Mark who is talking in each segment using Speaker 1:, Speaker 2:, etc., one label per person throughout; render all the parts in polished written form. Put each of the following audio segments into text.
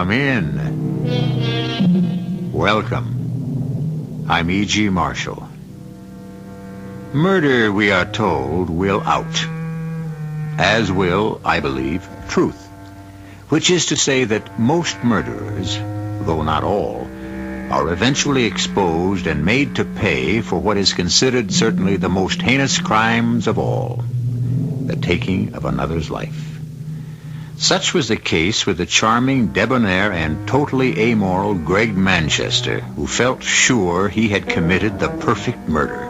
Speaker 1: Come in. Welcome. I'm E.G. Marshall. Murder, we are told, will out. As will, I believe, truth. Which is to say that most murderers, though not all, are eventually exposed and made to pay for what is considered certainly the most heinous crimes of all, the taking of another's life. Such was the case with the charming, debonair, and totally amoral Greg Manchester, who felt sure he had committed the perfect murder,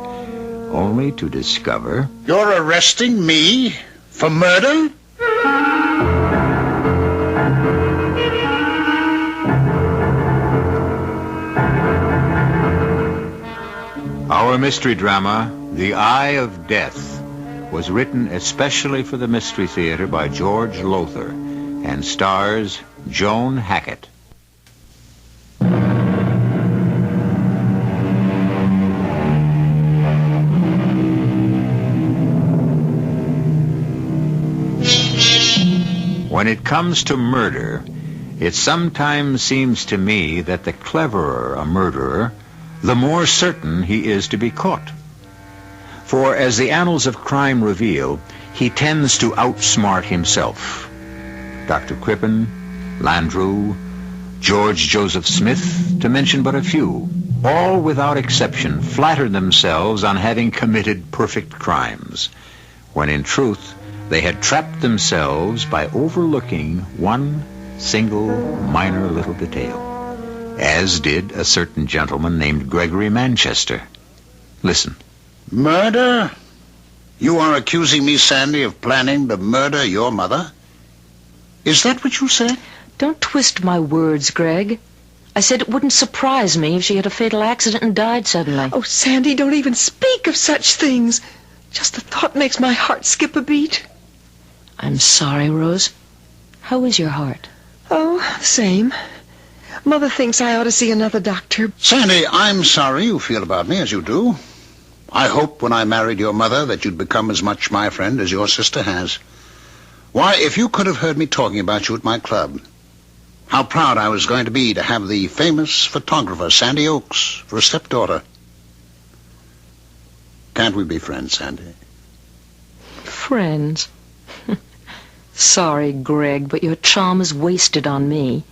Speaker 1: only to discover...
Speaker 2: You're arresting me for murder?
Speaker 1: Our mystery drama, The Eye of Death, was written especially for the Mystery Theater by George Lothar and stars Joan Hackett. When it comes to murder, it sometimes seems to me that the cleverer a murderer, the more certain he is to be caught. For as the annals of crime reveal, he tends to outsmart himself. Dr. Crippen, Landru, George Joseph Smith, to mention but a few, all without exception flatter themselves on having committed perfect crimes, when in truth they had trapped themselves by overlooking one single minor little detail, as did a certain gentleman named Gregory Manchester. Listen.
Speaker 2: Murder? You are accusing me, Sandy, of planning to murder your mother? Is that what you said?
Speaker 3: Don't twist my words, Greg. I said it wouldn't surprise me if she had a fatal accident and died suddenly.
Speaker 4: Oh, Sandy, don't even speak of such things. Just the thought makes my heart skip a beat.
Speaker 3: I'm sorry, Rose. How is your heart?
Speaker 4: Oh, the same. Mother thinks I ought to see another doctor.
Speaker 2: Sandy, I'm sorry you feel about me as you do. I hoped when I married your mother that you'd become as much my friend as your sister has. Why, if you could have heard me talking about you at my club, how proud I was going to be to have the famous photographer, Sandy Oakes, for a stepdaughter. Can't we be friends, Sandy?
Speaker 3: Friends? Sorry, Greg, but your charm is wasted on me.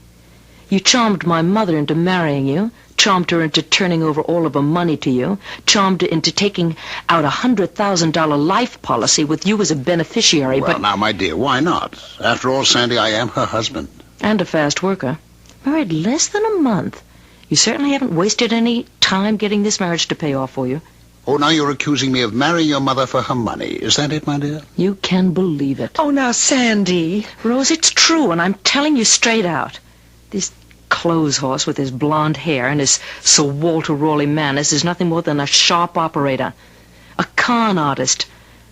Speaker 3: You charmed my mother into marrying you, charmed her into turning over all of her money to you, charmed her into taking out $100,000 life policy with you as a beneficiary,
Speaker 2: Well, now, my dear, why not? After all, Sandy, I am her husband.
Speaker 3: And a fast worker. Married less than a month. You certainly haven't wasted any time getting this marriage to pay off for you.
Speaker 2: Oh, now you're accusing me of marrying your mother for her money. Is that it, my dear?
Speaker 3: You can believe it.
Speaker 4: Oh, now, Sandy.
Speaker 3: Rose, it's true, and I'm telling you straight out. This clothes horse with his blonde hair and his Sir Walter Raleigh manners is nothing more than a sharp operator, a con artist.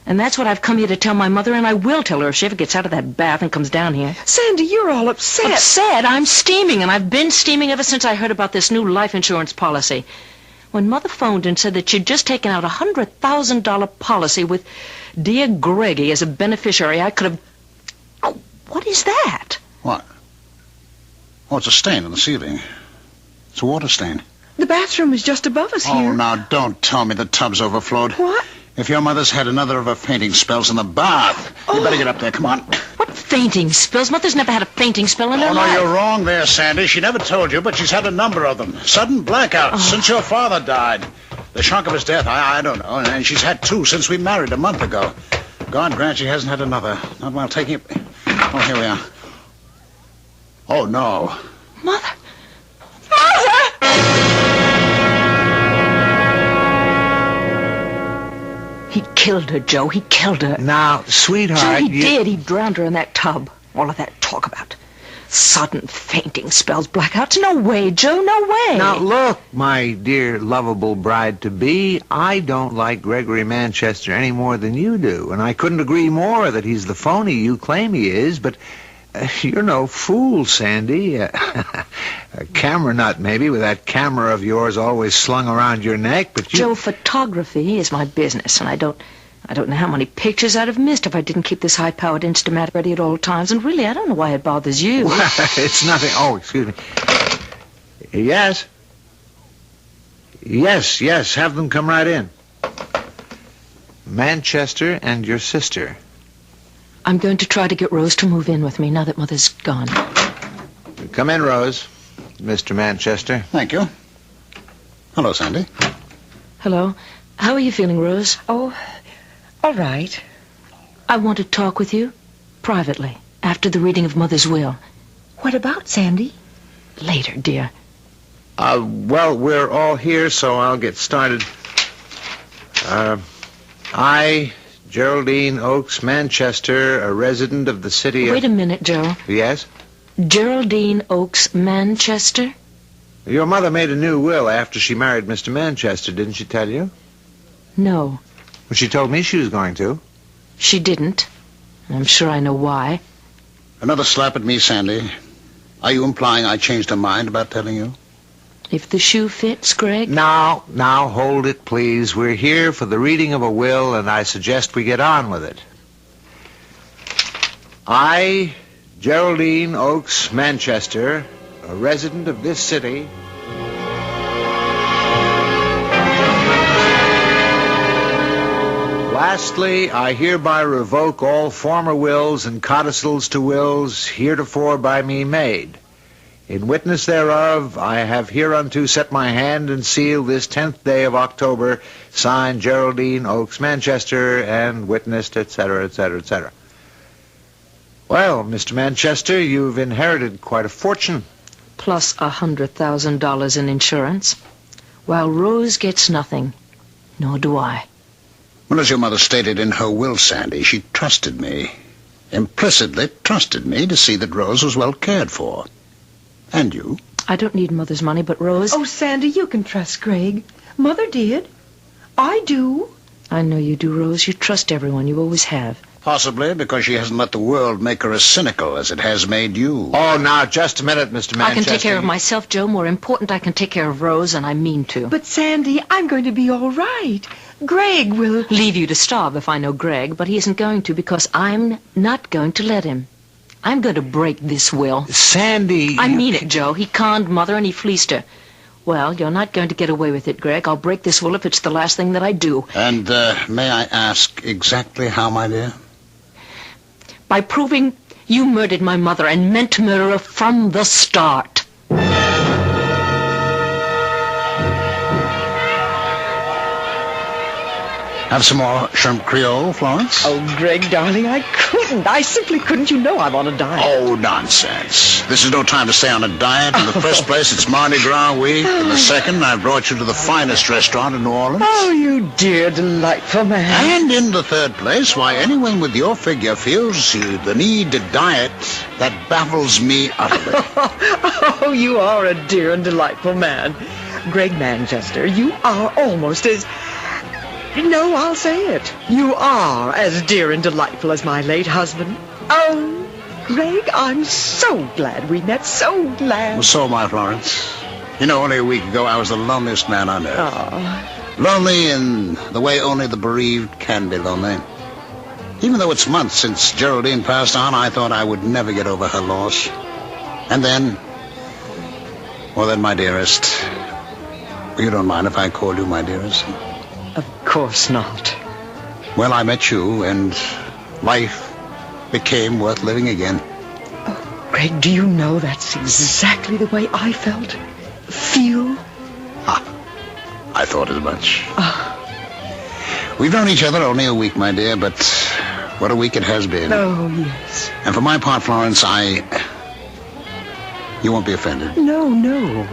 Speaker 3: And that's what I've come here to tell my mother, and I will tell her if she ever gets out of that bath and comes down here.
Speaker 4: Sandy, you're all upset.
Speaker 3: Upset? I'm steaming, and I've been steaming ever since I heard about this new life insurance policy. When Mother phoned and said that she'd just taken out a $100,000 policy with dear Greggy as a beneficiary, I could have... Oh, what is that?
Speaker 2: What? Oh, it's a stain on the ceiling. It's a water stain.
Speaker 4: The bathroom is just above us here.
Speaker 2: Oh, now, don't tell me the tub's overflowed.
Speaker 4: What?
Speaker 2: If your mother's had another of her fainting spells in the bath, you better get up there. Come on.
Speaker 3: What fainting spells? Mother's never had a fainting spell in her
Speaker 2: Oh, no,
Speaker 3: life.
Speaker 2: you're wrong there, Sandy. She never told you, but she's had a number of them. Sudden blackouts since your father died. The shock of his death, I don't know. And she's had 2 since we married a month ago. God grant she hasn't had another. Not while taking it. Oh, here we are. Oh, no.
Speaker 3: Mother! He killed her, Joe. He killed her.
Speaker 1: Now, sweetheart...
Speaker 3: Sure, he did. He drowned her in that tub. All of that talk about sudden fainting spells, blackouts. No way, Joe, no way.
Speaker 1: Now, look, my dear, lovable bride-to-be, I don't like Gregory Manchester any more than you do, and I couldn't agree more that he's the phony you claim he is, but you're no fool, Sandy. A camera nut, maybe, with that camera of yours always slung around your neck, but you...
Speaker 3: Joe, photography is my business, and I don't I don't know how many pictures I'd have missed if I didn't keep this high-powered Instamat ready at all times. And really, I don't know why it bothers you.
Speaker 1: Well, it's nothing. Oh, excuse me. Yes? Yes, have them come right in. Manchester and your sister.
Speaker 3: I'm going to try to get Rose to move in with me now that Mother's gone.
Speaker 1: Come in, Rose. Mr. Manchester.
Speaker 2: Thank you. Hello, Sandy.
Speaker 3: Hello. How are you feeling, Rose?
Speaker 4: Oh, all right.
Speaker 3: I want to talk with you privately after the reading of Mother's will.
Speaker 4: What about, Sandy?
Speaker 3: Later, dear.
Speaker 1: Well, we're all here, so I'll get started. I, Geraldine Oakes Manchester, a resident of the city of...
Speaker 3: Wait a minute, Joe.
Speaker 1: Yes?
Speaker 3: Geraldine Oakes Manchester?
Speaker 1: Your mother made a new will after she married Mr. Manchester, didn't she tell you?
Speaker 3: No,
Speaker 1: Well, she told me she was going to.
Speaker 3: she didn't. I'm sure I know why.
Speaker 2: Another slap at me, Sandy. Are you implying I changed her mind about telling you?
Speaker 3: If the shoe fits, Greg.
Speaker 1: Now, hold it, please. We're here for the reading of a will, and I suggest we get on with it. I, Geraldine Oakes Manchester, a resident of this city... Lastly, I hereby revoke all former wills and codicils to wills heretofore by me made. In witness thereof, I have hereunto set my hand and seal this 10th day of October, signed Geraldine Oakes Manchester, and witnessed, etc., etc., etc. Well, Mr. Manchester, you've inherited quite a fortune.
Speaker 3: Plus $100,000 in insurance. While Rose gets nothing. Nor do I.
Speaker 2: Well, as your mother stated in her will, Sandy, she trusted me. Implicitly trusted me to see that Rose was well cared for. And you?
Speaker 3: I don't need Mother's money, but Rose...
Speaker 4: Oh, Sandy, you can trust Greg. Mother did. I do.
Speaker 3: I know you do, Rose. You trust everyone. You always have.
Speaker 2: Possibly because she hasn't let the world make her as cynical as it has made you.
Speaker 1: Oh, now, just a minute, Mr. Manchester.
Speaker 3: I can take care of myself, Joe. More important, I can take care of Rose, and I mean to.
Speaker 4: But, Sandy, I'm going to be all right. Greg will...
Speaker 3: Leave you to starve if I know Greg, but he isn't going to because I'm not going to let him. I'm going to break this will.
Speaker 1: Sandy...
Speaker 3: I mean it, Joe. He conned Mother and he fleeced her. Well, you're not going to get away with it, Greg. I'll break this will if it's the last thing that I do.
Speaker 2: And, may I ask exactly how, my dear?
Speaker 3: By proving you murdered my mother and meant to murder her from the start.
Speaker 2: Have some more shrimp Creole, Florence?
Speaker 4: Oh, Greg, darling, I couldn't. I simply couldn't. You know I'm on a diet.
Speaker 2: Oh, nonsense. This is no time to stay on a diet. In the first place, it's Mardi Gras week. In the second, I've brought you to the finest restaurant in New Orleans.
Speaker 4: Oh, you dear, delightful man.
Speaker 2: And in the third place, why anyone with your figure feels the need to diet, that baffles me utterly.
Speaker 4: Oh, you are a dear and delightful man. Greg Manchester, you are almost as... No, I'll say it. You are as dear and delightful as my late husband. Oh, Greg, I'm so glad we met. So glad.
Speaker 2: Well, so am I, Florence. You know, only a week ago, I was the loneliest man on earth.
Speaker 4: Oh.
Speaker 2: Lonely in the way only the bereaved can be lonely. Even though it's months since Geraldine passed on, I thought I would never get over her loss. And then, well then, my dearest, you don't mind if I call you my dearest?
Speaker 4: Of course not.
Speaker 2: Well, I met you, and life became worth living again.
Speaker 4: Oh, Greg, do you know that's exactly the way I felt? Feel?
Speaker 2: I thought as much. We've known each other only a week, my dear, but what a week it has been.
Speaker 4: Oh, yes.
Speaker 2: And for my part, Florence, you won't be offended.
Speaker 4: No.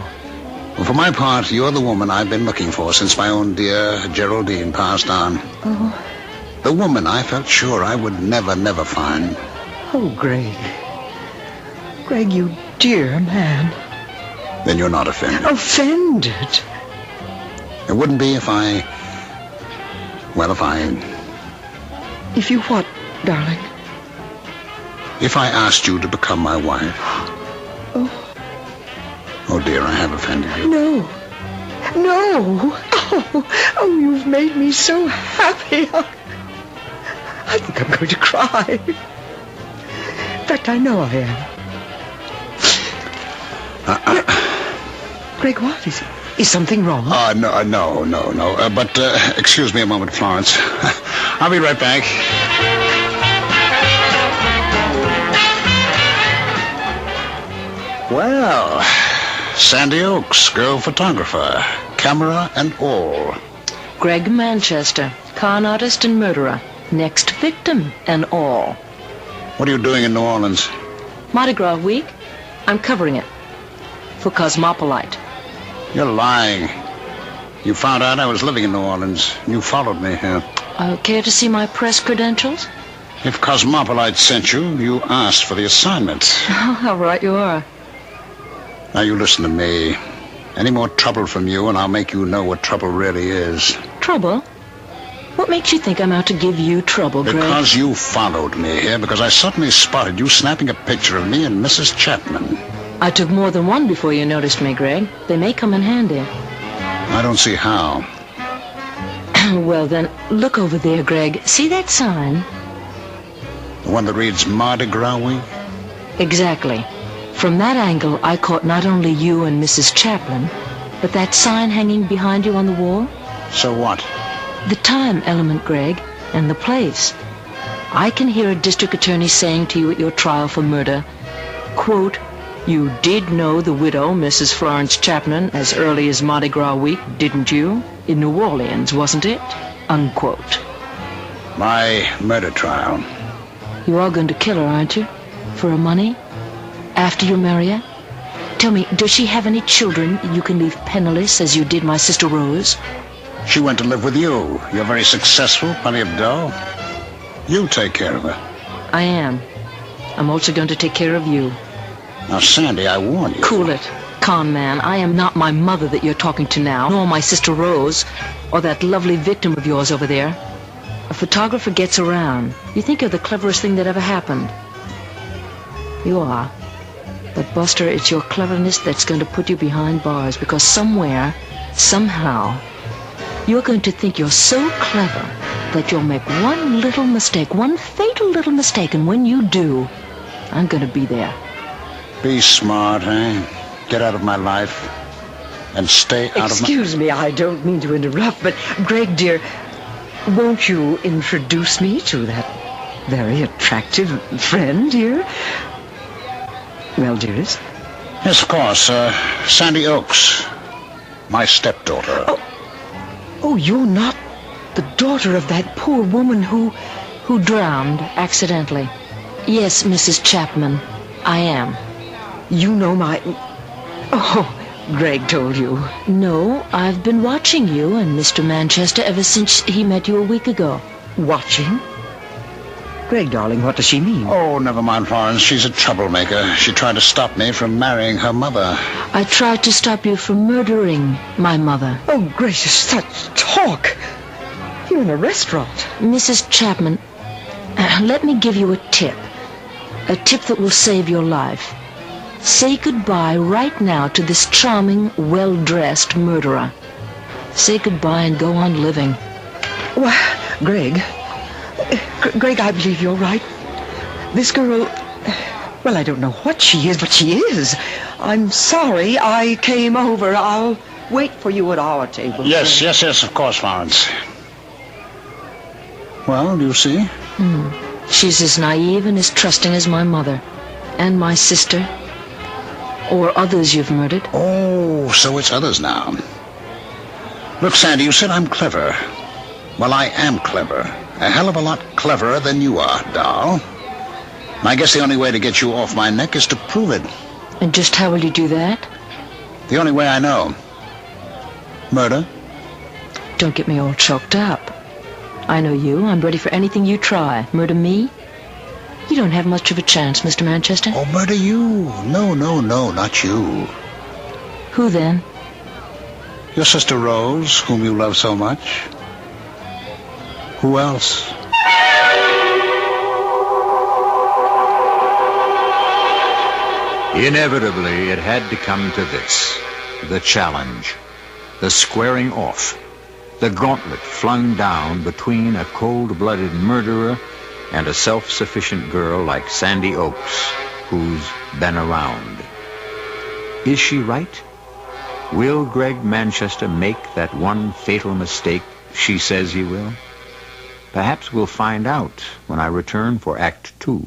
Speaker 2: Well, for my part, you're the woman I've been looking for since my own dear Geraldine passed on.
Speaker 4: Oh.
Speaker 2: The woman I felt sure I would never find.
Speaker 4: Oh, Greg. Greg, you dear man.
Speaker 2: Then you're not offended.
Speaker 4: Offended?
Speaker 2: It wouldn't be if I...
Speaker 4: If you what, darling?
Speaker 2: If I asked you to become my wife. Oh, dear, I have offended you.
Speaker 4: No. Oh, you've made me so happy. I think I'm going to cry. In fact, I know I am. Greg, what is it? Is something wrong?
Speaker 2: No. But excuse me a moment, Florence. I'll be right back. Well, Sandy Oaks, girl photographer, camera and all.
Speaker 3: Greg Manchester, con artist and murderer. Next victim and all.
Speaker 2: What are you doing in New Orleans?
Speaker 3: Mardi Gras week. I'm covering it. For Cosmopolite.
Speaker 2: You're lying. You found out I was living in New Orleans. You followed me here.
Speaker 3: Care to see my press credentials?
Speaker 2: If Cosmopolite sent you, you asked for the assignment.
Speaker 3: Oh, how right you are.
Speaker 2: Now you listen to me. Any more trouble from you and I'll make you know what trouble really is.
Speaker 3: Trouble? What makes you think I'm out to give you trouble, Greg?
Speaker 2: Because you followed me here, because I suddenly spotted you snapping a picture of me and Mrs. Chapman.
Speaker 3: I took more than one before you noticed me, Greg. They may come in handy.
Speaker 2: I don't see how.
Speaker 3: Well, then, look over there, Greg. See that sign?
Speaker 2: The one that reads Mardi Gras Week?
Speaker 3: Exactly. From that angle, I caught not only you and Mrs. Chapman, but that sign hanging behind you on the wall.
Speaker 2: So what?
Speaker 3: The time element, Greg, and the place. I can hear a district attorney saying to you at your trial for murder, quote, "You did know the widow, Mrs. Florence Chapman, as early as Mardi Gras week, didn't you? In New Orleans, wasn't it?" Unquote.
Speaker 2: My murder trial.
Speaker 3: You are going to kill her, aren't you? For her money? After you marry her? Tell me, does she have any children you can leave penniless as you did my sister Rose?
Speaker 2: She went to live with you. You're very successful, plenty of dough. You take care of her.
Speaker 3: I am. I'm also going to take care of you.
Speaker 2: Now, Sandy, I warn you.
Speaker 3: Cool it, con man. I am not my mother that you're talking to now, nor my sister Rose, or that lovely victim of yours over there. A photographer gets around. You think you're the cleverest thing that ever happened. You are. But, Buster, it's your cleverness that's going to put you behind bars, because somewhere, somehow, you're going to think you're so clever that you'll make one little mistake, one fatal little mistake, and when you do, I'm going to be there.
Speaker 2: Be smart, eh? Get out of my life. And stay out of my...
Speaker 4: Excuse me, I don't mean to interrupt, but, Greg, dear, won't you introduce me to that very attractive friend here? Well, dearest?
Speaker 2: Yes, of course. Sandy Oaks. My stepdaughter.
Speaker 4: Oh, you're not the daughter of that poor woman who
Speaker 3: drowned accidentally. Yes, Mrs. Chapman, I am.
Speaker 4: You know my... Oh, Greg told you.
Speaker 3: No, I've been watching you and Mr. Manchester ever since he met you a week ago.
Speaker 4: Watching? Greg, darling, what does she mean?
Speaker 2: Oh, never mind, Florence. She's a troublemaker. She tried to stop me from marrying her mother.
Speaker 3: I tried to stop you from murdering my mother.
Speaker 4: Oh, gracious, such talk. You're in a restaurant.
Speaker 3: Mrs. Chapman, let me give you a tip. A tip that will save your life. Say goodbye right now to this charming, well-dressed murderer. Say goodbye and go on living.
Speaker 4: Well, Greg, I believe you're right. This girl, well, I don't know what she is, but she is. I'm sorry I came over. I'll wait for you at our table.
Speaker 2: Yes, of course, Florence. Well, do you see?
Speaker 3: She's as naive and as trusting as my mother. And my sister. Or others you've murdered.
Speaker 2: Oh, so it's others now. Look, Sandy, you said I'm clever. Well, I am clever. A hell of a lot cleverer than you are, doll. And I guess the only way to get you off my neck is to prove it.
Speaker 3: And just how will you do that?
Speaker 2: The only way I know. Murder.
Speaker 3: Don't get me all choked up. I know you. I'm ready for anything you try. Murder me? You don't have much of a chance, Mr. Manchester.
Speaker 2: Oh, murder you. No, not you.
Speaker 3: Who then?
Speaker 2: Your sister Rose, whom you love so much. Who else?
Speaker 1: Inevitably, it had to come to this. The challenge. The squaring off. The gauntlet flung down between a cold-blooded murderer and a self-sufficient girl like Sandy Oakes, who's been around. Is she right? Will Greg Manchester make that one fatal mistake she says he will? Perhaps we'll find out when I return for Act 2.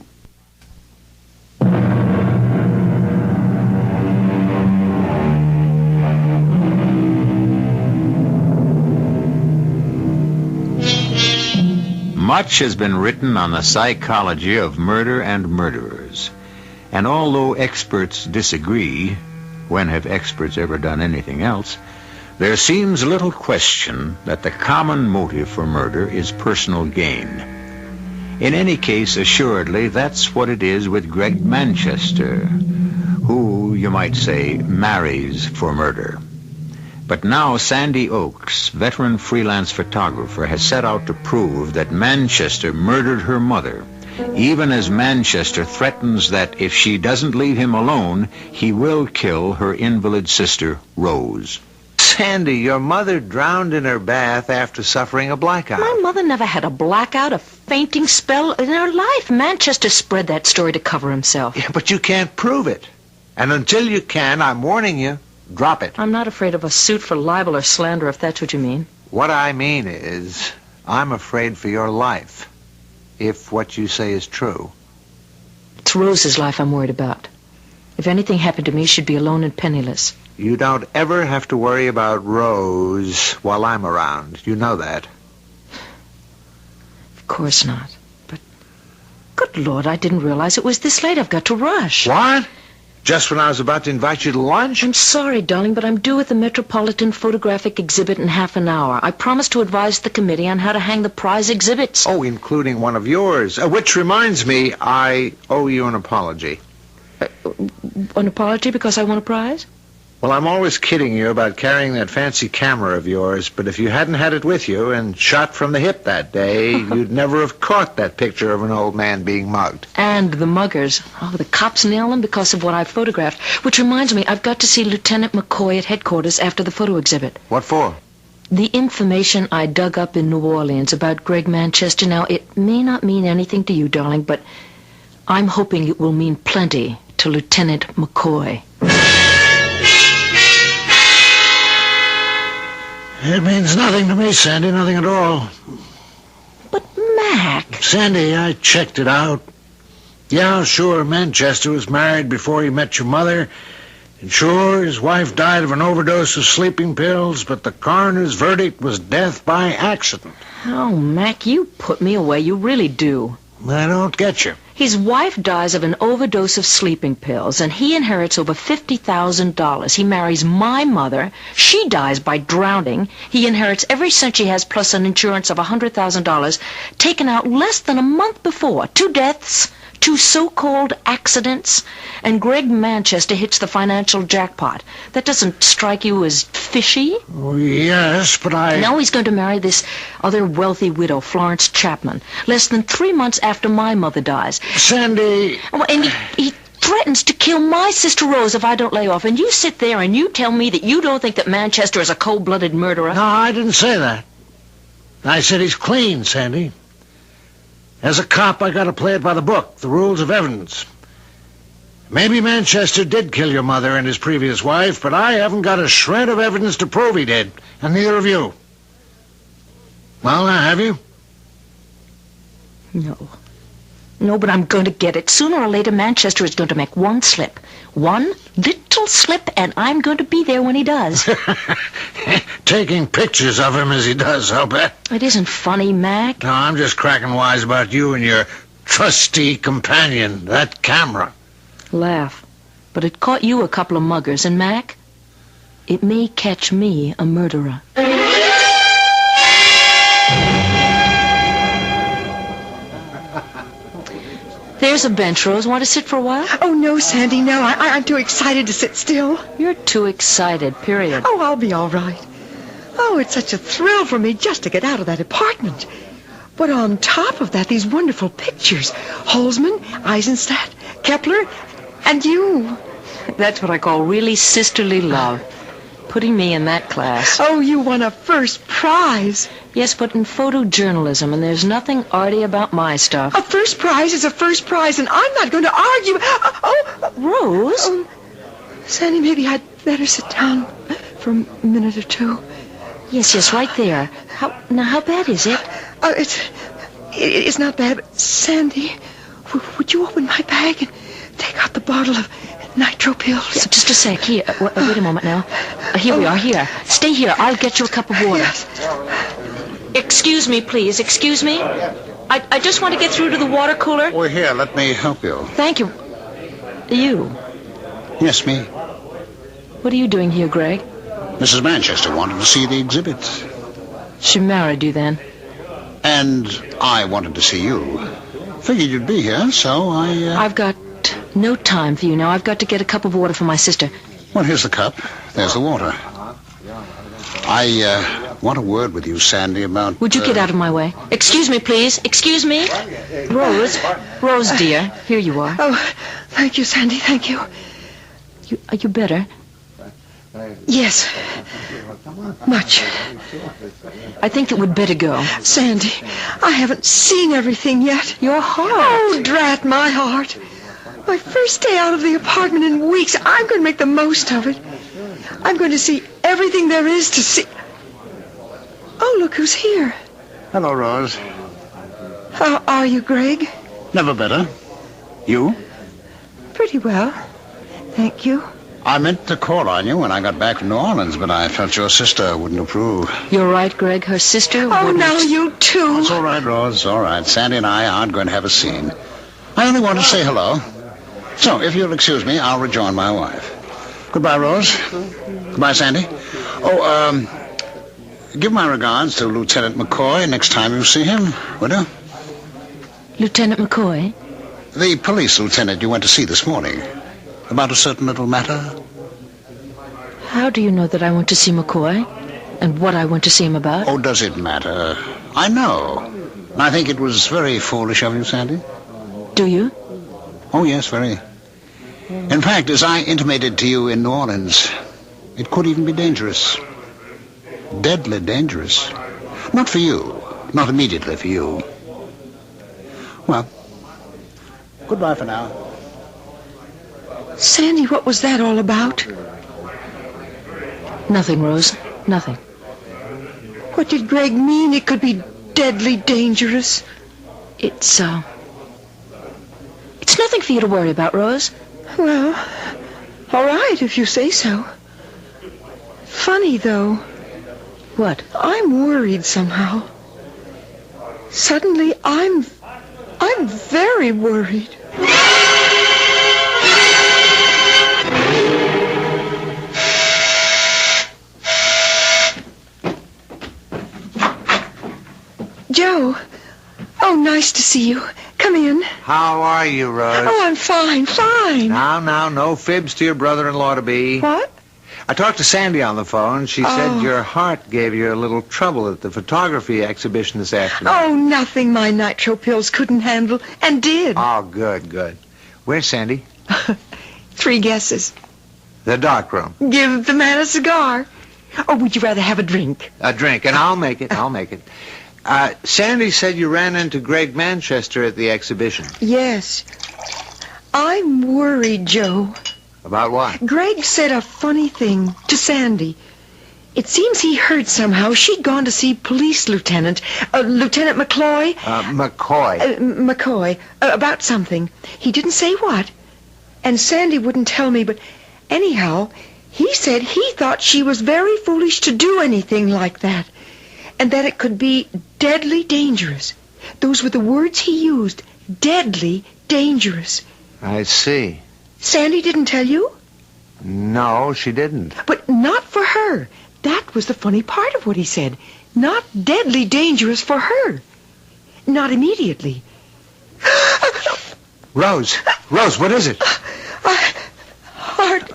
Speaker 1: Much has been written on the psychology of murder and murderers. And although experts disagree, when have experts ever done anything else, there seems little question that the common motive for murder is personal gain. In any case, assuredly, that's what it is with Greg Manchester, who, you might say, marries for murder. But now Sandy Oakes, veteran freelance photographer, has set out to prove that Manchester murdered her mother, even as Manchester threatens that if she doesn't leave him alone, he will kill her invalid sister, Rose.
Speaker 5: Sandy, your mother drowned in her bath after suffering a blackout.
Speaker 3: My mother never had a blackout, a fainting spell in her life. Manchester spread that story to cover himself.
Speaker 5: Yeah, but you can't prove it. And until you can, I'm warning you, drop it.
Speaker 3: I'm not afraid of a suit for libel or slander, if that's what you mean.
Speaker 5: What I mean is, I'm afraid for your life, if what you say is true.
Speaker 3: It's Rose's life I'm worried about. If anything happened to me, she'd be alone and penniless.
Speaker 5: You don't ever have to worry about Rose while I'm around. You know that.
Speaker 3: Of course not. But, good Lord, I didn't realize it was this late. I've got to rush.
Speaker 5: What? Just when I was about to invite you to lunch?
Speaker 3: I'm sorry, darling, but I'm due at the Metropolitan Photographic Exhibit in half an hour. I promised to advise the committee on how to hang the prize exhibits.
Speaker 5: Oh, including one of yours. Which reminds me, I owe you an apology.
Speaker 3: An apology because I won a prize?
Speaker 5: Well, I'm always kidding you about carrying that fancy camera of yours, but if you hadn't had it with you and shot from the hip that day, you'd never have caught that picture of an old man being mugged.
Speaker 3: And the muggers. Oh, the cops nail them because of what I photographed. Which reminds me, I've got to see Lieutenant McCoy at headquarters after the photo exhibit.
Speaker 5: What for?
Speaker 3: The information I dug up in New Orleans about Greg Manchester. Now, it may not mean anything to you, darling, but I'm hoping it will mean plenty to Lieutenant McCoy.
Speaker 2: It means nothing to me, Sandy, nothing at all.
Speaker 3: But, Mac...
Speaker 2: Sandy, I checked it out. Yeah, sure, Manchester was married before he met your mother. And sure, his wife died of an overdose of sleeping pills, but the coroner's verdict was death by accident.
Speaker 3: Oh, Mac, you put me away. You really do.
Speaker 2: I don't get you.
Speaker 3: His wife dies of an overdose of sleeping pills, and he inherits over $50,000. He marries my mother. She dies by drowning. He inherits every cent she has, plus an insurance of $100,000, taken out less than a month before. 2 deaths, 2 so-called accidents, and Greg Manchester hits the financial jackpot. That doesn't strike you as fishy?
Speaker 2: Oh, yes, but
Speaker 3: Now he's going to marry this other wealthy widow, Florence Chapman, less than 3 months after my mother dies.
Speaker 2: Sandy...
Speaker 3: Oh, and he threatens to kill my sister Rose if I don't lay off. And you sit there and you tell me that you don't think that Manchester is a cold-blooded murderer?
Speaker 2: No, I didn't say that. I said he's clean, Sandy. As a cop, I got to play it by the book, the rules of evidence. Maybe Manchester did kill your mother and his previous wife, but I haven't got a shred of evidence to prove he did, and neither of you. Well, now, have you?
Speaker 3: No, but I'm going to get it. Sooner or later, Manchester is going to make one slip. One little slip, and I'm going to be there when he does.
Speaker 2: Taking pictures of him as he does, I'll bet.
Speaker 3: It isn't funny, Mac.
Speaker 2: No, I'm just cracking wise about you and your trusty companion, that camera.
Speaker 3: Laugh. But it caught you a couple of muggers, and Mac, it may catch me a murderer. There's a bench, Rose. Want to sit for a while?
Speaker 4: Oh, no, Sandy, no. I'm too excited to sit still.
Speaker 3: You're too excited, period.
Speaker 4: Oh, I'll be all right. Oh, it's such a thrill for me just to get out of that apartment. But on top of that, these wonderful pictures. Holzman, Eisenstadt, Kepler, and you.
Speaker 3: That's what I call really sisterly love. putting me in that class.
Speaker 4: Oh, you won a first prize.
Speaker 3: Yes, but in photojournalism, and there's nothing arty about my stuff.
Speaker 4: A first prize is a first prize, and I'm not going to argue.
Speaker 3: Rose?
Speaker 4: Sandy, maybe I'd better sit down for a minute or two.
Speaker 3: Yes, right there. How bad is it?
Speaker 4: It's not bad, but Sandy, would you open my bag and take out the bottle of nitro pills?
Speaker 3: Yeah, just a sec. Here, wait a moment now. Here we are, here. Stay here. I'll get you a cup of water.
Speaker 4: Yes.
Speaker 3: Excuse me, please. Excuse me. I just want to get through to the water cooler.
Speaker 2: Oh, here, let me help you.
Speaker 3: Thank you. You?
Speaker 2: Yes, me.
Speaker 3: What are you doing here, Greg?
Speaker 2: Mrs. Manchester wanted to see the exhibit.
Speaker 3: She married you then?
Speaker 2: And I wanted to see you. Figured you'd be here, so
Speaker 3: I've got no time for you now. I've got to get a cup of water for my sister.
Speaker 2: Well, here's the cup. There's the water. I want a word with you, Sandy, about...
Speaker 3: Would you get out of my way? Excuse me, please. Excuse me. Rose, dear. Here you are.
Speaker 4: Oh, thank you, Sandy. Thank you.
Speaker 3: Are you better?
Speaker 4: Yes. Much.
Speaker 3: I think that we'd better go.
Speaker 4: Sandy, I haven't seen everything yet.
Speaker 3: Your heart.
Speaker 4: Oh, drat my heart. My first day out of the apartment in weeks. I'm going to make the most of it. I'm going to see everything there is to see. Oh, look who's here.
Speaker 2: Hello, Rose.
Speaker 4: How are you, Greg?
Speaker 2: Never better. You?
Speaker 4: Pretty well. Thank you.
Speaker 2: I meant to call on you when I got back from New Orleans, but I felt your sister wouldn't approve.
Speaker 3: You're right, Greg. Her sister
Speaker 4: Oh,
Speaker 3: wouldn't.
Speaker 4: now you too.
Speaker 2: It's all right, Rose. All right. Sandy and I aren't going to have a scene. I only wanted to say hello. So, if you'll excuse me, I'll rejoin my wife. Goodbye, Rose. Goodbye, Sandy. Oh, give my regards to Lieutenant McCoy next time you see him, will you?
Speaker 3: Lieutenant McCoy?
Speaker 2: The police lieutenant you went to see this morning. About a certain little matter.
Speaker 3: How do you know that I went to see McCoy? And what I went to see him about?
Speaker 2: Oh, does it matter? I know. And I think it was very foolish of you, Sandy.
Speaker 3: Do you?
Speaker 2: Oh, yes, very. In fact, as I intimated to you in New Orleans, it could even be dangerous. Deadly dangerous. Not for you. Not immediately for you. Well, goodbye for now.
Speaker 4: Sandy, what was that all about?
Speaker 3: Nothing, Rose. Nothing.
Speaker 4: What did Greg mean? It could be deadly dangerous.
Speaker 3: It's nothing for you to worry about, Rose.
Speaker 4: Well, all right, if you say so. Funny, though.
Speaker 3: What?
Speaker 4: I'm worried somehow. Suddenly, I'm very worried. Joe. Oh, nice to see you. Come in.
Speaker 5: How are you, Rose?
Speaker 4: Oh, I'm fine.
Speaker 5: Now, no fibs to your brother-in-law-to-be.
Speaker 4: What?
Speaker 5: I talked to Sandy on the phone. She said your heart gave you a little trouble at the photography exhibition this afternoon.
Speaker 4: Oh, nothing my nitro pills couldn't handle, and did.
Speaker 5: Oh, good. Where's Sandy?
Speaker 4: 3 guesses.
Speaker 5: The dark room.
Speaker 4: Give the man a cigar. Or would you rather have a drink?
Speaker 5: A drink, and I'll make it. Sandy said you ran into Greg Manchester at the exhibition.
Speaker 4: Yes. I'm worried, Joe.
Speaker 5: About what?
Speaker 4: Greg said a funny thing to Sandy. It seems he heard somehow she'd gone to see Police Lieutenant McCoy. McCoy, about something. He didn't say what. And Sandy wouldn't tell me, but anyhow, he said he thought she was very foolish to do anything like that. And that it could be deadly dangerous. Those were the words he used. Deadly dangerous.
Speaker 5: I see.
Speaker 4: Sandy didn't tell you?
Speaker 5: No, she didn't.
Speaker 4: But not for her. That was the funny part of what he said. Not deadly dangerous for her. Not immediately.
Speaker 5: Rose, what is it?
Speaker 4: Heart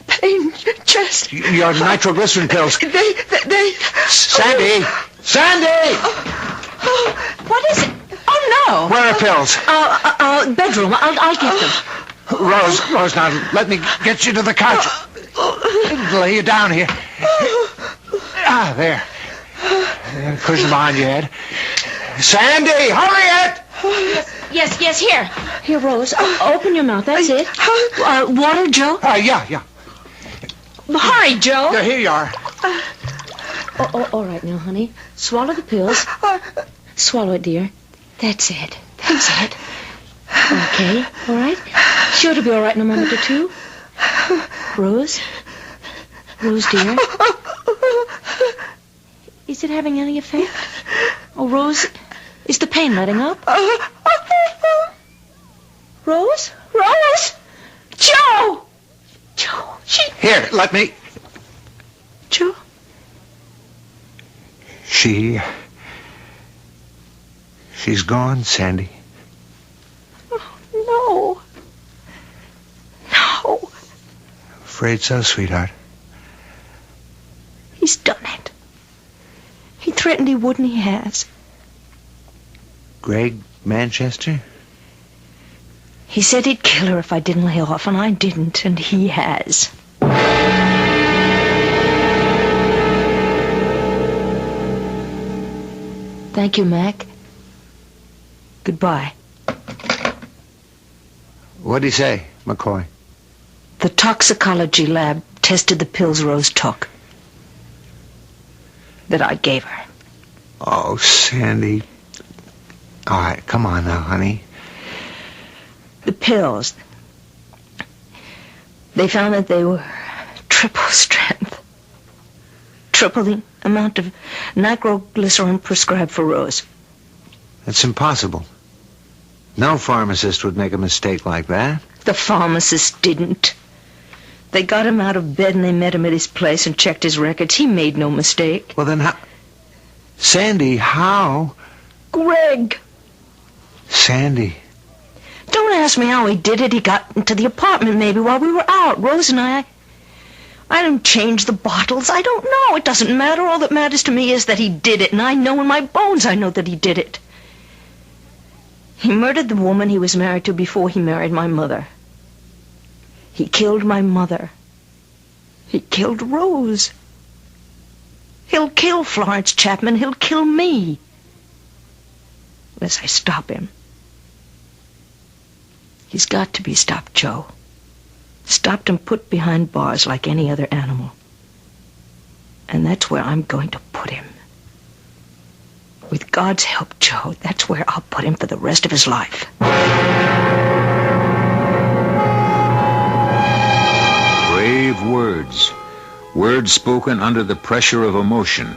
Speaker 4: pain, chest.
Speaker 5: Your nitroglycerin pills.
Speaker 4: They...
Speaker 5: Sandy!
Speaker 3: What is it? Oh, no.
Speaker 5: Where are pills?
Speaker 3: Bedroom. I'll get them.
Speaker 5: Rose, now let me get you to the couch. Lay you down here. Ah, there. Cushion behind your head. Sandy, hurry it!
Speaker 3: Yes, here. Here, Rose. Open your mouth, that's it. Water, Joe?
Speaker 5: Yeah.
Speaker 3: Hurry, Joe.
Speaker 5: Yeah, here you are.
Speaker 3: All right now, honey. Swallow the pills. Swallow it, dear. That's it. Okay, all right? Sure to be all right in a moment or two. Rose, dear. Is it having any effect? Oh, Rose, is the pain letting up? Rose? Joe, she...
Speaker 5: Here, let me...
Speaker 3: Joe?
Speaker 5: She's gone, Sandy.
Speaker 3: Oh, no.
Speaker 5: Afraid so, sweetheart.
Speaker 3: He's done it. He threatened he would, and he has.
Speaker 5: Greg Manchester?
Speaker 3: He said he'd kill her if I didn't lay off, and I didn't, and he has. Thank you, Mac. Goodbye.
Speaker 5: What'd he say, McCoy?
Speaker 3: The toxicology lab tested the pills Rose took. That I gave her.
Speaker 5: Oh, Sandy. All right, come on now, honey.
Speaker 3: The pills. They found that they were triple strength. Triple the amount of nitroglycerin prescribed for Rose.
Speaker 5: That's impossible. No pharmacist would make a mistake like that.
Speaker 3: The pharmacist didn't. They got him out of bed and they met him at his place and checked his records. He made no mistake.
Speaker 5: Well, then how... Sandy, how?
Speaker 3: Greg.
Speaker 5: Sandy.
Speaker 3: Don't ask me how he did it. He got into the apartment maybe while we were out. Rose and I didn't change the bottles. I don't know. It doesn't matter. All that matters to me is that he did it. And I know in my bones I know that he did it. He murdered the woman he was married to before he married my mother. He killed my mother. He killed Rose. He'll kill Florence Chapman. He'll kill me. Unless I stop him. He's got to be stopped, Joe. Stopped and put behind bars like any other animal. And that's where I'm going to put him. With God's help, Joe, that's where I'll put him for the rest of his life.
Speaker 1: Brave words. Words spoken under the pressure of emotion.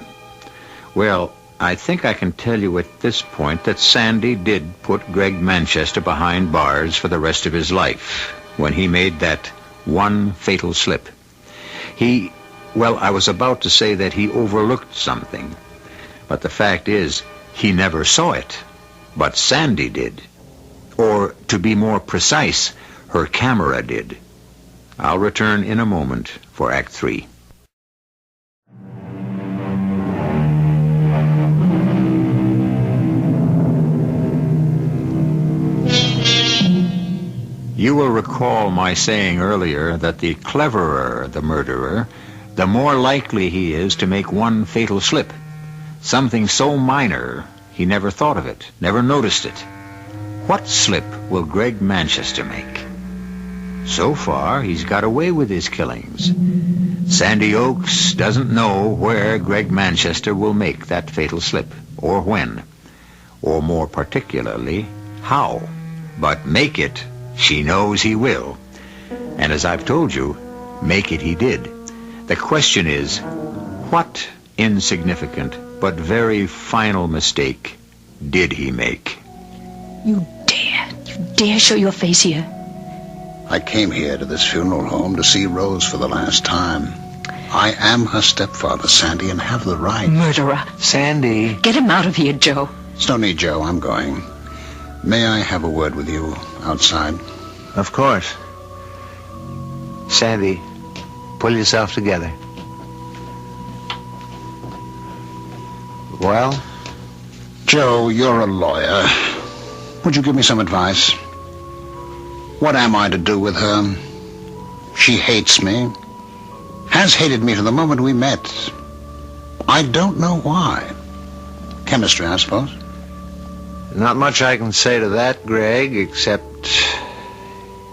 Speaker 1: Well, I think I can tell you at this point that Sandy did put Greg Manchester behind bars for the rest of his life when he made that one fatal slip. I was about to say that he overlooked something. But the fact is, he never saw it. But Sandy did. Or, to be more precise, her camera did. I'll return in a moment for Act 3. You will recall my saying earlier that the cleverer the murderer, the more likely he is to make one fatal slip. Something so minor, he never thought of it, never noticed it. What slip will Greg Manchester make? So far, he's got away with his killings. Sandy Oaks doesn't know where Greg Manchester will make that fatal slip, or when, or more particularly, how. But make it, she knows he will. And as I've told you, make it he did. The question is, what insignificant but very final mistake did he make?
Speaker 3: You dare show your face here?
Speaker 2: I came here to this funeral home to see Rose for the last time. I am her stepfather, Sandy, and have the right.
Speaker 3: Murderer.
Speaker 5: Sandy.
Speaker 3: Get him out of here, Joe.
Speaker 2: It's no need, Joe. I'm going. May I have a word with you outside?
Speaker 5: Of course. Sandy, pull yourself together. Well?
Speaker 2: Joe, you're a lawyer. Would you give me some advice? What am I to do with her? She hates me. has hated me from the moment we met. I don't know why. Chemistry, I suppose.
Speaker 5: Not much I can say to that, Greg, except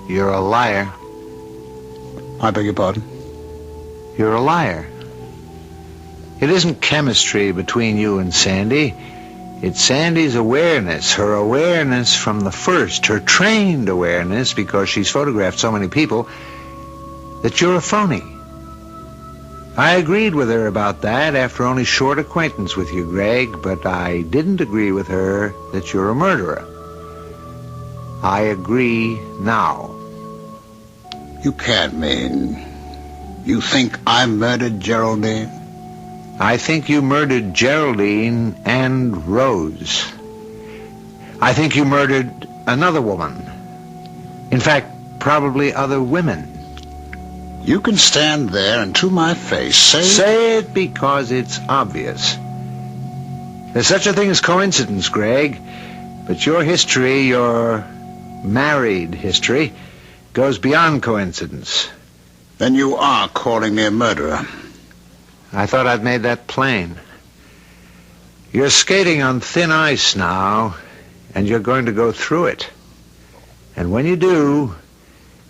Speaker 5: you're a liar.
Speaker 2: I beg your pardon?
Speaker 5: You're a liar. It isn't chemistry between you and Sandy. It's Sandy's awareness, her awareness from the first, her trained awareness, because she's photographed so many people, that you're a phony. I agreed with her about that after only short acquaintance with you, Greg, but I didn't agree with her that you're a murderer. I agree now.
Speaker 2: You can't mean... You think I murdered Geraldine?
Speaker 5: I think you murdered Geraldine and Rose. I think you murdered another woman. In fact, probably other women.
Speaker 2: You can stand there and to my face say...
Speaker 5: Say it because it's obvious. There's such a thing as coincidence, Greg. But your history, your married history, goes beyond coincidence.
Speaker 2: Then you are calling me a murderer.
Speaker 5: I thought I'd made that plain. You're skating on thin ice now, and you're going to go through it. And when you do,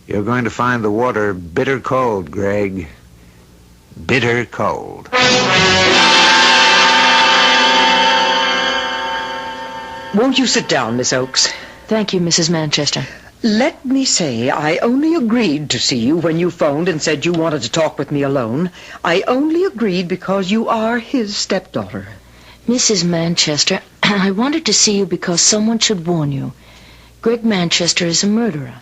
Speaker 5: you're going to find the water bitter cold, Greg. Bitter cold.
Speaker 4: Won't you sit down, Miss Oakes?
Speaker 3: Thank you, Mrs. Manchester.
Speaker 4: Let me say, I only agreed to see you when you phoned and said you wanted to talk with me alone. I only agreed because you are his stepdaughter.
Speaker 3: Mrs. Manchester, I wanted to see you because someone should warn you. Greg Manchester is a murderer.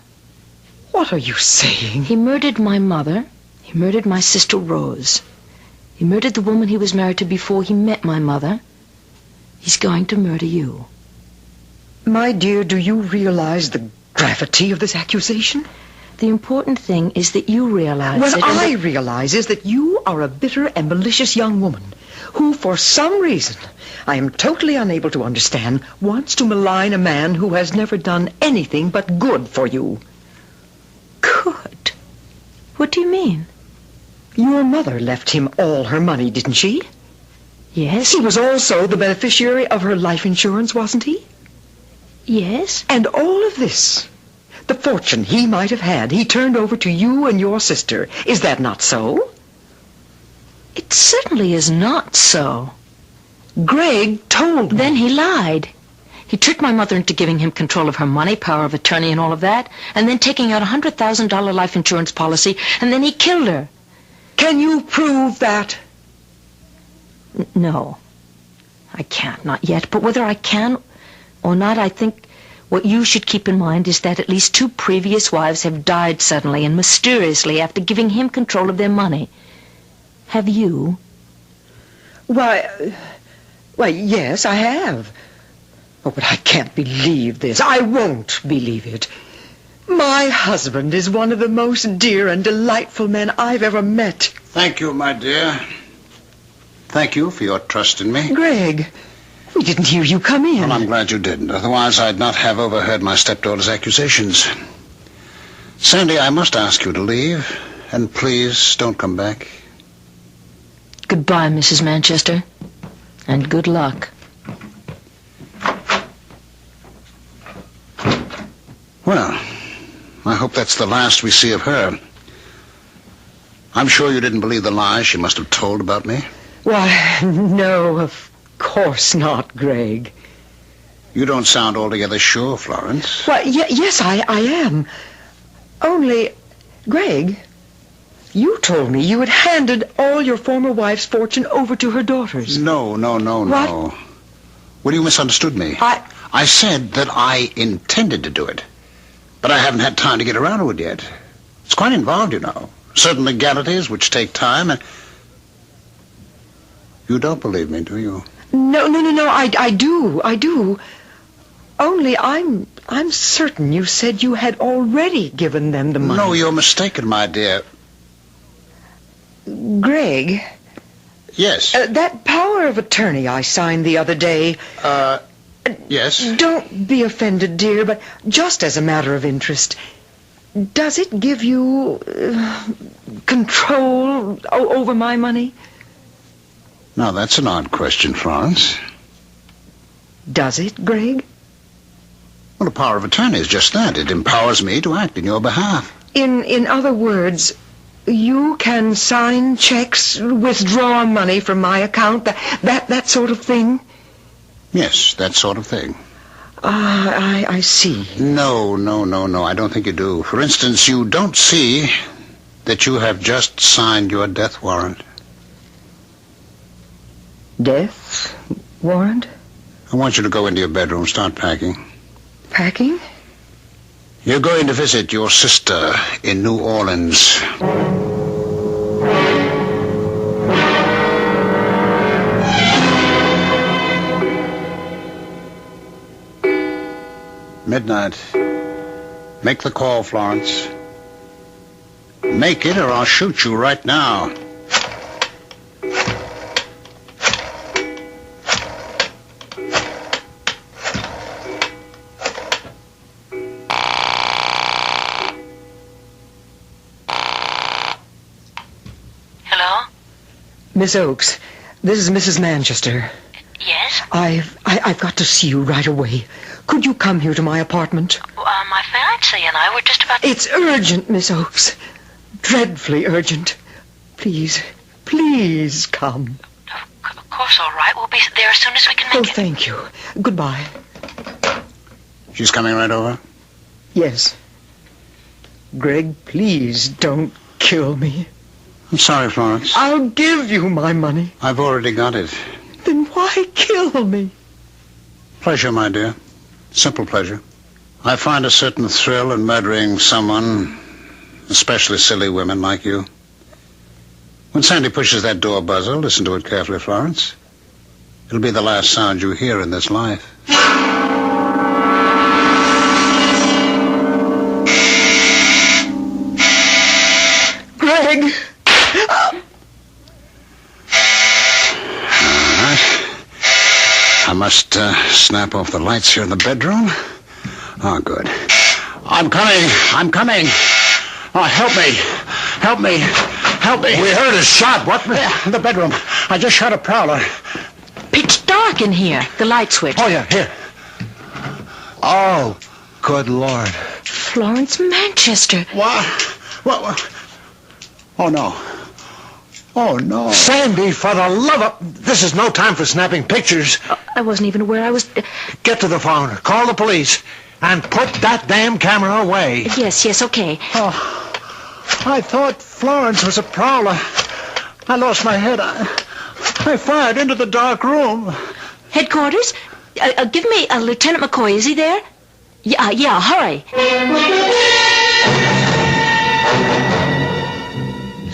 Speaker 4: What are you saying?
Speaker 3: He murdered my mother. He murdered my sister Rose. He murdered the woman he was married to before he met my mother. He's going to murder you.
Speaker 4: My dear, do you realize the gravity of this accusation?
Speaker 3: The important thing is that you realize
Speaker 4: What
Speaker 3: it.
Speaker 4: I realize is that you are a bitter and malicious young woman who, for some reason, I am totally unable to understand, wants to malign a man who has never done anything but good for you.
Speaker 3: Good? What do you mean?
Speaker 4: Your mother left him all her money, didn't she?
Speaker 3: Yes.
Speaker 4: He was also the beneficiary of her life insurance, wasn't he?
Speaker 3: Yes.
Speaker 4: And all of this, the fortune he might have had, he turned over to you and your sister. Is that not so?
Speaker 3: It certainly is not so.
Speaker 4: Greg told me.
Speaker 3: Then he lied. He tricked my mother into giving him control of her money, power of attorney and all of that, and then taking out a $100,000 life insurance policy, and then he killed her.
Speaker 4: Can you prove that?
Speaker 3: No. I can't, not yet. But whether I can or not, I think what you should keep in mind is that at least 2 previous wives have died suddenly and mysteriously after giving him control of their money. Have you?
Speaker 4: Why, yes, I have. Oh, but I can't believe this. I won't believe it. My husband is one of the most dear and delightful men I've ever met.
Speaker 2: Thank you, my dear. Thank you for your trust in me.
Speaker 4: Greg, we didn't hear you come in.
Speaker 2: Well, I'm glad you didn't. Otherwise, I'd not have overheard my stepdaughter's accusations. Sandy, I must ask you to leave. And please, don't come back.
Speaker 3: Goodbye, Mrs. Manchester. And good luck.
Speaker 2: Well, I hope that's the last we see of her. I'm sure you didn't believe the lies she must have told about me.
Speaker 4: Why, no, of course not, Greg.
Speaker 2: You don't sound altogether sure, Florence.
Speaker 4: Why, yes, I am. Only, Greg, you told me you had handed all your former wife's fortune over to her daughters.
Speaker 2: No.
Speaker 4: What?
Speaker 2: Well, you misunderstood me. I said that I intended to do it. But I haven't had time to get around to it yet. It's quite involved, you know. Certain legalities which take time. And you don't believe me, do you?
Speaker 4: No, I do. Only I'm certain you said you had already given them the money.
Speaker 2: No, you're mistaken, my dear.
Speaker 4: Greg.
Speaker 2: Yes.
Speaker 4: That power of attorney I signed the other day.
Speaker 2: Yes.
Speaker 4: Don't be offended, dear, but just as a matter of interest, Does it give you control over my money?
Speaker 2: Now, that's an odd question, Florence.
Speaker 4: Does it, Greg?
Speaker 2: Well, a power of attorney is just that. It empowers me to act in your behalf.
Speaker 4: In other words, you can sign checks, withdraw money from my account, that sort of thing?
Speaker 2: Yes, that sort of thing.
Speaker 4: I see.
Speaker 2: No, I don't think you do. For instance, you don't see that you have just signed your death warrant.
Speaker 4: Death warrant?
Speaker 2: I want you to go into your bedroom, start packing.
Speaker 4: Packing?
Speaker 2: You're going to visit your sister in New Orleans. Midnight. Make the call, Florence. Make it or I'll shoot you right now.
Speaker 3: Hello?
Speaker 4: Miss Oakes, this is Mrs. Manchester.
Speaker 3: Yes?
Speaker 4: I've got to see you right away. Could you come here to my apartment?
Speaker 3: My fiancé and I were just about to...
Speaker 4: It's urgent, Miss Oakes. Dreadfully urgent. Please come.
Speaker 3: Of course, all right. We'll be there as soon as we can make it.
Speaker 4: Thank you. Goodbye.
Speaker 2: She's coming right over?
Speaker 4: Yes. Greg, please don't kill me.
Speaker 2: I'm sorry, Florence.
Speaker 4: I'll give you my money.
Speaker 2: I've already got it.
Speaker 4: Then why kill me?
Speaker 2: Pleasure, my dear. Simple pleasure. I find a certain thrill in murdering someone, especially silly women like you. When Sandy pushes that door buzzer, listen to it carefully, Florence. It'll be the last sound you hear in this life.
Speaker 4: Greg!
Speaker 2: I must snap off the lights here in the bedroom. Oh, good. I'm coming. Oh, help me.
Speaker 5: We heard a shot. What?
Speaker 2: In the bedroom. I just shot a prowler.
Speaker 3: Pitch dark in here. The light switch.
Speaker 2: Oh, yeah, here.
Speaker 5: Oh, good Lord.
Speaker 3: Florence Manchester.
Speaker 2: What? Oh, no.
Speaker 5: Sandy, for the love of... This is no time for snapping pictures.
Speaker 3: I wasn't even aware I was...
Speaker 5: Get to the phone. Call the police. And put that damn camera away.
Speaker 3: Yes, okay.
Speaker 2: Oh, I thought Florence was a prowler. I lost my head. I fired into the dark room.
Speaker 3: Headquarters? Give me Lieutenant McCoy. Is he there? Yeah, hurry.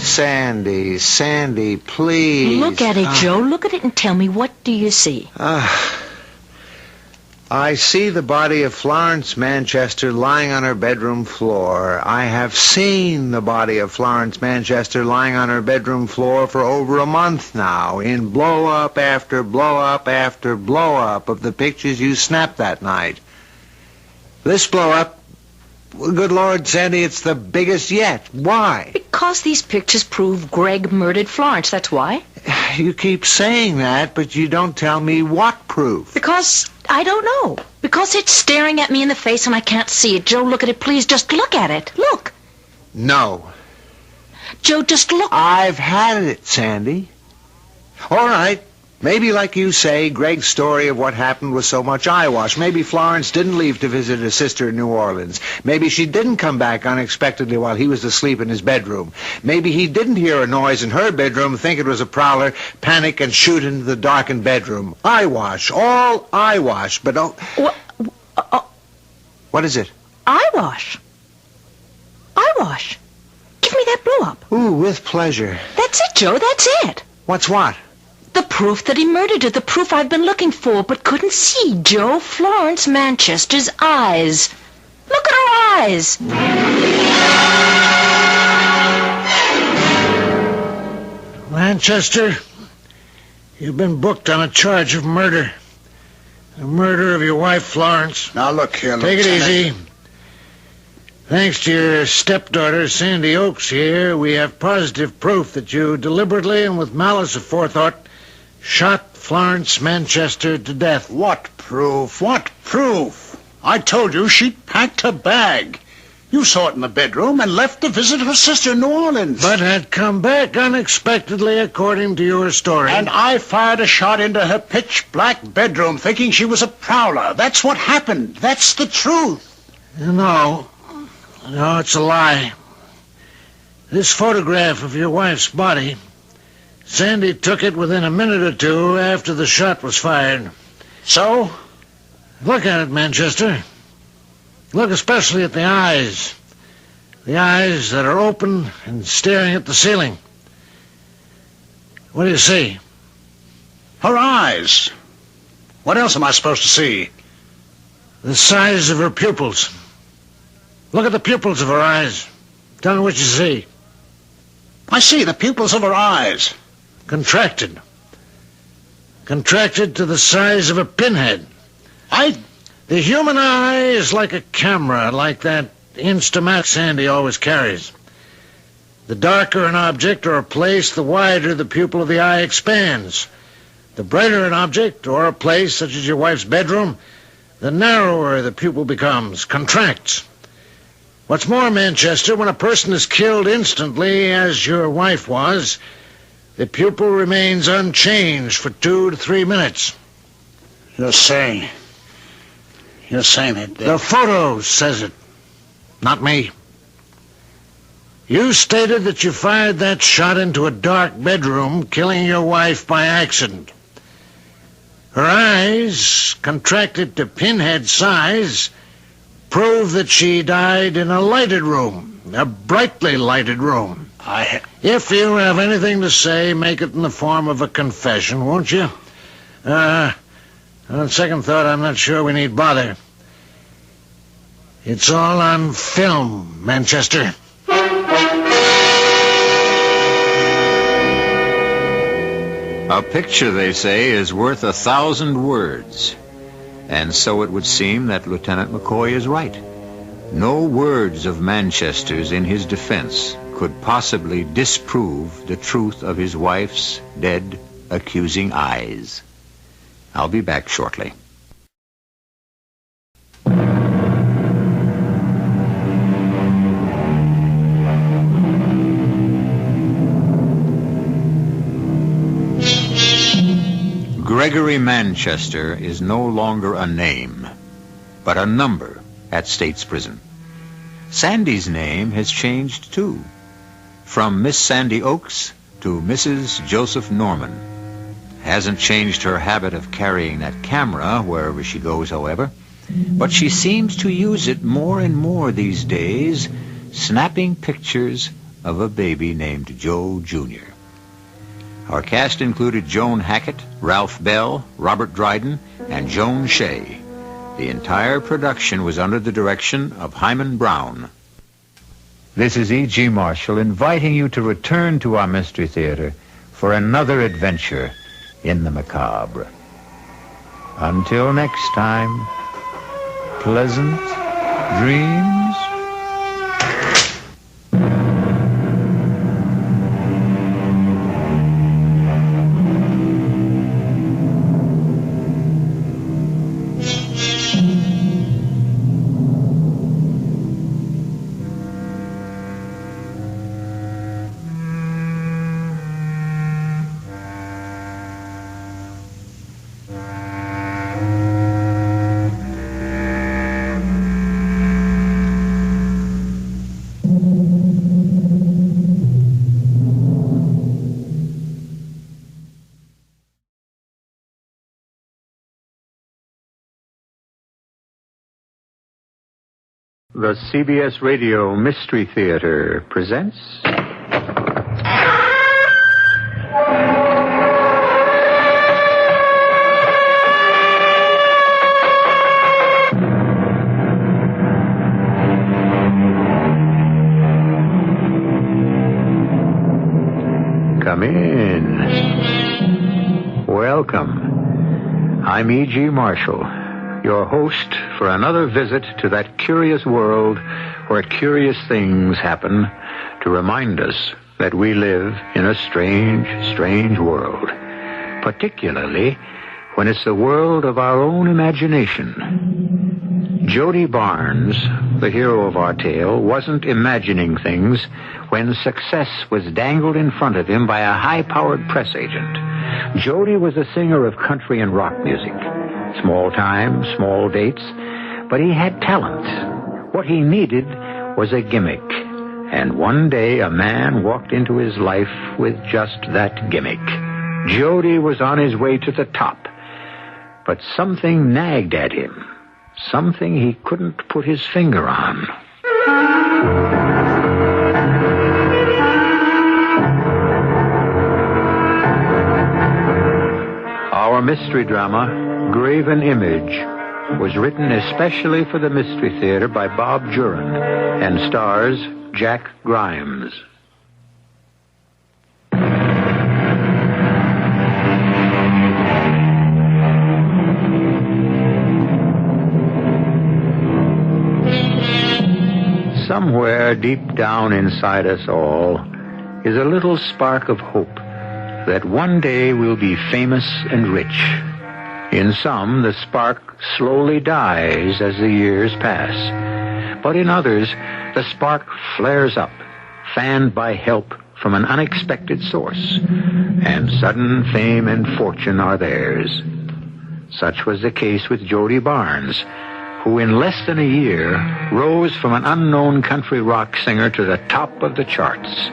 Speaker 5: Sandy, please.
Speaker 3: Look at it, Joe. Look at it and tell me, what do you see?
Speaker 5: I see the body of Florence Manchester lying on her bedroom floor. I have seen the body of Florence Manchester lying on her bedroom floor for over a month now, in blow-up after blow-up after blow-up of the pictures you snapped that night. This blow-up, good Lord, Sandy, it's the biggest yet. Why?
Speaker 3: Because these pictures prove Greg murdered Florence, that's why.
Speaker 5: You keep saying that, but you don't tell me what proof.
Speaker 3: Because I don't know. Because it's staring at me in the face and I can't see it. Joe, look at it, please. Just look at it. Look.
Speaker 5: No.
Speaker 3: Joe, just look.
Speaker 5: I've had it, Sandy. All right. Maybe, like you say, Greg's story of what happened was so much eyewash. Maybe Florence didn't leave to visit her sister in New Orleans. Maybe she didn't come back unexpectedly while he was asleep in his bedroom. Maybe he didn't hear a noise in her bedroom, think it was a prowler, panic, and shoot into the darkened bedroom. Eyewash. All eyewash. But what is it?
Speaker 3: Eyewash. Eyewash. Give me that blow-up.
Speaker 5: Ooh, with pleasure.
Speaker 3: That's it, Joe. That's it.
Speaker 5: What's what?
Speaker 3: The proof that he murdered her, the proof I've been looking for but couldn't see, Joe. Florence Manchester's eyes. Look at her eyes.
Speaker 5: Manchester, you've been booked on a charge of murder. The murder of your wife, Florence.
Speaker 2: Now, look here,
Speaker 5: Take it
Speaker 2: Lieutenant.
Speaker 5: easy. Thanks to your stepdaughter, Sandy Oakes, here, we have positive proof that you deliberately and with malice aforethought shot Florence Manchester to death.
Speaker 2: What proof? What proof? I told you she'd packed her bag. You saw it in the bedroom and left to visit her sister in New Orleans.
Speaker 5: But had come back unexpectedly, according to your story.
Speaker 2: And I fired a shot into her pitch-black bedroom, thinking she was a prowler. That's what happened. That's the truth.
Speaker 5: No, it's a lie. This photograph of your wife's body, Sandy took it within a minute or two after the shot was fired.
Speaker 2: So?
Speaker 5: Look at it, Manchester. Look especially at the eyes. The eyes that are open and staring at the ceiling. What do you see?
Speaker 2: Her eyes. What else am I supposed to see?
Speaker 5: The size of her pupils. Look at the pupils of her eyes. Tell me what you see.
Speaker 2: I see the pupils of her eyes.
Speaker 5: Contracted. Contracted to the size of a pinhead. The human eye is like a camera, like that Instamat Sandy always carries. The darker an object or a place, the wider the pupil of the eye expands. The brighter an object or a place, such as your wife's bedroom, the narrower the pupil becomes, contracts. What's more, Manchester, when a person is killed instantly, as your wife was, the pupil remains unchanged for 2 to 3 minutes.
Speaker 2: You're saying that...
Speaker 5: The photo says it, not me. You stated that you fired that shot into a dark bedroom, killing your wife by accident. Her eyes, contracted to pinhead size, prove that she died in a lighted room, a brightly lighted room. If you have anything to say, make it in the form of a confession, won't you? On second thought, I'm not sure we need bother. It's all on film, Manchester.
Speaker 1: A picture, they say, is worth 1,000 words. And so it would seem that Lieutenant McCoy is right. No words of Manchester's in his defense could possibly disprove the truth of his wife's dead, accusing eyes. I'll be back shortly. Gregory Manchester is no longer a name, but a number at State's Prison. Sandy's name has changed, too, from Miss Sandy Oakes to Mrs. Joseph Norman. Hasn't changed her habit of carrying that camera wherever she goes, however, but she seems to use it more and more these days, snapping pictures of a baby named Joe Jr. Our cast included Joan Hackett, Ralph Bell, Robert Dryden, and Joan Shea. The entire production was under the direction of Hyman Brown. This is E.G. Marshall inviting you to return to our Mystery Theater for another adventure in the macabre. Until next time, pleasant dreams. The CBS Radio Mystery Theater presents... Come in. Welcome. I'm E.G. Marshall. your host for another visit to that curious world where curious things happen to remind us that we live in a strange, strange world, particularly when it's the world of our own imagination. Jody Barnes, the hero of our tale, wasn't imagining things when success was dangled in front of him by a high-powered press agent. Jody was a singer of country and rock music. Small time, small dates, but he had talent. What he needed was a gimmick. And one day a man walked into his life with just that gimmick. Jody was on his way to the top, but something nagged at him. Something he couldn't put his finger on. Our mystery drama, Graven Image, was written especially for the Mystery Theater by Bob Jurin and stars Jack Grimes. Somewhere deep down inside us all is a little spark of hope that one day we'll be famous and rich. In some, the spark slowly dies as the years pass. But in others, the spark flares up, fanned by help from an unexpected source, and sudden fame and fortune are theirs. Such was the case with Jody Barnes, who in less than a year rose from an unknown country rock singer to the top of the charts.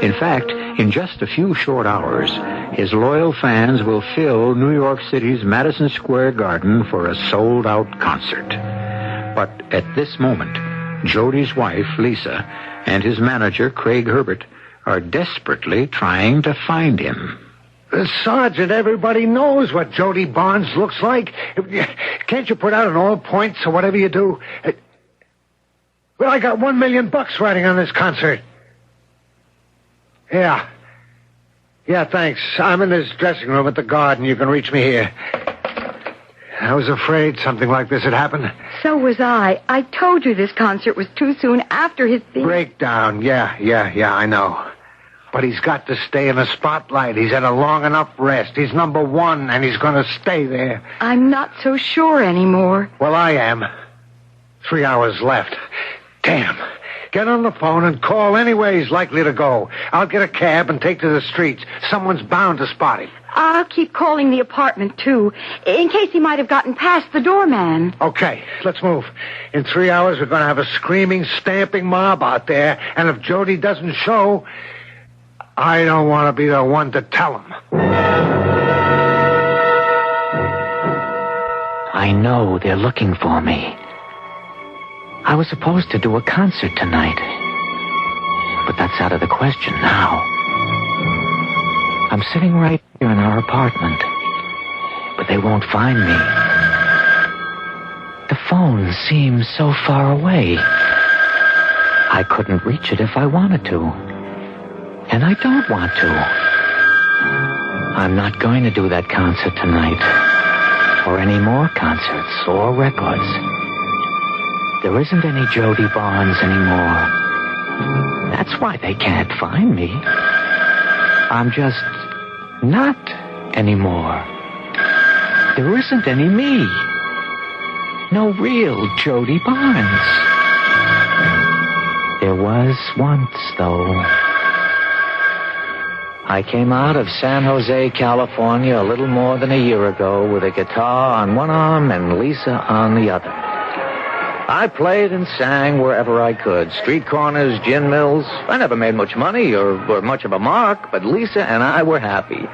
Speaker 1: In fact, in just a few short hours, his loyal fans will fill New York City's Madison Square Garden for a sold-out concert. But at this moment, Jody's wife, Lisa, and his manager, Craig Herbert, are desperately trying to find him.
Speaker 5: Sergeant, everybody knows what Jody Barnes looks like. Can't you put out an all points or whatever you do? Well, I got $1 million riding on this concert. Yeah, thanks. I'm in this dressing room at the Garden. You can reach me here. I was afraid something like this had happened.
Speaker 6: So was I. I told you this concert was too soon after his thing.
Speaker 5: Breakdown, yeah, I know. But he's got to stay in the spotlight. He's had a long enough rest. He's number one, and he's going to stay there.
Speaker 6: I'm not so sure anymore.
Speaker 5: Well, I am. 3 hours left. Damn. Get on the phone and call anywhere he's likely to go. I'll get a cab and take to the streets. Someone's bound to spot him.
Speaker 6: I'll keep calling the apartment, too, in case he might have gotten past the doorman.
Speaker 5: Okay, let's move. In 3 hours, we're going to have a screaming, stamping mob out there, and if Jody doesn't show, I don't want to be the one to tell him.
Speaker 7: I know they're looking for me. I was supposed to do a concert tonight, but that's out of the question now. I'm sitting right here in our apartment, but they won't find me. The phone seems so far away. I couldn't reach it if I wanted to, and I don't want to. I'm not going to do that concert tonight, or any more concerts or records. There isn't any Jody Barnes anymore. That's why they can't find me. I'm just not anymore. There isn't any me. No real Jody Barnes. There was once, though. I came out of San Jose, California, a little more than a year ago with a guitar on one arm and Lisa on the other. I played and sang wherever I could. Street corners, gin mills. I never made much money or much of a mark, but Lisa and I were happy.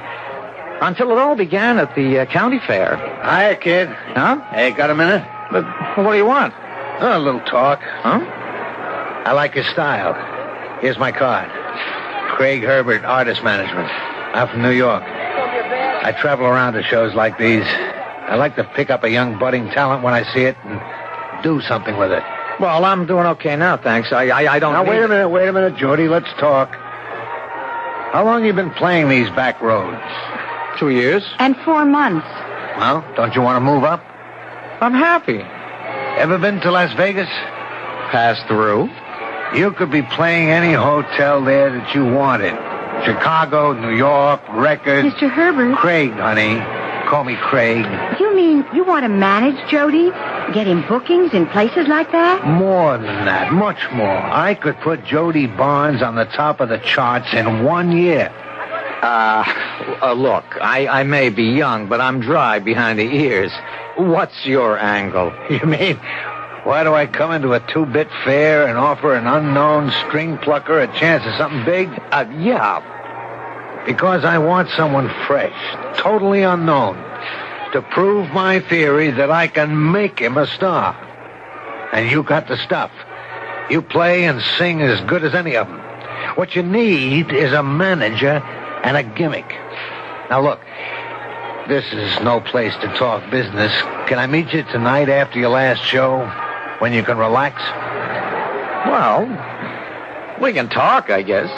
Speaker 7: Until it all began at the county fair.
Speaker 5: Hiya, kid.
Speaker 7: Huh?
Speaker 5: Hey, got a minute?
Speaker 7: But what do you want?
Speaker 5: Oh, a little talk.
Speaker 7: Huh?
Speaker 5: I like your style. Here's my card. Craig Herbert, Artist Management. I'm from New York. I travel around to shows like these. I like to pick up a young budding talent when I see it and do something with it.
Speaker 7: Well, I'm doing okay now, thanks. I don't
Speaker 5: Now,
Speaker 7: need...
Speaker 5: wait a minute, Jody. Let's talk. How long you been playing these back roads?
Speaker 7: 2 years.
Speaker 6: And 4 months.
Speaker 5: Well, don't you want to move up?
Speaker 7: I'm happy.
Speaker 5: Ever been to Las Vegas?
Speaker 7: Pass through.
Speaker 5: You could be playing any hotel there that you wanted. Chicago, New York, Record.
Speaker 6: Mr. Herbert.
Speaker 5: Craig, honey. Call me Craig.
Speaker 6: You mean you want to manage Jody? Get him bookings in places like that?
Speaker 5: More than that, much more. I could put Jody Barnes on the top of the charts in 1 year.
Speaker 7: Look, I may be young, but I'm dry behind the ears. What's your angle?
Speaker 5: You mean, why do I come into a two-bit fair and offer an unknown string plucker a chance at something big?
Speaker 7: Yeah.
Speaker 5: Because I want someone fresh, totally unknown, to prove my theory that I can make him a star. And you got the stuff. You play and sing as good as any of them. What you need is a manager and a gimmick. Now look, this is no place to talk business. Can I meet you tonight after your last show, when you can relax?
Speaker 7: Well, we can talk, I guess.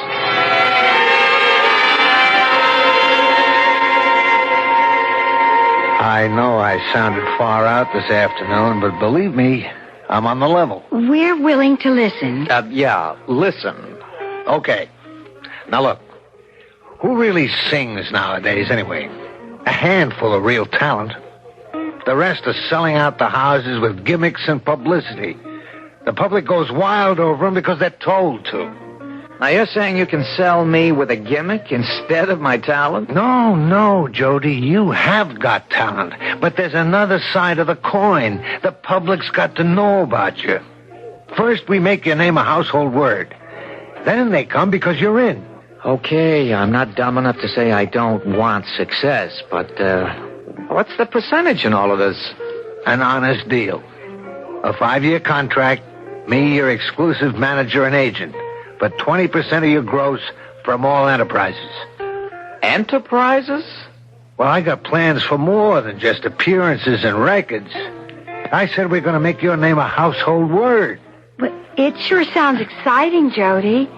Speaker 5: I know I sounded far out this afternoon, but believe me, I'm on the level.
Speaker 6: We're willing to listen.
Speaker 7: Yeah, listen.
Speaker 5: Okay. Now look, who really sings nowadays anyway? A handful of real talent. The rest are selling out the houses with gimmicks and publicity. The public goes wild over them because they're told to.
Speaker 7: Now, you're saying you can sell me with a gimmick instead of my talent?
Speaker 5: No, Jody, you have got talent. But there's another side of the coin. The public's got to know about you. First, we make your name a household word. Then they come because you're in.
Speaker 7: Okay, I'm not dumb enough to say I don't want success, but, what's the percentage in all of this?
Speaker 5: An honest deal. A 5-year contract, me your exclusive manager and agent. But 20% of your gross from all enterprises.
Speaker 7: Enterprises?
Speaker 5: Well, I got plans for more than just appearances and records. I said we're going to make your name a household word.
Speaker 6: But it sure sounds exciting, Jody.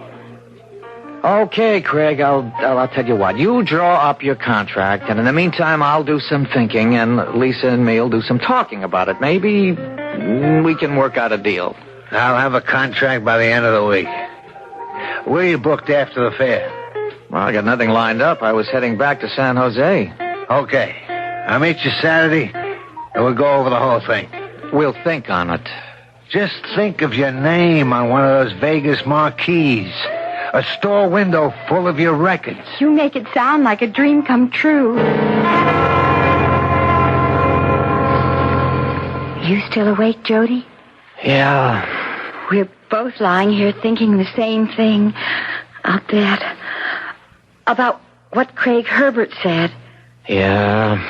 Speaker 7: Okay, Craig, I'll tell you what. You draw up your contract, and in the meantime, I'll do some thinking, and Lisa and me'll do some talking about it. Maybe we can work out a deal.
Speaker 5: I'll have a contract by the end of the week. Where are you booked after the fair?
Speaker 7: Well, I got nothing lined up. I was heading back to San Jose.
Speaker 5: Okay. I'll meet you Saturday, and we'll go over the whole thing.
Speaker 7: We'll think on it.
Speaker 5: Just think of your name on one of those Vegas marquees. A store window full of your records.
Speaker 6: You make it sound like a dream come true. You still awake, Jody?
Speaker 7: Yeah.
Speaker 6: We're both lying here thinking the same thing. I'll bet. About what Craig Herbert said.
Speaker 7: Yeah.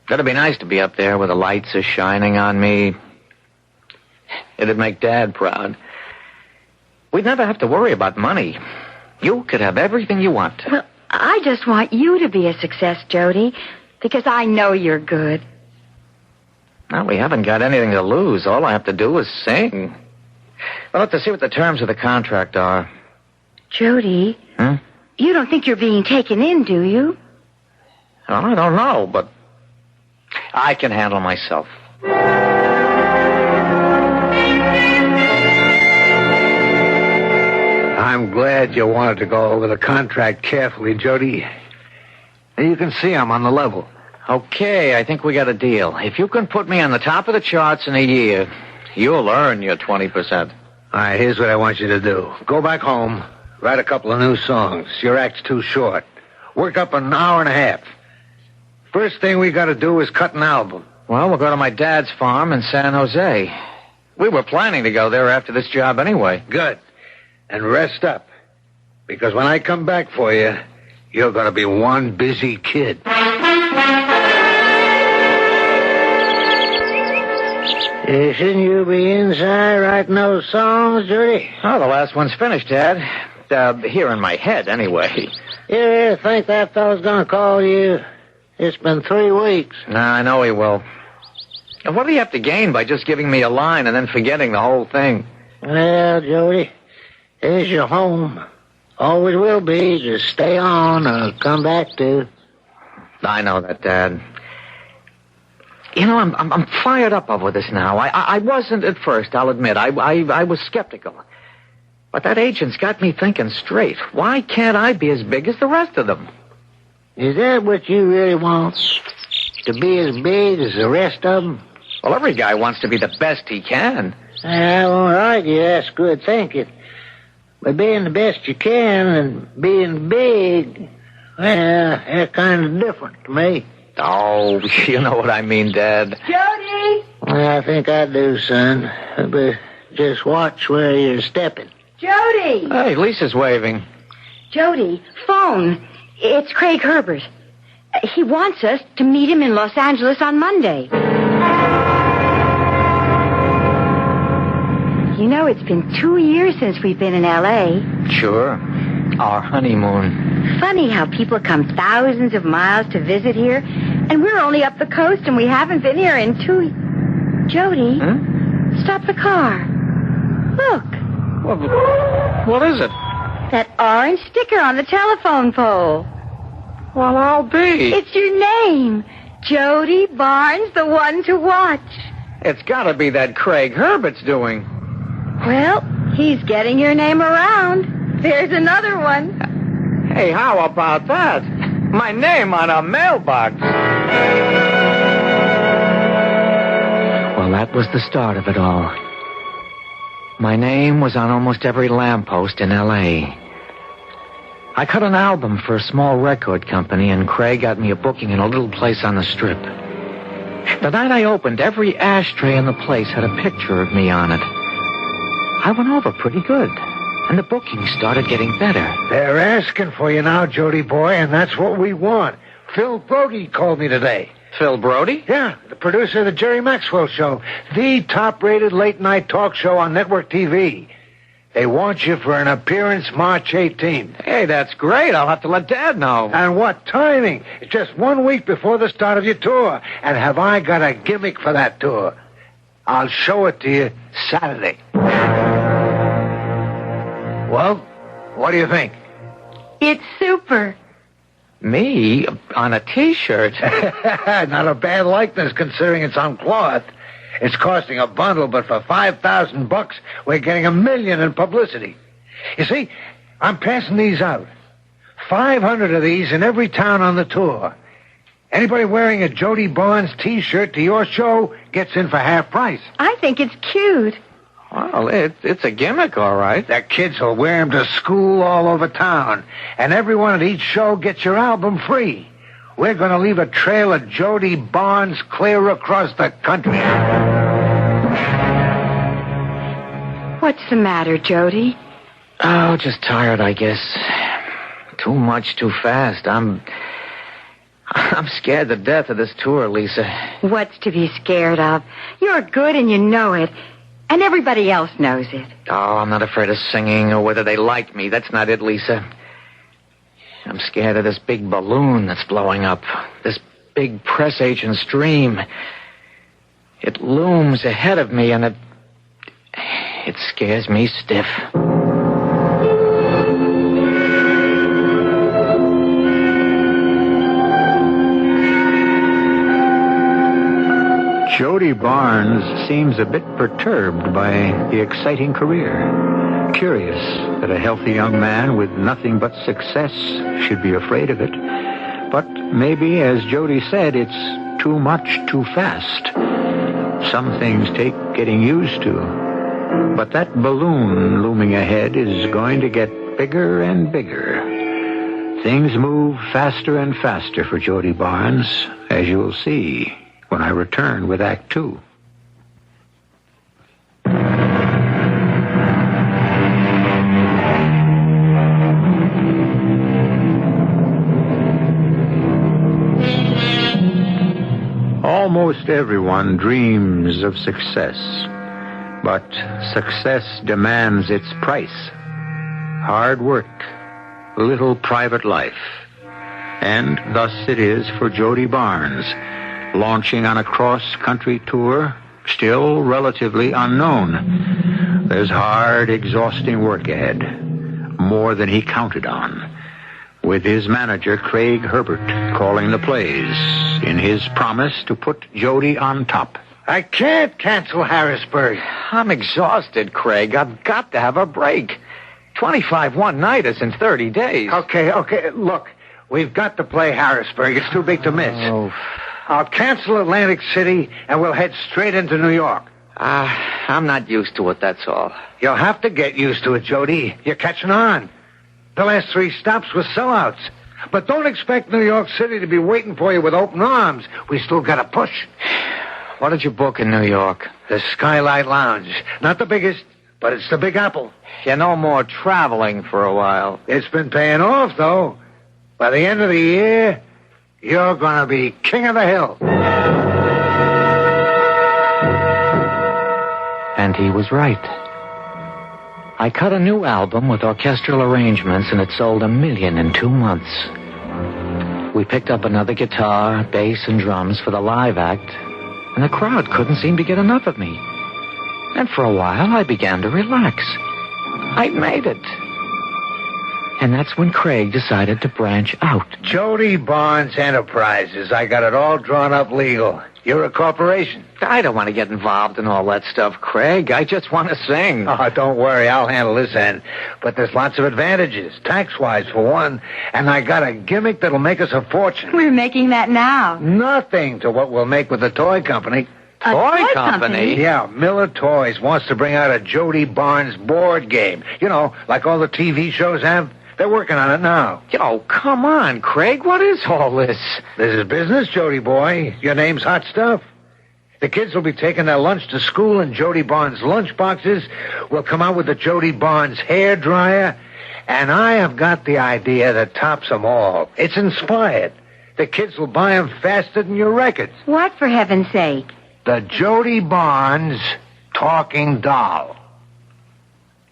Speaker 7: It'd be nice to be up there where the lights are shining on me. It'd make Dad proud. We'd never have to worry about money. You could have everything you want.
Speaker 6: Well, I just want you to be a success, Jody, because I know you're good.
Speaker 7: Well, we haven't got anything to lose. All I have to do is sing. We'll have to see what the terms of the contract are.
Speaker 6: Jody, you don't think you're being taken in, do you?
Speaker 7: Well, I don't know, but I can handle myself.
Speaker 5: I'm glad you wanted to go over the contract carefully, Jody. You can see I'm on the level.
Speaker 7: Okay, I think we got a deal. If you can put me on the top of the charts in a year, you'll earn your 20%.
Speaker 5: All right, here's what I want you to do. Go back home, write a couple of new songs. Your act's too short. Work up an hour and a half. First thing we got to do is cut an album.
Speaker 7: Well, we'll go to my dad's farm in San Jose. We were planning to go there after this job anyway.
Speaker 5: Good. And rest up. Because when I come back for you, you're going to be one busy kid. Shouldn't you be inside writing those songs, Judy?
Speaker 7: Oh, the last one's finished, Dad. Here in my head, anyway.
Speaker 5: You really think that fellow's going to call you? It's been 3 weeks.
Speaker 7: Nah, I know he will. And what do you have to gain by just giving me a line and then forgetting the whole thing?
Speaker 5: Well, Jody, here's your home. Always will be. Just stay on or come back to.
Speaker 7: I know that, Dad. You know, I'm fired up over this now. I wasn't at first, I'll admit. I was skeptical. But that agent's got me thinking straight. Why can't I be as big as the rest of them?
Speaker 5: Is that what you really want? To be as big as the rest of them?
Speaker 7: Well, every guy wants to be the best he can.
Speaker 5: I won't argue, that's good thinking. But being the best you can and being big, well, they're kind of different to me.
Speaker 7: Oh, you know what I mean, Dad.
Speaker 6: Jody!
Speaker 5: Well, I think I do, son. But just watch where you're stepping.
Speaker 6: Jody!
Speaker 7: Hey, Lisa's waving.
Speaker 6: Jody, phone. It's Craig Herbert. He wants us to meet him in Los Angeles on Monday. You know, it's been 2 years since we've been in L.A.
Speaker 7: Sure. Our honeymoon.
Speaker 6: Funny how people come thousands of miles to visit here, and we're only up the coast and we haven't been here in 2... Jody, Stop the car. Look.
Speaker 7: What is it?
Speaker 6: That orange sticker on the telephone pole.
Speaker 7: Well, I'll be.
Speaker 6: It's your name. Jody Barnes, the one to watch.
Speaker 7: It's got to be that Craig Herbert's doing.
Speaker 6: Well, he's getting your name around. There's another one.
Speaker 7: Hey, how about that? My name on a mailbox. Well, that was the start of it all. My name was on almost every lamppost in L.A. I cut an album for a small record company, and Craig got me a booking in a little place on the Strip. The night I opened, every ashtray in the place had a picture of me on it. I went over pretty good, and the bookings started getting better.
Speaker 5: They're asking for you now, Jody boy, and that's what we want. Phil Brody called me today.
Speaker 7: Phil Brody?
Speaker 5: Yeah, the producer of the Jerry Maxwell Show, the top-rated late-night talk show on network TV. They want you for an appearance March 18th.
Speaker 7: Hey, that's great. I'll have to let Dad know.
Speaker 5: And what timing? It's just 1 week before the start of your tour. And have I got a gimmick for that tour? I'll show it to you Saturday. Well, what do you think?
Speaker 6: It's super.
Speaker 7: Me? On a T-shirt?
Speaker 5: Not a bad likeness considering it's on cloth. It's costing a bundle, but for $5,000, we're getting $1 million in publicity. You see, I'm passing these out. 500 of these in every town on the tour. Anybody wearing a Jody Barnes T-shirt to your show gets in for half price.
Speaker 6: I think it's cute.
Speaker 7: Well, it's a gimmick, all right.
Speaker 5: The kids will wear them to school all over town, and everyone at each show gets your album free. We're going to leave a trail of Jody Barnes clear across the country.
Speaker 6: What's the matter, Jody?
Speaker 7: Oh, just tired, I guess. Too much, too fast. I'm scared to death of this tour, Lisa.
Speaker 6: What's to be scared of? You're good and you know it. And everybody else knows it.
Speaker 7: Oh, I'm not afraid of singing or whether they like me. That's not it, Lisa. I'm scared of this big balloon that's blowing up. This big press agent's dream. It looms ahead of me, and it scares me stiff.
Speaker 1: Jody Barnes seems a bit perturbed by the exciting career. Curious that a healthy young man with nothing but success should be afraid of it. But maybe, as Jody said, it's too much too fast. Some things take getting used to. But that balloon looming ahead is going to get bigger and bigger. Things move faster and faster for Jody Barnes, as you'll see when I return with Act 2. Almost everyone dreams of success, but success demands its price. Hard work, little private life. And thus it is for Jody Barnes, launching on a cross-country tour, still relatively unknown. There's hard, exhausting work ahead, more than he counted on. with his manager, Craig Herbert, calling the plays in his promise to put Jody on top.
Speaker 5: I can't cancel Harrisburg.
Speaker 7: I'm exhausted, Craig. I've got to have a break. 25 one-nighters in 30 days.
Speaker 5: Okay. Look, we've got to play Harrisburg. It's too big to miss.
Speaker 7: Oh.
Speaker 5: I'll cancel Atlantic City, and we'll head straight into New York.
Speaker 7: I'm not used to it, that's all.
Speaker 5: You'll have to get used to it, Jody. You're catching on. The last 3 stops were sellouts. But don't expect New York City to be waiting for you with open arms. We still got to push.
Speaker 7: What did you book in New York?
Speaker 5: The Skylight Lounge. Not the biggest, but it's the Big Apple.
Speaker 7: You're no more traveling for a while.
Speaker 5: It's been paying off, though. By the end of the year, you're going to be king of the hill.
Speaker 7: And he was right. I cut a new album with orchestral arrangements, and it sold 1 million in 2 months. We picked up another guitar, bass, and drums for the live act, and the crowd couldn't seem to get enough of me. And for a while, I began to relax. I'd made it. And that's when Craig decided to branch out.
Speaker 5: Jody Barnes Enterprises. I got it all drawn up legal. You're a corporation.
Speaker 7: I don't want to get involved in all that stuff, Craig. I just want to sing.
Speaker 5: Oh, don't worry. I'll handle this end. But there's lots of advantages, tax-wise for one. And I got a gimmick that'll make us a fortune.
Speaker 6: We're making that now.
Speaker 5: Nothing to what we'll make with the toy company.
Speaker 6: A toy company?
Speaker 5: Yeah, Miller Toys wants to bring out a Jody Barnes board game. You know, like all the TV shows have. They're working on it now.
Speaker 7: Oh, come on, Craig. What is all this?
Speaker 5: This is business, Jody boy. Your name's hot stuff. The kids will be taking their lunch to school in Jody Barnes lunch boxes. We'll come out with the Jody Barnes hair dryer. And I have got the idea that tops them all. It's inspired. The kids will buy them faster than your records.
Speaker 6: What, for heaven's sake?
Speaker 5: The Jody Barnes talking doll.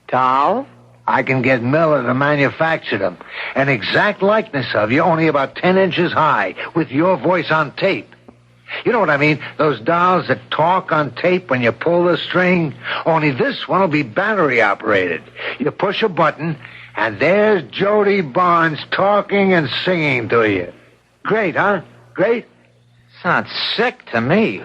Speaker 7: Doll?
Speaker 5: I can get Miller to manufacture them. An exact likeness of you, only about 10 inches high, with your voice on tape. You know what I mean? Those dolls that talk on tape when you pull the string. Only this one will be battery operated. You push a button, and there's Jody Barnes talking and singing to you. Great, huh? Great?
Speaker 7: Sounds sick to me.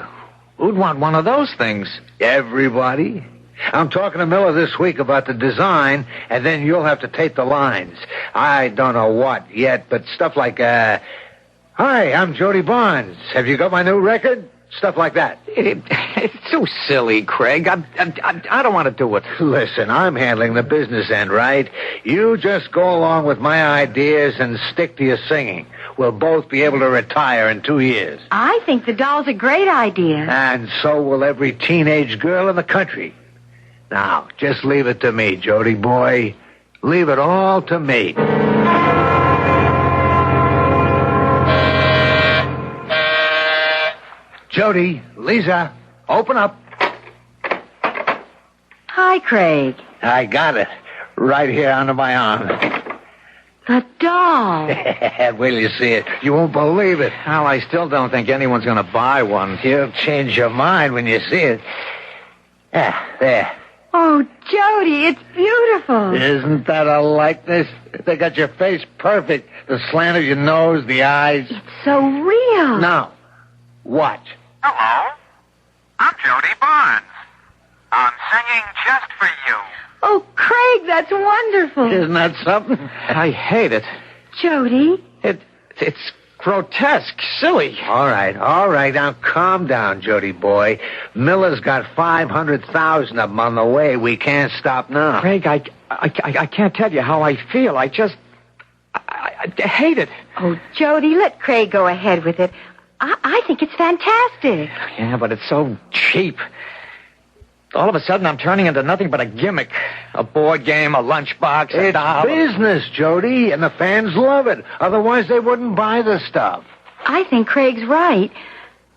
Speaker 7: Who'd want one of those things?
Speaker 5: Everybody. I'm talking to Miller this week about the design, and then you'll have to tape the lines. I don't know what yet, but stuff like, hi, I'm Jody Barnes. Have you got my new record? Stuff like that.
Speaker 7: It's too silly, Craig. I don't want to do it.
Speaker 5: Listen, I'm handling the business end, right? You just go along with my ideas and stick to your singing. We'll both be able to retire in 2 years.
Speaker 6: I think the doll's a great idea.
Speaker 5: And so will every teenage girl in the country. Now, just leave it to me, Jody boy. Leave it all to me. Jody, Lisa, open up.
Speaker 6: Hi, Craig.
Speaker 5: I got it. Right here under my arm.
Speaker 6: The doll.
Speaker 5: Wait till you see it. You won't believe it.
Speaker 7: Well, I still don't think anyone's going to buy one.
Speaker 5: You'll change your mind when you see it. There.
Speaker 6: Oh, Jody, it's beautiful.
Speaker 5: Isn't that a likeness? They got your face perfect. The slant of your nose, the eyes.
Speaker 6: It's so real.
Speaker 5: Now, watch.
Speaker 8: Hello. I'm Jody Barnes. I'm singing just for you.
Speaker 6: Oh, Craig, that's wonderful.
Speaker 5: Isn't that something?
Speaker 7: I hate it.
Speaker 6: Jody?
Speaker 7: It's grotesque, silly.
Speaker 5: All right. Now, calm down, Jody boy. Miller's got 500,000 of them on the way. We can't stop now.
Speaker 7: Craig, I can't tell you how I feel. I hate it.
Speaker 6: Oh, Jody, let Craig go ahead with it. I think it's fantastic.
Speaker 7: Yeah, but it's so cheap. All of a sudden, I'm turning into nothing but a gimmick. A board game, a lunchbox, a
Speaker 5: It's
Speaker 7: doll.
Speaker 5: business, Jody, and the fans love it. Otherwise, they wouldn't buy the stuff.
Speaker 6: I think Craig's right.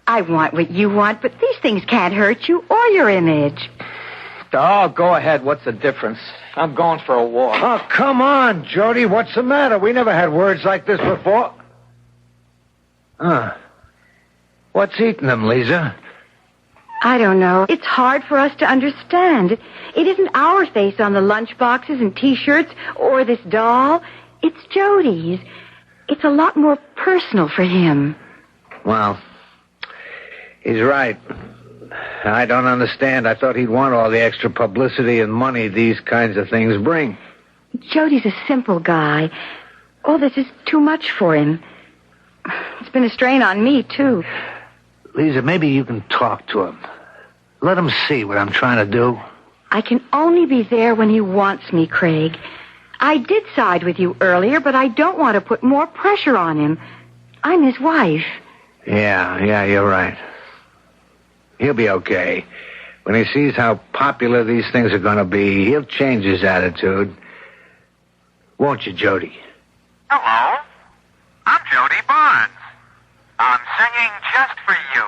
Speaker 6: I want what you want, but these things can't hurt you or your image.
Speaker 7: Oh, go ahead. What's the difference? I'm going for a walk.
Speaker 5: Oh, come on, Jody. What's the matter? We never had words like this before. What's eating them, Lisa?
Speaker 6: I don't know. It's hard for us to understand. It isn't our face on the lunch boxes and T-shirts or this doll. It's Jody's. It's a lot more personal for him.
Speaker 5: Well, he's right. I don't understand. I thought he'd want all the extra publicity and money these kinds of things bring.
Speaker 6: Jody's a simple guy. All this is too much for him. It's been a strain on me, too.
Speaker 5: Lisa, maybe you can talk to him. Let him see what I'm trying to do.
Speaker 6: I can only be there when he wants me, Craig. I did side with you earlier, but I don't want to put more pressure on him. I'm his wife.
Speaker 5: Yeah, you're right. He'll be okay. When he sees how popular these things are going to be, he'll change his attitude. Won't you, Jody?
Speaker 8: Hello. I'm Jody Barnes. I'm singing just for you.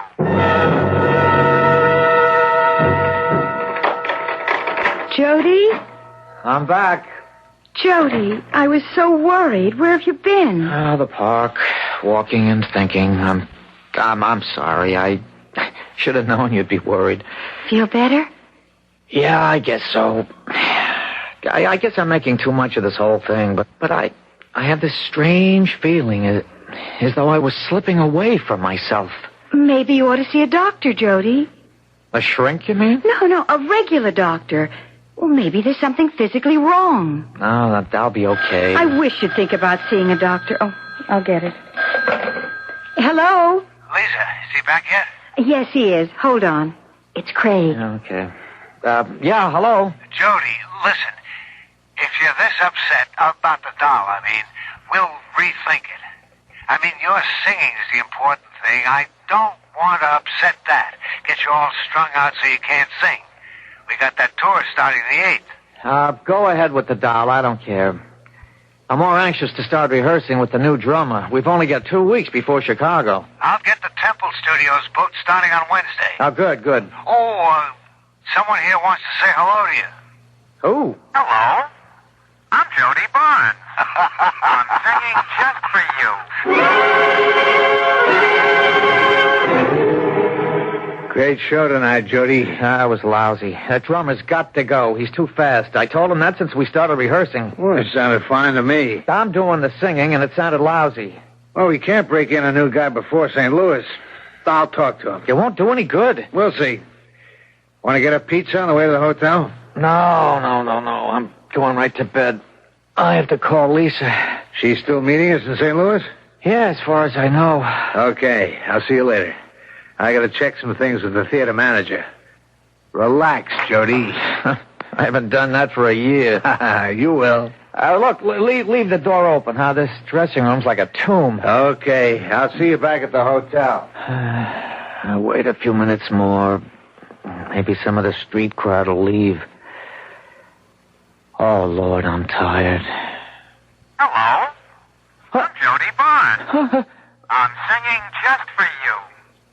Speaker 6: Jody?
Speaker 7: I'm back.
Speaker 6: Jody, I was so worried. Where have you been?
Speaker 7: The park, walking and thinking. I'm sorry. I should have known you'd be worried.
Speaker 6: Feel better?
Speaker 7: Yeah, I guess so. I guess I'm making too much of this whole thing, but I have this strange feeling as though I was slipping away from myself.
Speaker 6: Maybe you ought to see a doctor, Jody.
Speaker 7: A shrink, you mean?
Speaker 6: No, a regular doctor. Well, maybe there's something physically wrong.
Speaker 7: No, that'll be okay.
Speaker 6: I wish you'd think about seeing a doctor. Oh, I'll get it. Hello?
Speaker 8: Lisa, is he back yet?
Speaker 6: Yes, he is. Hold on. It's Craig.
Speaker 7: Okay. Yeah, hello.
Speaker 8: Jody, listen. If you're this upset about the doll, we'll rethink it. Your singing is the important thing. I don't want to upset that. Get you all strung out so you can't sing. We got that tour starting the 8th.
Speaker 7: Go ahead with the doll. I don't care. I'm more anxious to start rehearsing with the new drummer. We've only got 2 weeks before Chicago.
Speaker 8: I'll get the Temple Studios booked starting on Wednesday.
Speaker 7: Oh, good.
Speaker 8: Oh, someone here wants to say hello to you.
Speaker 7: Who?
Speaker 8: Hello. I'm Jody Barnes. I'm singing just for you.
Speaker 5: Great show tonight, Jody.
Speaker 7: That was lousy. That drummer's got to go. He's too fast. I told him that since we started rehearsing.
Speaker 5: Well, it sounded fine to me.
Speaker 7: I'm doing the singing, and it sounded lousy.
Speaker 5: Well, we can't break in a new guy before St. Louis. I'll talk to him.
Speaker 7: It won't do any good.
Speaker 5: We'll see. Want to get a pizza on the way to the hotel?
Speaker 7: No. I'm going right to bed. I have to call Lisa.
Speaker 5: She's still meeting us in St. Louis?
Speaker 7: Yeah, as far as I know.
Speaker 5: Okay, I'll see you later. I gotta check some things with the theater manager. Relax, Jody.
Speaker 7: I haven't done that for a year.
Speaker 5: You will.
Speaker 7: Look, leave the door open, huh? This dressing room's like a tomb.
Speaker 5: Okay, I'll see you back at the hotel.
Speaker 7: I'll wait a few minutes more. Maybe some of the street crowd will leave. Oh, Lord, I'm tired.
Speaker 8: Hello. I'm Jody Barnes. I'm singing just for you.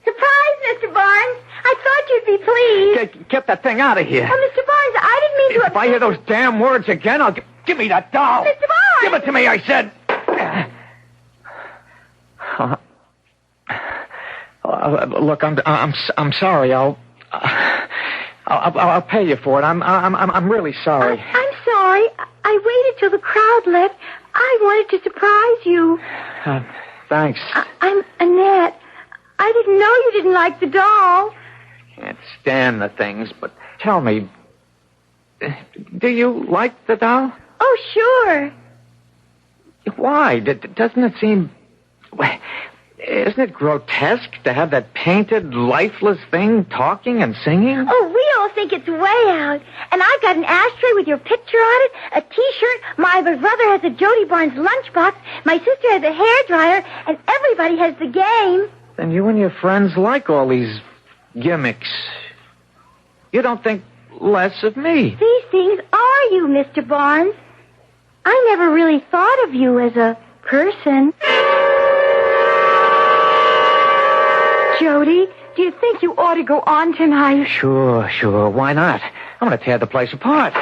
Speaker 6: Surprise, Mr. Barnes. I thought you'd be pleased.
Speaker 7: Get that thing out of here.
Speaker 6: Oh, Mr. Barnes, I didn't mean to...
Speaker 7: If I hear those damn words again, I'll... Give me that doll.
Speaker 6: Mr. Barnes!
Speaker 7: Give it to me, I said. Look, I'm sorry. I'll pay you for it. I'm really sorry.
Speaker 6: I'm sorry. I waited till the crowd left. I wanted to surprise you.
Speaker 7: Thanks.
Speaker 6: I'm Annette. I didn't know you didn't like the doll.
Speaker 7: Can't stand the things, but tell me, do you like the doll?
Speaker 6: Oh, sure.
Speaker 7: Why? Doesn't it seem... Isn't it grotesque to have that painted, lifeless thing talking and singing?
Speaker 6: Oh, we all think it's way out. And I've got an ashtray with your picture on it, a T-shirt, my brother has a Jody Barnes lunchbox, my sister has a hairdryer, and everybody has the game.
Speaker 7: Then you and your friends like all these gimmicks. You don't think less of me.
Speaker 6: These things are you, Mr. Barnes. I never really thought of you as a person. Jody, do you think you ought to go on tonight?
Speaker 7: Sure. Why not? I'm going to tear the place apart.
Speaker 5: Oh,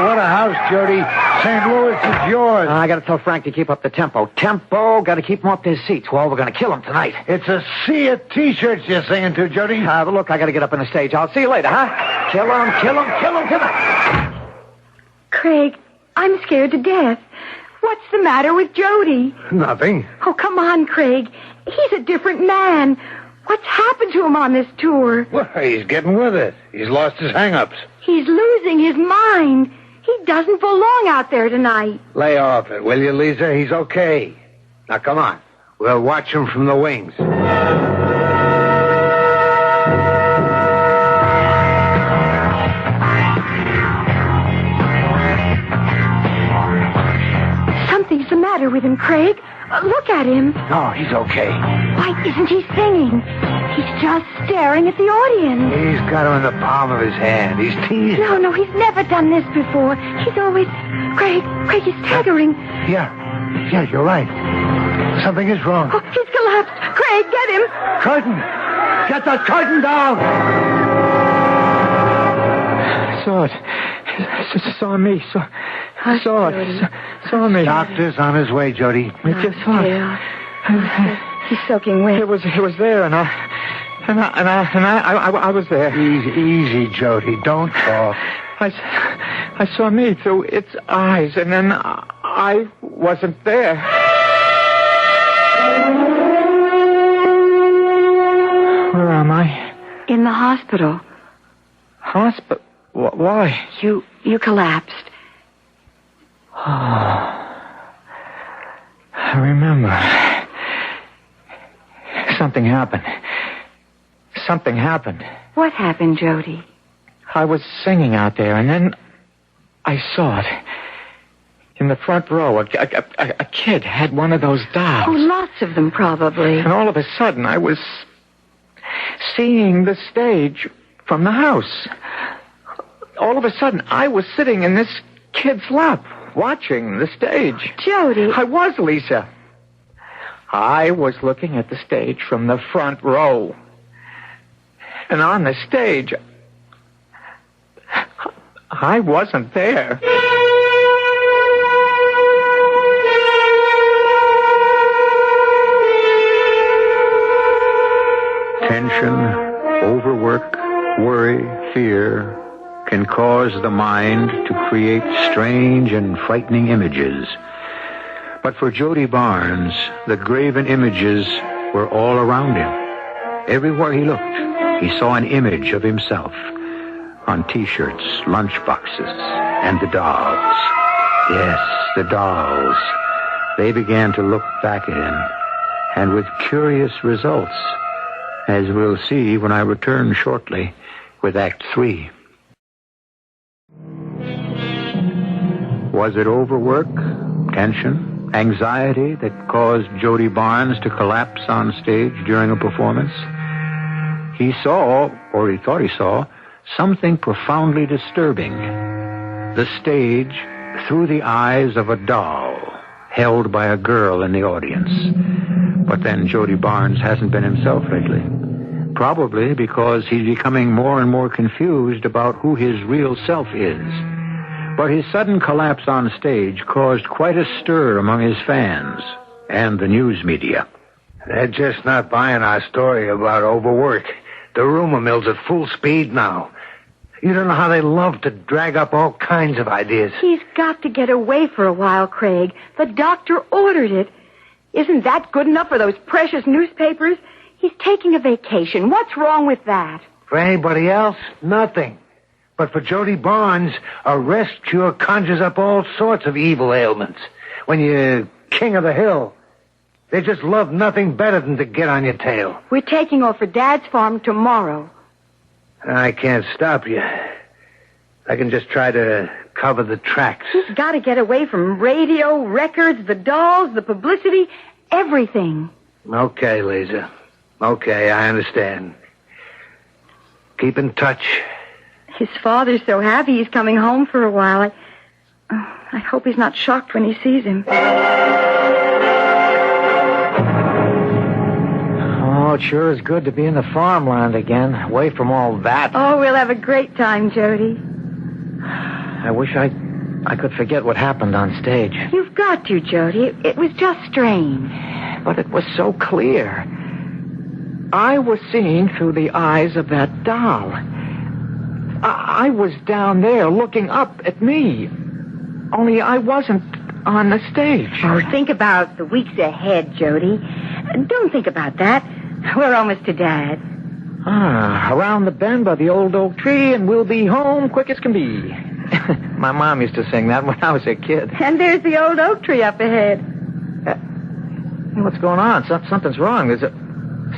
Speaker 5: what a house, Jody. St. Louis is yours.
Speaker 7: I got to tell Frank to keep up the tempo. Got to keep him off their seats. Well, we're going to kill him tonight.
Speaker 5: It's a sea of T-shirts you're singing to, Jody.
Speaker 7: But look, I got to get up on the stage. I'll see you later, huh? Kill him tonight.
Speaker 6: Craig, I'm scared to death. What's the matter with Jody?
Speaker 5: Nothing.
Speaker 6: Oh, come on, Craig. He's a different man. What's happened to him on this tour?
Speaker 5: Well, he's getting with it. He's lost his hang-ups.
Speaker 6: He's losing his mind. He doesn't belong out there tonight.
Speaker 5: Lay off it, will you, Lisa? He's okay. Now, come on. We'll watch him from the wings.
Speaker 6: Something's the matter with him, Craig. Look at him.
Speaker 5: No, he's okay.
Speaker 6: Why isn't he singing? He's just staring at the audience.
Speaker 5: He's got him in the palm of his hand. He's teasing.
Speaker 6: No, he's never done this before. He's always... Craig, he's staggering.
Speaker 5: Yeah, you're right. Something is wrong.
Speaker 6: Oh, he's collapsed. Craig, get him.
Speaker 5: Curtain! Get that curtain down!
Speaker 9: I saw it. Saw me. Saw it. Saw me.
Speaker 5: Doctor's on his way, Jody.
Speaker 9: I just saw it.
Speaker 6: He's soaking wet.
Speaker 9: It was there, and I was there.
Speaker 5: Easy, Jody. Don't talk.
Speaker 9: I saw me through its eyes, and then I wasn't there. Where am I?
Speaker 6: In the hospital.
Speaker 9: Hospital? Why?
Speaker 6: You collapsed.
Speaker 9: I remember. Something happened.
Speaker 6: What happened, Jody?
Speaker 9: I was singing out there, and then I saw it. In the front row, a kid had one of those dolls.
Speaker 6: Oh, lots of them, probably.
Speaker 9: And all of a sudden, I was seeing the stage from the house. All of a sudden, I was sitting in this kid's lap, watching the stage.
Speaker 6: Jody.
Speaker 9: I was, Lisa. I was looking at the stage from the front row. And on the stage, I wasn't there.
Speaker 1: Tension, overwork, worry, fear can cause the mind to create strange and frightening images. But for Jody Barnes, the graven images were all around him. Everywhere he looked, he saw an image of himself on T-shirts, lunchboxes, and the dolls. Yes, the dolls. They began to look back at him, and with curious results, as we'll see when I return shortly with Act 3. Was it overwork, tension, anxiety that caused Jody Barnes to collapse on stage during a performance? He saw, or he thought he saw, something profoundly disturbing. The stage through the eyes of a doll held by a girl in the audience. But then Jody Barnes hasn't been himself lately. Probably because he's becoming more and more confused about who his real self is. But his sudden collapse on stage caused quite a stir among his fans and the news media.
Speaker 5: They're just not buying our story about overwork. The rumor mill's at full speed now. You don't know how they love to drag up all kinds of ideas.
Speaker 6: He's got to get away for a while, Craig. The doctor ordered it. Isn't that good enough for those precious newspapers? He's taking a vacation. What's wrong with that?
Speaker 5: For anybody else, nothing. But for Jody Barnes, a rest cure conjures up all sorts of evil ailments. When you're king of the hill, they just love nothing better than to get on your tail.
Speaker 6: We're taking off for Dad's farm tomorrow.
Speaker 5: I can't stop you. I can just try to cover the tracks.
Speaker 6: He's got to get away from radio, records, the dolls, the publicity, everything.
Speaker 5: Okay, Lisa. Okay, I understand. Keep in touch.
Speaker 6: His father's so happy he's coming home for a while. I hope he's not shocked when he sees him.
Speaker 9: Oh, it sure is good to be in the farmland again, away from all that.
Speaker 6: Oh, we'll have a great time, Jody.
Speaker 9: I wish I could forget what happened on stage.
Speaker 6: You've got to, Jody. It was just strange.
Speaker 9: But it was so clear. I was seeing through the eyes of that doll. I was down there looking up at me. Only I wasn't on the stage.
Speaker 6: Oh, think about the weeks ahead, Jody. Don't think about that. We're almost to Dad.
Speaker 9: Around the bend by the old oak tree, and we'll be home quick as can be. My mom used to sing that when I was a kid.
Speaker 6: And there's the old oak tree up ahead.
Speaker 9: What's going on? Something's wrong. There's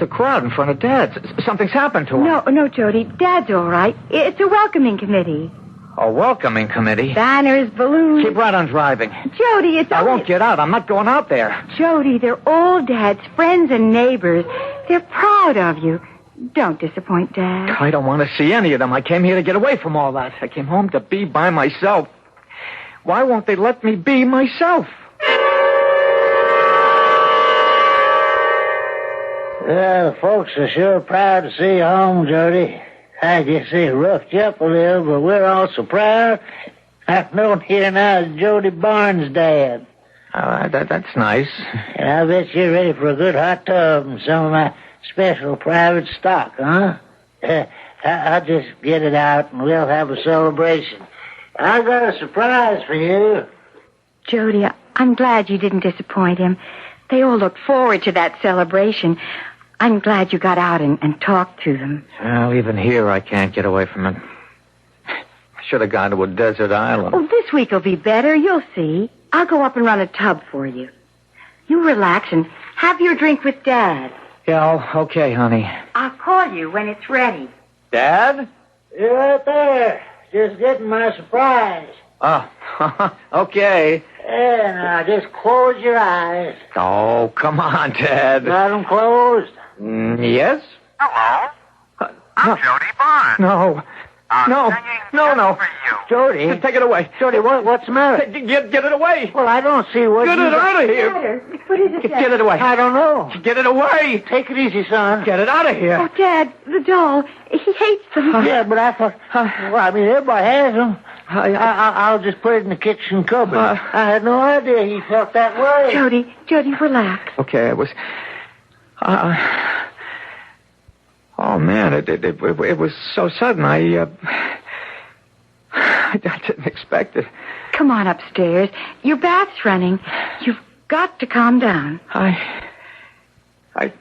Speaker 9: a crowd in front of Dad's. Something's happened to him.
Speaker 6: No, Jody. Dad's all right. It's a welcoming committee.
Speaker 9: A welcoming committee?
Speaker 6: Banners, balloons.
Speaker 9: Keep right on driving.
Speaker 6: Jody,
Speaker 9: I won't get out. I'm not going out there.
Speaker 6: Jody, they're all Dad's friends and neighbors. They're proud of you. Don't disappoint Dad.
Speaker 9: I don't want to see any of them. I came here to get away from all that. I came home to be by myself. Why won't they let me be myself?
Speaker 10: Well, folks are sure proud to see you home, Jody. I guess they roughed you up a little, but we're all so proud. I've known here now as Jody Barnes' dad.
Speaker 9: That's nice.
Speaker 10: And I bet you're ready for a good hot tub and some of my special private stock, huh? I'll just get it out and we'll have a celebration. I got a surprise for you.
Speaker 6: Jody, I'm glad you didn't disappoint him. They all look forward to that celebration. I'm glad you got out and talked to them.
Speaker 9: Well, even here I can't get away from it. I should have gone to a desert island.
Speaker 6: Oh, this week will be better. You'll see. I'll go up and run a tub for you. You relax and have your drink with Dad.
Speaker 9: Yeah, okay, honey.
Speaker 6: I'll call you when it's ready.
Speaker 9: Dad?
Speaker 10: You're right there. Just getting my surprise.
Speaker 9: Oh, okay.
Speaker 10: Yeah, now just close your eyes.
Speaker 9: Oh, come on, Dad.
Speaker 10: Got them closed?
Speaker 9: Yes?
Speaker 8: Hello? I'm Jody Barnes.
Speaker 9: No. No.
Speaker 8: For you.
Speaker 10: Jody?
Speaker 9: Take it away.
Speaker 10: Jody, what's the matter?
Speaker 9: Get it away.
Speaker 10: Well, I don't see what
Speaker 9: Get it out of here.
Speaker 6: What is it, Dad?
Speaker 9: Get it away.
Speaker 10: I don't know.
Speaker 9: Get it away.
Speaker 10: Take it easy, son.
Speaker 9: Get it out of here.
Speaker 6: Oh, Dad, the doll. He hates them.
Speaker 10: Yeah, but I thought... Well, I mean, everybody has them. I'll just put it in the kitchen cupboard. I had no idea he felt that way.
Speaker 6: Jody, relax.
Speaker 9: Okay, it was... oh, man, it was so sudden. I didn't expect it.
Speaker 6: Come on upstairs. Your bath's running. You've got to calm down.
Speaker 9: I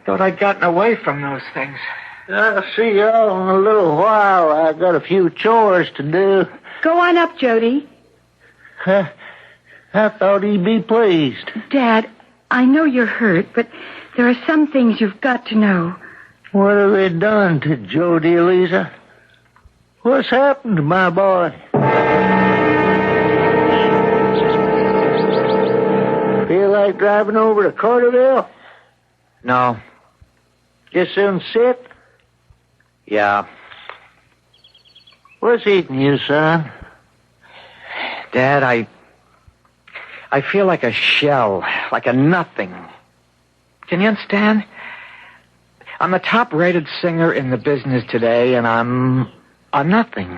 Speaker 9: thought I'd gotten away from those things.
Speaker 10: I'll see y'all in a little while. I got a few chores to do.
Speaker 6: Go on up, Jody.
Speaker 10: I thought he'd be pleased.
Speaker 6: Dad, I know you're hurt, but there are some things you've got to know.
Speaker 10: What have they done to Jody, Eliza? What's happened to my boy? Feel like driving over to Carterville?
Speaker 9: No.
Speaker 10: Just soon sit?
Speaker 9: Yeah.
Speaker 10: What's eating you, son?
Speaker 9: Dad, I feel like a shell, like a nothing. Can you understand? I'm the top-rated singer in the business today, and I'm a nothing.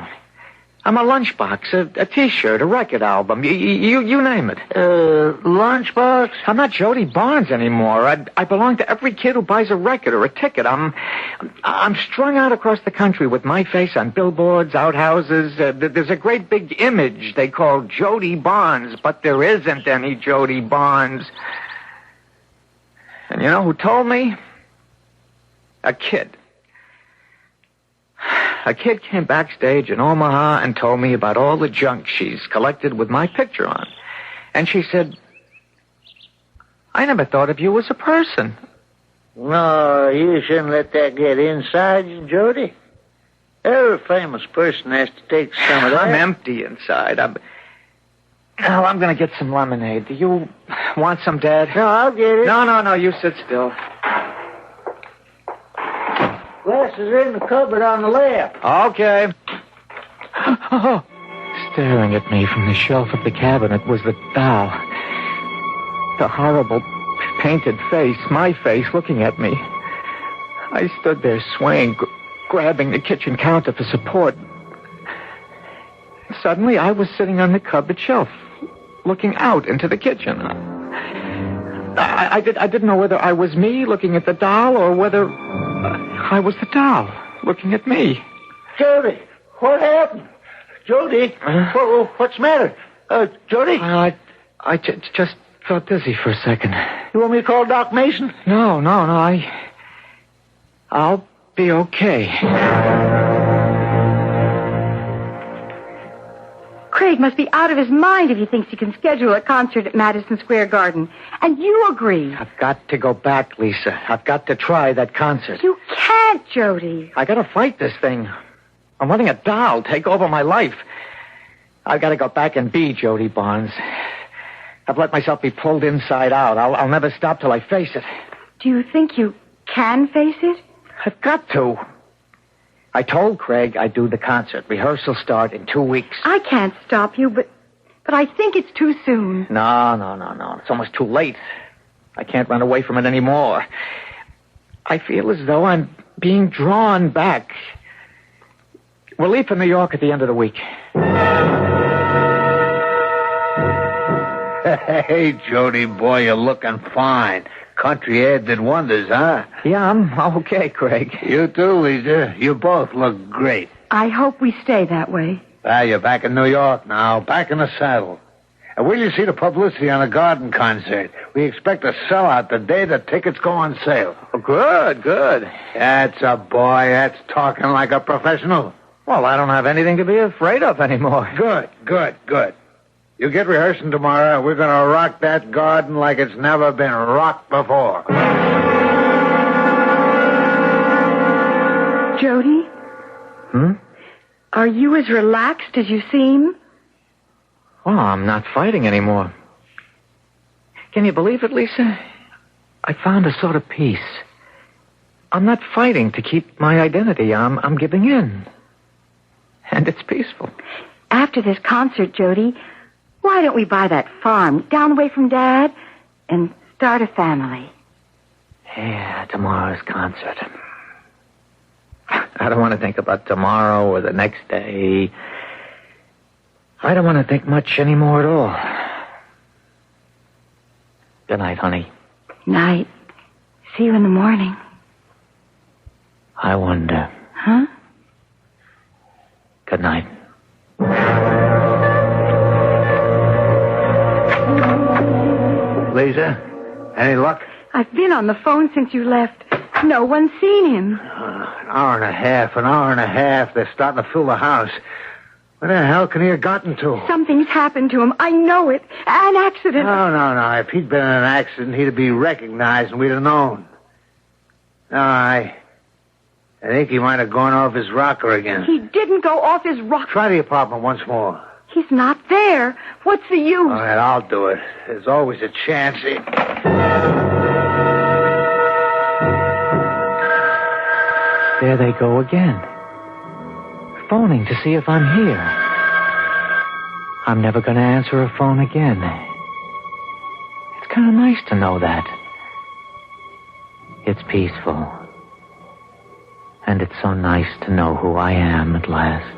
Speaker 9: I'm a lunchbox, a T-shirt, a record album, you name it.
Speaker 10: Lunchbox?
Speaker 9: I'm not Jody Barnes anymore. I belong to every kid who buys a record or a ticket. I'm strung out across the country with my face on billboards, outhouses. There's a great big image they call Jody Barnes, but there isn't any Jody Barnes. And you know who told me? A kid. A kid came backstage in Omaha and told me about all the junk she's collected with my picture on. And she said, I never thought of you as a person.
Speaker 10: No, you shouldn't let that get inside you, Jody. Every famous person has to take some of that.
Speaker 9: I'm empty inside. I'm going to get some lemonade. Do you want some, Dad?
Speaker 10: No, I'll get it.
Speaker 9: No, you sit still.
Speaker 10: Glasses are in the cupboard on the left.
Speaker 9: Okay. Oh. Staring at me from the shelf of the cabinet was the doll. The horrible painted face, my face, looking at me. I stood there swaying, grabbing the kitchen counter for support. Suddenly, I was sitting on the cupboard shelf, looking out into the kitchen. I didn't know whether I was me looking at the doll or whether I was the doll looking at me.
Speaker 10: Jody, what happened? Jody, what's the matter? Jody?
Speaker 9: I just felt dizzy for a second.
Speaker 10: You want me to call Doc Mason?
Speaker 9: No. I'll be okay.
Speaker 6: Craig must be out of his mind if he thinks he can schedule a concert at Madison Square Garden. And you agree.
Speaker 9: I've got to go back, Lisa. I've got to try that concert.
Speaker 6: You can't, Jody.
Speaker 9: I gotta fight this thing. I'm letting a doll take over my life. I've got to go back and be Jody Barnes. I've let myself be pulled inside out. I'll never stop till I face it.
Speaker 6: Do you think you can face it?
Speaker 9: I've got to. I told Craig I'd do the concert. Rehearsal start in 2 weeks.
Speaker 6: I can't stop you, but I think it's too soon.
Speaker 9: No. It's almost too late. I can't run away from it anymore. I feel as though I'm being drawn back. We'll leave for New York at the end of the week.
Speaker 5: Hey, Jody, boy, you're looking fine. Country air did wonders, huh?
Speaker 9: Yeah, I'm okay, Craig.
Speaker 5: You too, Lisa. You both look great.
Speaker 6: I hope we stay that way.
Speaker 5: Well, you're back in New York now, back in the saddle. And will you see the publicity on the Garden concert? We expect a sellout the day the tickets go on sale.
Speaker 9: Oh, good.
Speaker 5: That's a boy. That's talking like a professional.
Speaker 9: Well, I don't have anything to be afraid of anymore.
Speaker 5: Good. You get rehearsing tomorrow. We're going to rock that Garden like it's never been rocked before.
Speaker 6: Jody? Are you as relaxed as you seem?
Speaker 9: Oh, I'm not fighting anymore. Can you believe it, Lisa? I found a sort of peace. I'm not fighting to keep my identity. I'm giving in. And it's peaceful.
Speaker 6: After this concert, Jody, why don't we buy that farm down the way from Dad and start a family?
Speaker 9: Yeah, tomorrow's concert. I don't want to think about tomorrow or the next day. I don't want to think much anymore at all. Good night, honey.
Speaker 6: Night. See you in the morning.
Speaker 7: I wonder.
Speaker 6: Huh?
Speaker 7: Good night.
Speaker 5: Lisa, any luck?
Speaker 6: I've been on the phone since you left. No one's seen him.
Speaker 5: An hour and a half. They're starting to fill the house. Where the hell can he have gotten to?
Speaker 6: Something's happened to him. I know it. An accident.
Speaker 5: No. If he'd been in an accident, he'd be recognized and we'd have known. No, I think he might have gone off his rocker again.
Speaker 6: He didn't go off his rocker.
Speaker 5: Try the apartment once more.
Speaker 6: He's not there. What's the use?
Speaker 5: All right, I'll do it. There's always a chance.
Speaker 7: There they go again. Phoning to see if I'm here. I'm never going to answer a phone again. It's kind of nice to know that. It's peaceful. And it's so nice to know who I am at last.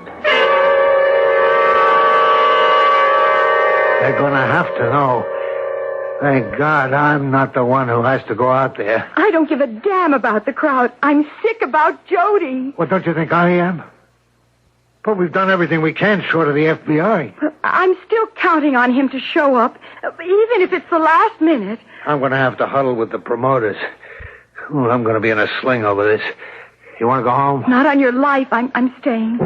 Speaker 5: They're going to have to know. Thank God I'm not the one who has to go out there.
Speaker 6: I don't give a damn about the crowd. I'm sick about Jody.
Speaker 5: What, don't you think I am? But we've done everything we can short of the FBI.
Speaker 6: I'm still counting on him to show up, even if it's the last minute.
Speaker 5: I'm going to have to huddle with the promoters. Ooh, I'm going to be in a sling over this. You want to go home?
Speaker 6: Not on your life. I'm staying.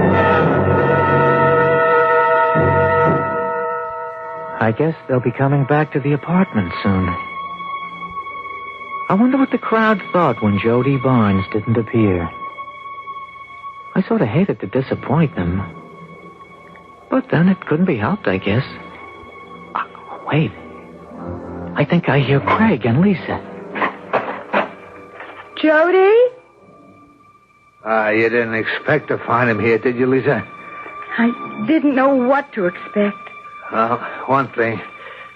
Speaker 7: I guess they'll be coming back to the apartment soon. I wonder what the crowd thought when Jody Barnes didn't appear. I sort of hated to disappoint them. But then it couldn't be helped, I guess. Wait. I think I hear Craig and Lisa.
Speaker 6: Jody?
Speaker 5: You didn't expect to find him here, did you, Lisa?
Speaker 6: I didn't know what to expect.
Speaker 5: Well, one thing.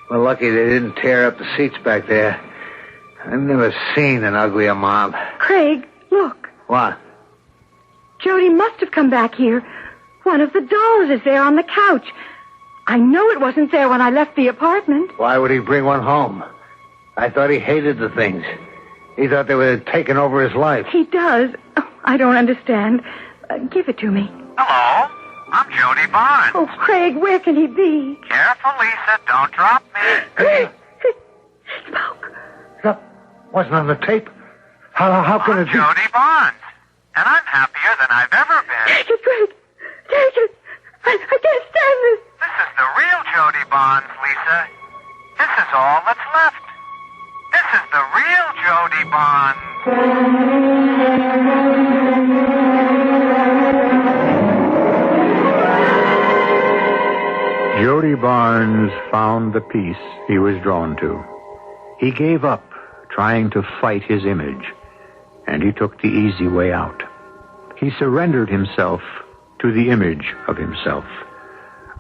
Speaker 5: We're lucky they didn't tear up the seats back there. I've never seen an uglier mob.
Speaker 6: Craig, look.
Speaker 5: What?
Speaker 6: Jody must have come back here. One of the dolls is there on the couch. I know it wasn't there when I left the apartment.
Speaker 5: Why would he bring one home? I thought he hated the things. He thought they were taking over his life.
Speaker 6: He does. Oh, I don't understand. Give it to me.
Speaker 8: Hello, I'm Jody Barnes.
Speaker 6: Oh, Craig, where can he be?
Speaker 8: Careful, Lisa. Don't drop me.
Speaker 6: Craig! Smoke.
Speaker 5: That wasn't on the tape. How can it be?
Speaker 8: Jody Barnes. And I'm happier than I've ever been.
Speaker 6: Take it, Craig. Take it. I can't stand this.
Speaker 8: This is the real Jody Barnes, Lisa. This is all that's left. This is the real Jody Barnes.
Speaker 1: Jody Barnes found the peace he was drawn to. He gave up trying to fight his image, and he took the easy way out. He surrendered himself to the image of himself,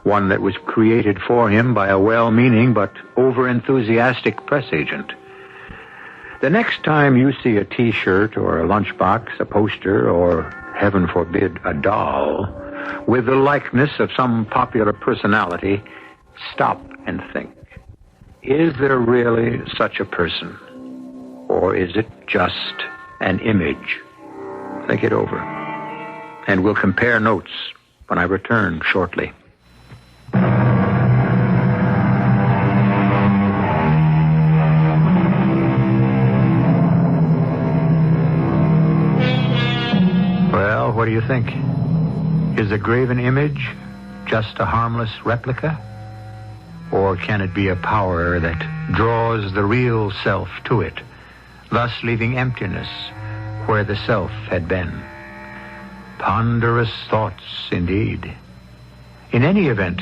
Speaker 1: one that was created for him by a well-meaning but over-enthusiastic press agent. The next time you see a T-shirt or a lunchbox, a poster, or, heaven forbid, a doll, with the likeness of some popular personality, stop and think. Is there really such a person? Or is it just an image? Think it over. And we'll compare notes when I return shortly. Well, what do you think? Is the Graven Image just a harmless replica? Or can it be a power that draws the real self to it, thus leaving emptiness where the self had been? Ponderous thoughts indeed. In any event,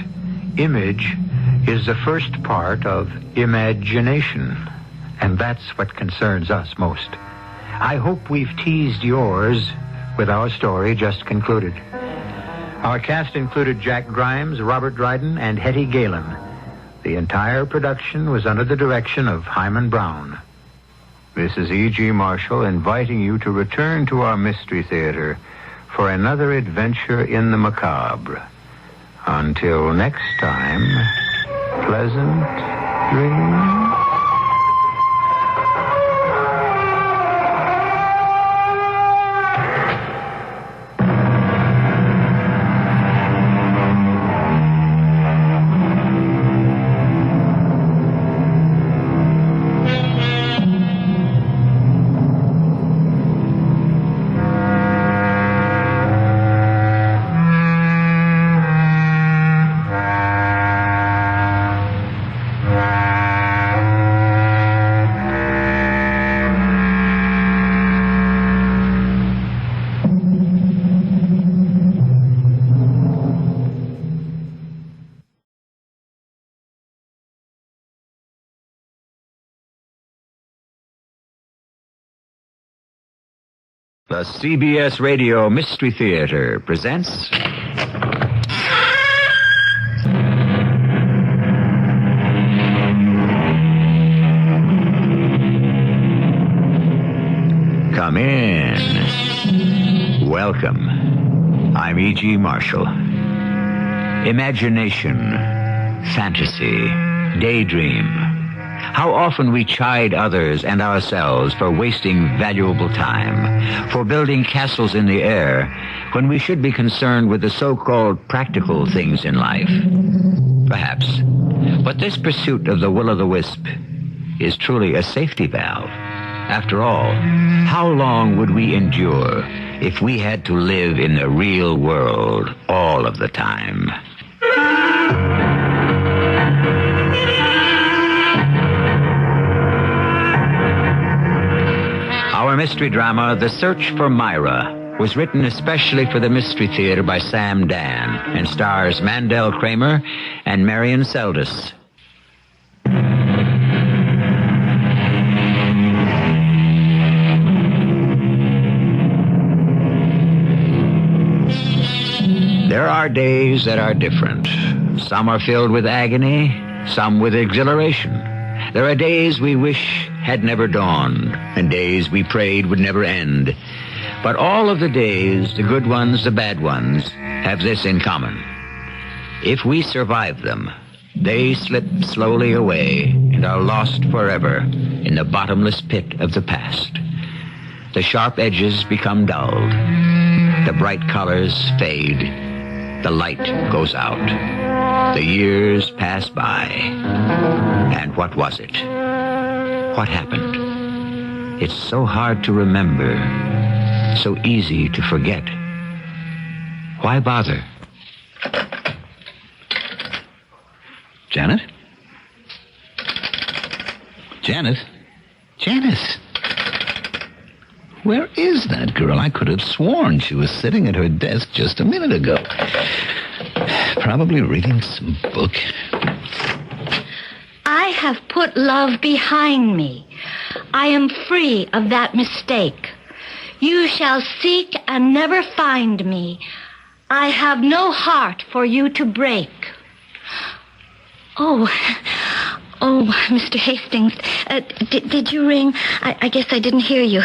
Speaker 1: image is the first part of imagination, and that's what concerns us most. I hope we've teased yours with our story just concluded. Our cast included Jack Grimes, Robert Dryden, and Hetty Galen. The entire production was under the direction of Hyman Brown. This is E.G. Marshall inviting you to return to our Mystery Theater for another adventure in the macabre. Until next time, pleasant dreams. The CBS Radio Mystery Theater presents... Come in. Welcome. I'm E.G. Marshall. Imagination, fantasy, daydream. How often we chide others and ourselves for wasting valuable time, for building castles in the air, when we should be concerned with the so-called practical things in life. Perhaps. But this pursuit of the will-o'-the-wisp is truly a safety valve. After all, how long would we endure if we had to live in the real world all of the time? Our mystery drama, The Search for Myra, was written especially for the Mystery Theater by Sam Dan and stars Mandel Kramer and Marion Seldes. There are days that are different. Some are filled with agony, some with exhilaration. There are days we wish had never dawned, and days we prayed would never end. But all of the days, the good ones, the bad ones, have this in common. If we survive them, they slip slowly away and are lost forever in the bottomless pit of the past. The sharp edges become dulled. The bright colors fade. The light goes out. The years pass by. And what was it? What happened? It's so hard to remember, so easy to forget. Why bother? Janet? Janet? Janice? Where is that girl? I could have sworn she was sitting at her desk just a minute ago. Probably reading some book.
Speaker 6: I have put love behind me. I am free of that mistake. You shall seek and never find me. I have no heart for you to break. Oh, Mr. Hastings, did you ring? I guess I didn't hear you.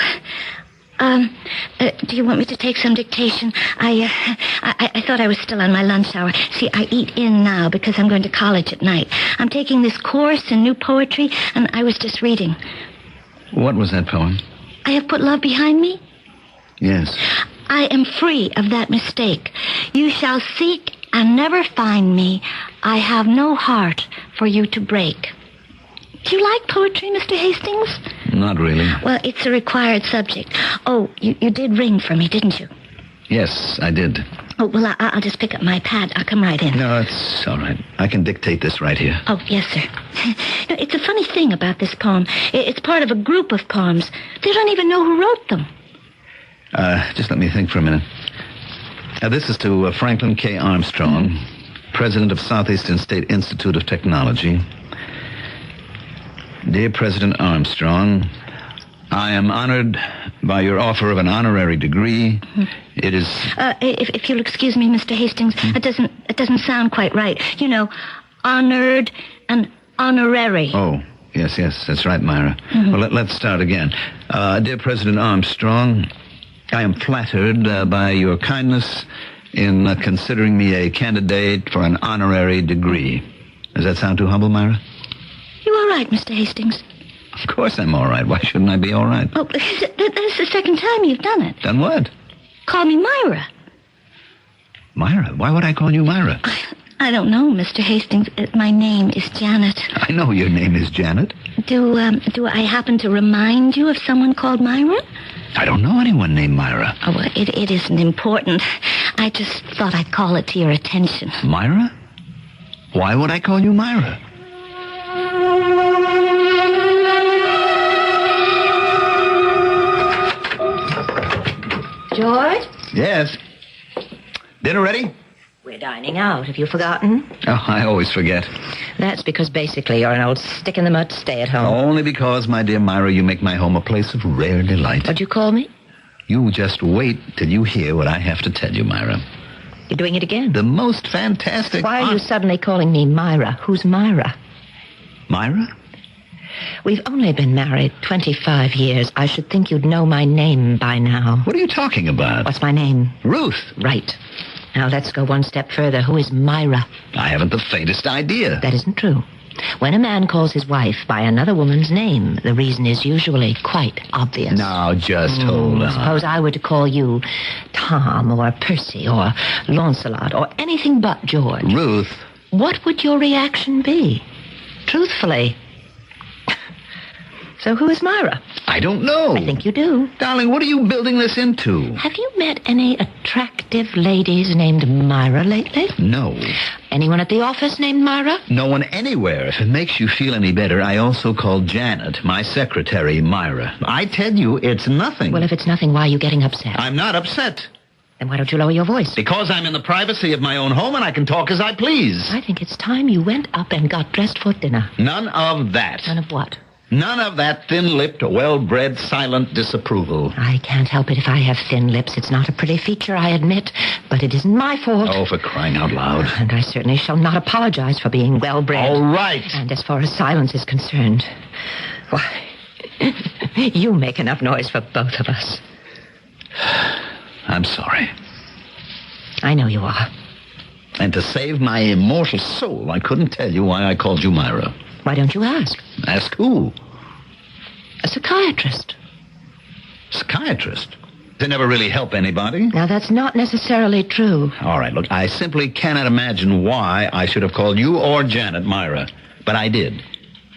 Speaker 6: Do you want me to take some dictation? I thought I was still on my lunch hour. See, I eat in now because I'm going to college at night. I'm taking this course in new poetry, and I was just reading.
Speaker 1: What was that poem?
Speaker 6: I have put love behind me?
Speaker 1: Yes.
Speaker 6: I am free of that mistake. You shall seek and never find me. I have no heart for you to break. Do you like poetry, Mr. Hastings?
Speaker 1: Not really.
Speaker 6: Well, it's a required subject. Oh, you did ring for me, didn't you?
Speaker 1: Yes, I did.
Speaker 6: Oh, well, I'll just pick up my pad. I'll come right in.
Speaker 1: No, it's all right. I can dictate this right here.
Speaker 6: Oh, yes, sir. It's a funny thing about this poem. It's part of a group of poems. They don't even know who wrote them.
Speaker 1: Just let me think for a minute. This is to Franklin K. Armstrong, president of Southeastern State Institute of Technology. Dear President Armstrong, I am honored by your offer of an honorary degree. It is...
Speaker 6: If you'll excuse me, Mr. Hastings, it doesn't sound quite right. You know, honored and honorary.
Speaker 1: Oh, yes, that's right, Myra. Well, let's start again. Dear President Armstrong, I am flattered by your kindness in considering me a candidate for an honorary degree. Does that sound too humble, Myra?
Speaker 6: You all right, Mr. Hastings?
Speaker 1: Of course I'm all right. Why shouldn't I be all right?
Speaker 6: Oh, that's the second time you've done it.
Speaker 1: Done what?
Speaker 6: Call me Myra.
Speaker 1: Myra? Why would I call you Myra?
Speaker 6: I don't know, Mr. Hastings. My name is Janet.
Speaker 1: I know your name is Janet.
Speaker 6: Do I happen to remind you of someone called Myra?
Speaker 1: I don't know anyone named Myra.
Speaker 6: Oh, well, it isn't important. I just thought I'd call it to your attention.
Speaker 1: Myra? Why would I call you Myra?
Speaker 3: George?
Speaker 1: Yes. Dinner ready?
Speaker 3: We're dining out. Have you forgotten?
Speaker 1: Oh, I always forget.
Speaker 3: That's because basically you're an old stick-in-the-mud stay-at-home.
Speaker 1: Only because, my dear Myra, you make my home a place of rare delight.
Speaker 3: What'd you call me?
Speaker 1: You just wait till you hear what I have to tell you, Myra.
Speaker 3: You're doing it again?
Speaker 1: The most fantastic...
Speaker 3: Why are you suddenly calling me Myra? Who's Myra?
Speaker 1: Myra?
Speaker 3: We've only been married 25 years. I should think you'd know my name by now.
Speaker 1: What are you talking about?
Speaker 3: What's my name?
Speaker 1: Ruth.
Speaker 3: Right. Now let's go one step further. Who is Myra?
Speaker 1: I haven't the faintest idea.
Speaker 3: That isn't true. When a man calls his wife by another woman's name, the reason is usually quite obvious.
Speaker 1: Now, just hold on.
Speaker 3: Suppose I were to call you Tom or Percy or Lancelot or anything but George.
Speaker 1: Ruth.
Speaker 3: What would your reaction be? Truthfully. So who is Myra?
Speaker 1: I don't know.
Speaker 3: I think you do.
Speaker 1: Darling, what are you building this into?
Speaker 3: Have you met any attractive ladies named Myra lately?
Speaker 1: No.
Speaker 3: Anyone at the office named Myra?
Speaker 1: No one anywhere. If it makes you feel any better, I also called Janet, my secretary, Myra. I tell you, it's nothing.
Speaker 3: Well, if it's nothing, why are you getting upset?
Speaker 1: I'm not upset.
Speaker 3: Then why don't you lower your voice?
Speaker 1: Because I'm in the privacy of my own home and I can talk as I please.
Speaker 3: I think it's time you went up and got dressed for dinner.
Speaker 1: None of that.
Speaker 3: None of what?
Speaker 1: None of that thin-lipped, well-bred, silent disapproval.
Speaker 3: I can't help it if I have thin lips. It's not a pretty feature, I admit, but it isn't my fault.
Speaker 1: Oh, for crying out loud.
Speaker 3: And I certainly shall not apologize for being well-bred.
Speaker 1: All right.
Speaker 3: And as far as silence is concerned, why, you make enough noise for both of us.
Speaker 1: I'm sorry.
Speaker 3: I know you are.
Speaker 1: And to save my immortal soul, I couldn't tell you why I called you Myra.
Speaker 3: Why don't you ask?
Speaker 1: Ask who?
Speaker 3: A psychiatrist.
Speaker 1: Psychiatrist?
Speaker 11: They never really help anybody.
Speaker 6: Now, that's not necessarily true.
Speaker 11: All right, look, I simply cannot imagine why I should have called you or Janet Myra. But I did.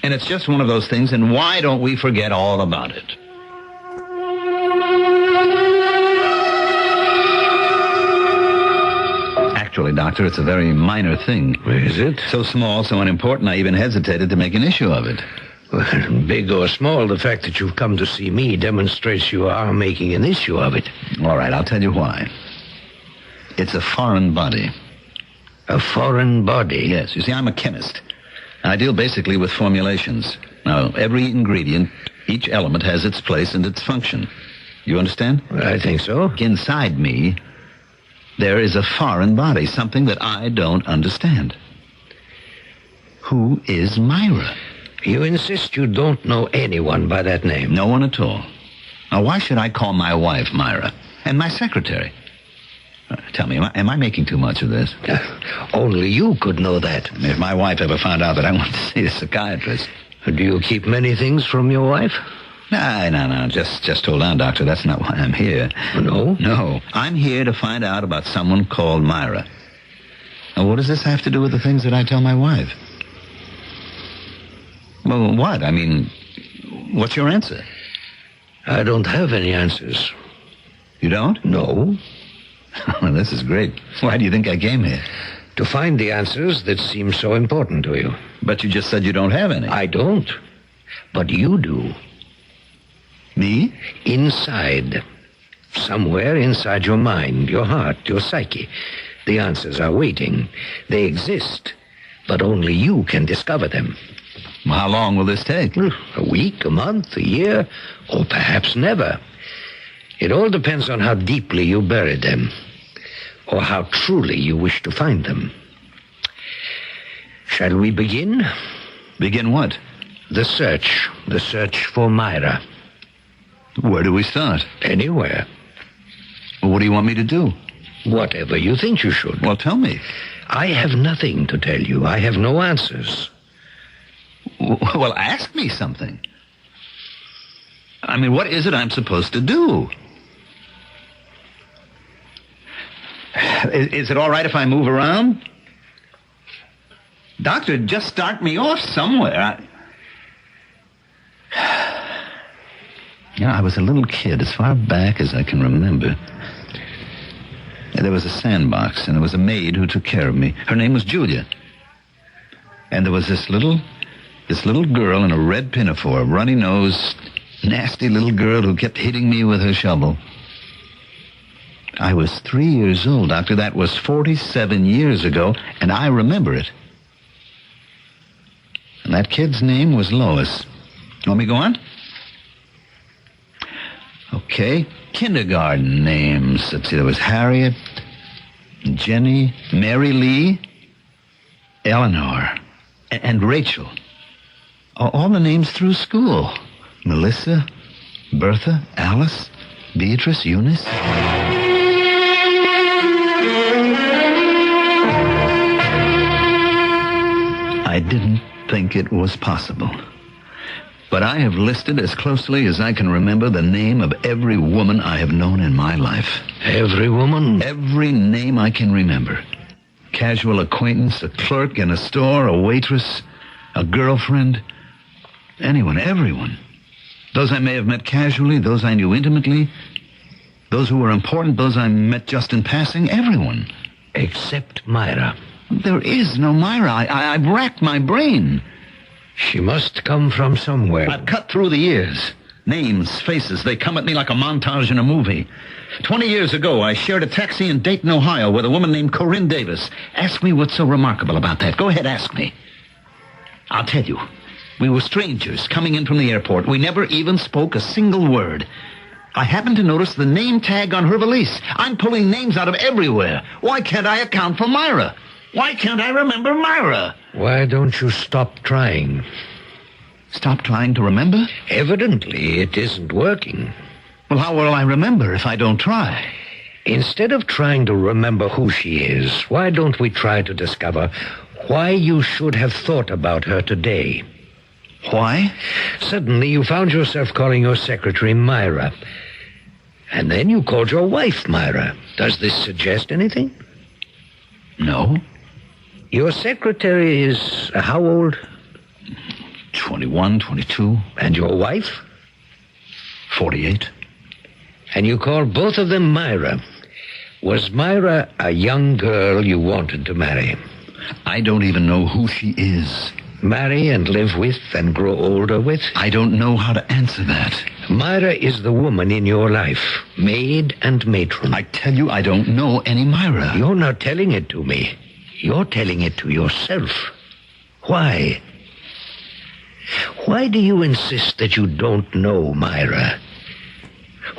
Speaker 11: And it's just one of those things, and why don't we forget all about it? Actually, Doctor, it's a very minor thing.
Speaker 12: Is it?
Speaker 11: So small, so unimportant, I even hesitated to make an issue of it.
Speaker 12: Well, big or small, the fact that you've come to see me demonstrates you are making an issue of it.
Speaker 11: All right, I'll tell you why. It's a foreign body.
Speaker 12: A foreign body?
Speaker 11: Yes. You see, I'm a chemist. I deal basically with formulations. Now, every ingredient, each element has its place and its function. You understand?
Speaker 12: I think so.
Speaker 11: Inside me, there is a foreign body, something that I don't understand. Who is Myra?
Speaker 12: You insist you don't know anyone by that name?
Speaker 11: No one at all. Now, why should I call my wife Myra? And my secretary? Tell me, am I making too much of this?
Speaker 12: Only you could know that.
Speaker 11: If my wife ever found out that I want to see a psychiatrist.
Speaker 12: Do you keep many things from your wife?
Speaker 11: No. Just hold on, Doctor. That's not why I'm here.
Speaker 12: No?
Speaker 11: No. I'm here to find out about someone called Myra. Now, what does this have to do with the things that I tell my wife? Well, what? I mean, what's your answer?
Speaker 12: I don't have any answers.
Speaker 11: You don't?
Speaker 12: No.
Speaker 11: Well, this is great. Why do you think I came here?
Speaker 12: To find the answers that seem so important to you.
Speaker 11: But you just said you don't have any.
Speaker 12: I don't. But you do.
Speaker 11: Me?
Speaker 12: Inside. Somewhere inside your mind, your heart, your psyche. The answers are waiting. They exist. But only you can discover them.
Speaker 11: Well, how long will this take?
Speaker 12: A week, a month, a year, or perhaps never. It all depends on how deeply you buried them, or how truly you wish to find them. Shall we begin?
Speaker 11: Begin what?
Speaker 12: The search for Myra.
Speaker 11: Where do we start?
Speaker 12: Anywhere.
Speaker 11: Well, what do you want me to do?
Speaker 12: Whatever you think you should.
Speaker 11: Well, tell me.
Speaker 12: I have nothing to tell you. I have no answers.
Speaker 11: Well, ask me something. I mean, what is it I'm supposed to do? Is it all right if I move around? Doctor, just start me off somewhere. I was a little kid, as far back as I can remember. There was a sandbox, and there was a maid who took care of me. Her name was Julia. And there was this little girl in a red pinafore, runny-nosed, nasty little girl who kept hitting me with her shovel. I was 3 years old, Doctor. That was 47 years ago, and I remember it. And that kid's name was Lois. Want me to go on? Okay. Kindergarten names. Let's see, there was Harriet, Jenny, Mary Lee, Eleanor, and Rachel. All the names through school. Melissa, Bertha, Alice, Beatrice, Eunice. I didn't think it was possible. But I have listed as closely as I can remember the name of every woman I have known in my life.
Speaker 12: Every woman?
Speaker 11: Every name I can remember. Casual acquaintance, a clerk in a store, a waitress, a girlfriend. Anyone, everyone. Those I may have met casually, those I knew intimately, those who were important, those I met just in passing, everyone.
Speaker 12: Except Myra.
Speaker 11: There is no Myra. I've racked my brain.
Speaker 12: She must come from somewhere.
Speaker 11: I've cut through the years. Names, faces, they come at me like a montage in a movie. 20 years ago, I shared a taxi in Dayton, Ohio, with a woman named Corinne Davis. Ask me what's so remarkable about that. Go ahead, ask me. I'll tell you. We were strangers coming in from the airport. We never even spoke a single word. I happened to notice the name tag on her valise. I'm pulling names out of everywhere. Why can't I account for Myra? Why can't I remember Myra?
Speaker 12: Why don't you stop trying?
Speaker 11: Stop trying to remember?
Speaker 12: Evidently, it isn't working.
Speaker 11: Well, how will I remember if I don't try?
Speaker 12: Instead of trying to remember who she is, why don't we try to discover why you should have thought about her today?
Speaker 11: Why?
Speaker 12: Suddenly, you found yourself calling your secretary Myra. And then you called your wife Myra. Does this suggest anything?
Speaker 11: No.
Speaker 12: Your secretary is how old?
Speaker 11: 21, 22.
Speaker 12: And your wife?
Speaker 11: 48.
Speaker 12: And you called both of them Myra. Was Myra a young girl you wanted to marry?
Speaker 11: I don't even know who she is.
Speaker 12: Marry and live with and grow older with?
Speaker 11: I don't know how to answer that.
Speaker 12: Myra is the woman in your life, maid and matron.
Speaker 11: I tell you, I don't know any Myra.
Speaker 12: You're not telling it to me. You're telling it to yourself. Why? Why do you insist that you don't know Myra?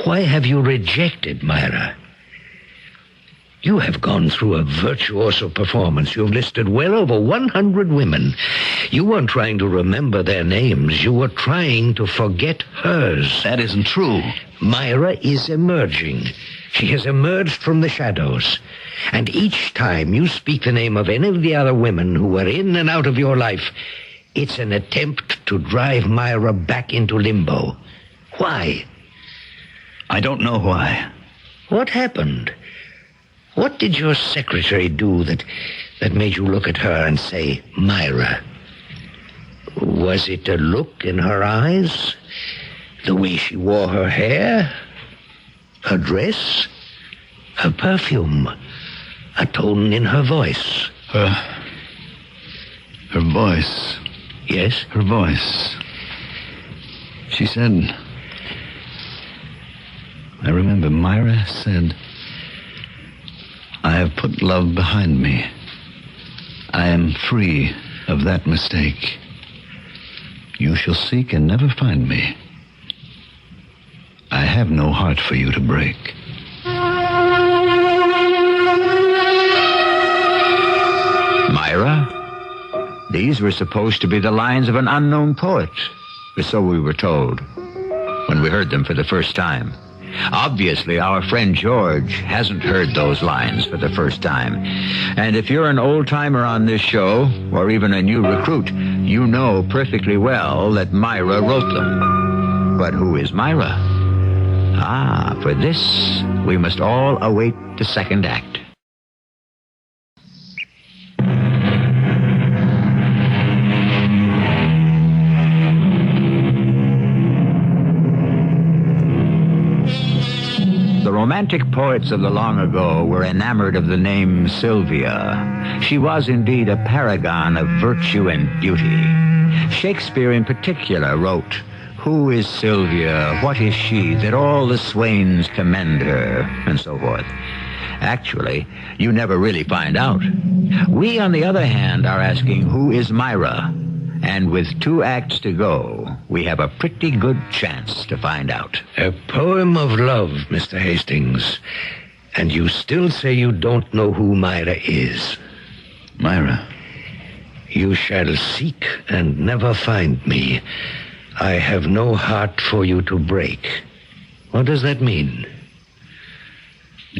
Speaker 12: Why have you rejected Myra? You have gone through a virtuoso performance. You've listed well over 100 women. You weren't trying to remember their names. You were trying to forget hers.
Speaker 11: That isn't true.
Speaker 12: Myra is emerging. She has emerged from the shadows. And each time you speak the name of any of the other women who were in and out of your life, it's an attempt to drive Myra back into limbo. Why?
Speaker 11: I don't know why.
Speaker 12: What happened? What did your secretary do that made you look at her and say, Myra? Was it a look in her eyes? The way she wore her hair? Her dress? Her perfume? A tone in her voice?
Speaker 11: Her voice.
Speaker 12: Yes?
Speaker 11: Her voice. She said... I remember Myra said... I have put love behind me. I am free of that mistake. You shall seek and never find me. I have no heart for you to break.
Speaker 1: Myra? These were supposed to be the lines of an unknown poet, or so we were told when we heard them for the first time. Obviously, our friend George hasn't heard those lines for the first time. And if you're an old-timer on this show, or even a new recruit, you know perfectly well that Myra wrote them. But who is Myra? Ah, for this, we must all await the second act. The romantic poets of the long ago were enamored of the name Sylvia. She was indeed a paragon of virtue and beauty. Shakespeare in particular wrote, "Who is Sylvia? What is she that all the swains commend her?" and so forth. Actually, you never really find out. We, on the other hand, are asking, who is Myra? And with 2 acts to go, we have a pretty good chance to find out.
Speaker 12: A poem of love, Mr. Hastings. And you still say you don't know who Myra is.
Speaker 11: Myra.
Speaker 12: You shall seek and never find me. I have no heart for you to break. What does that mean?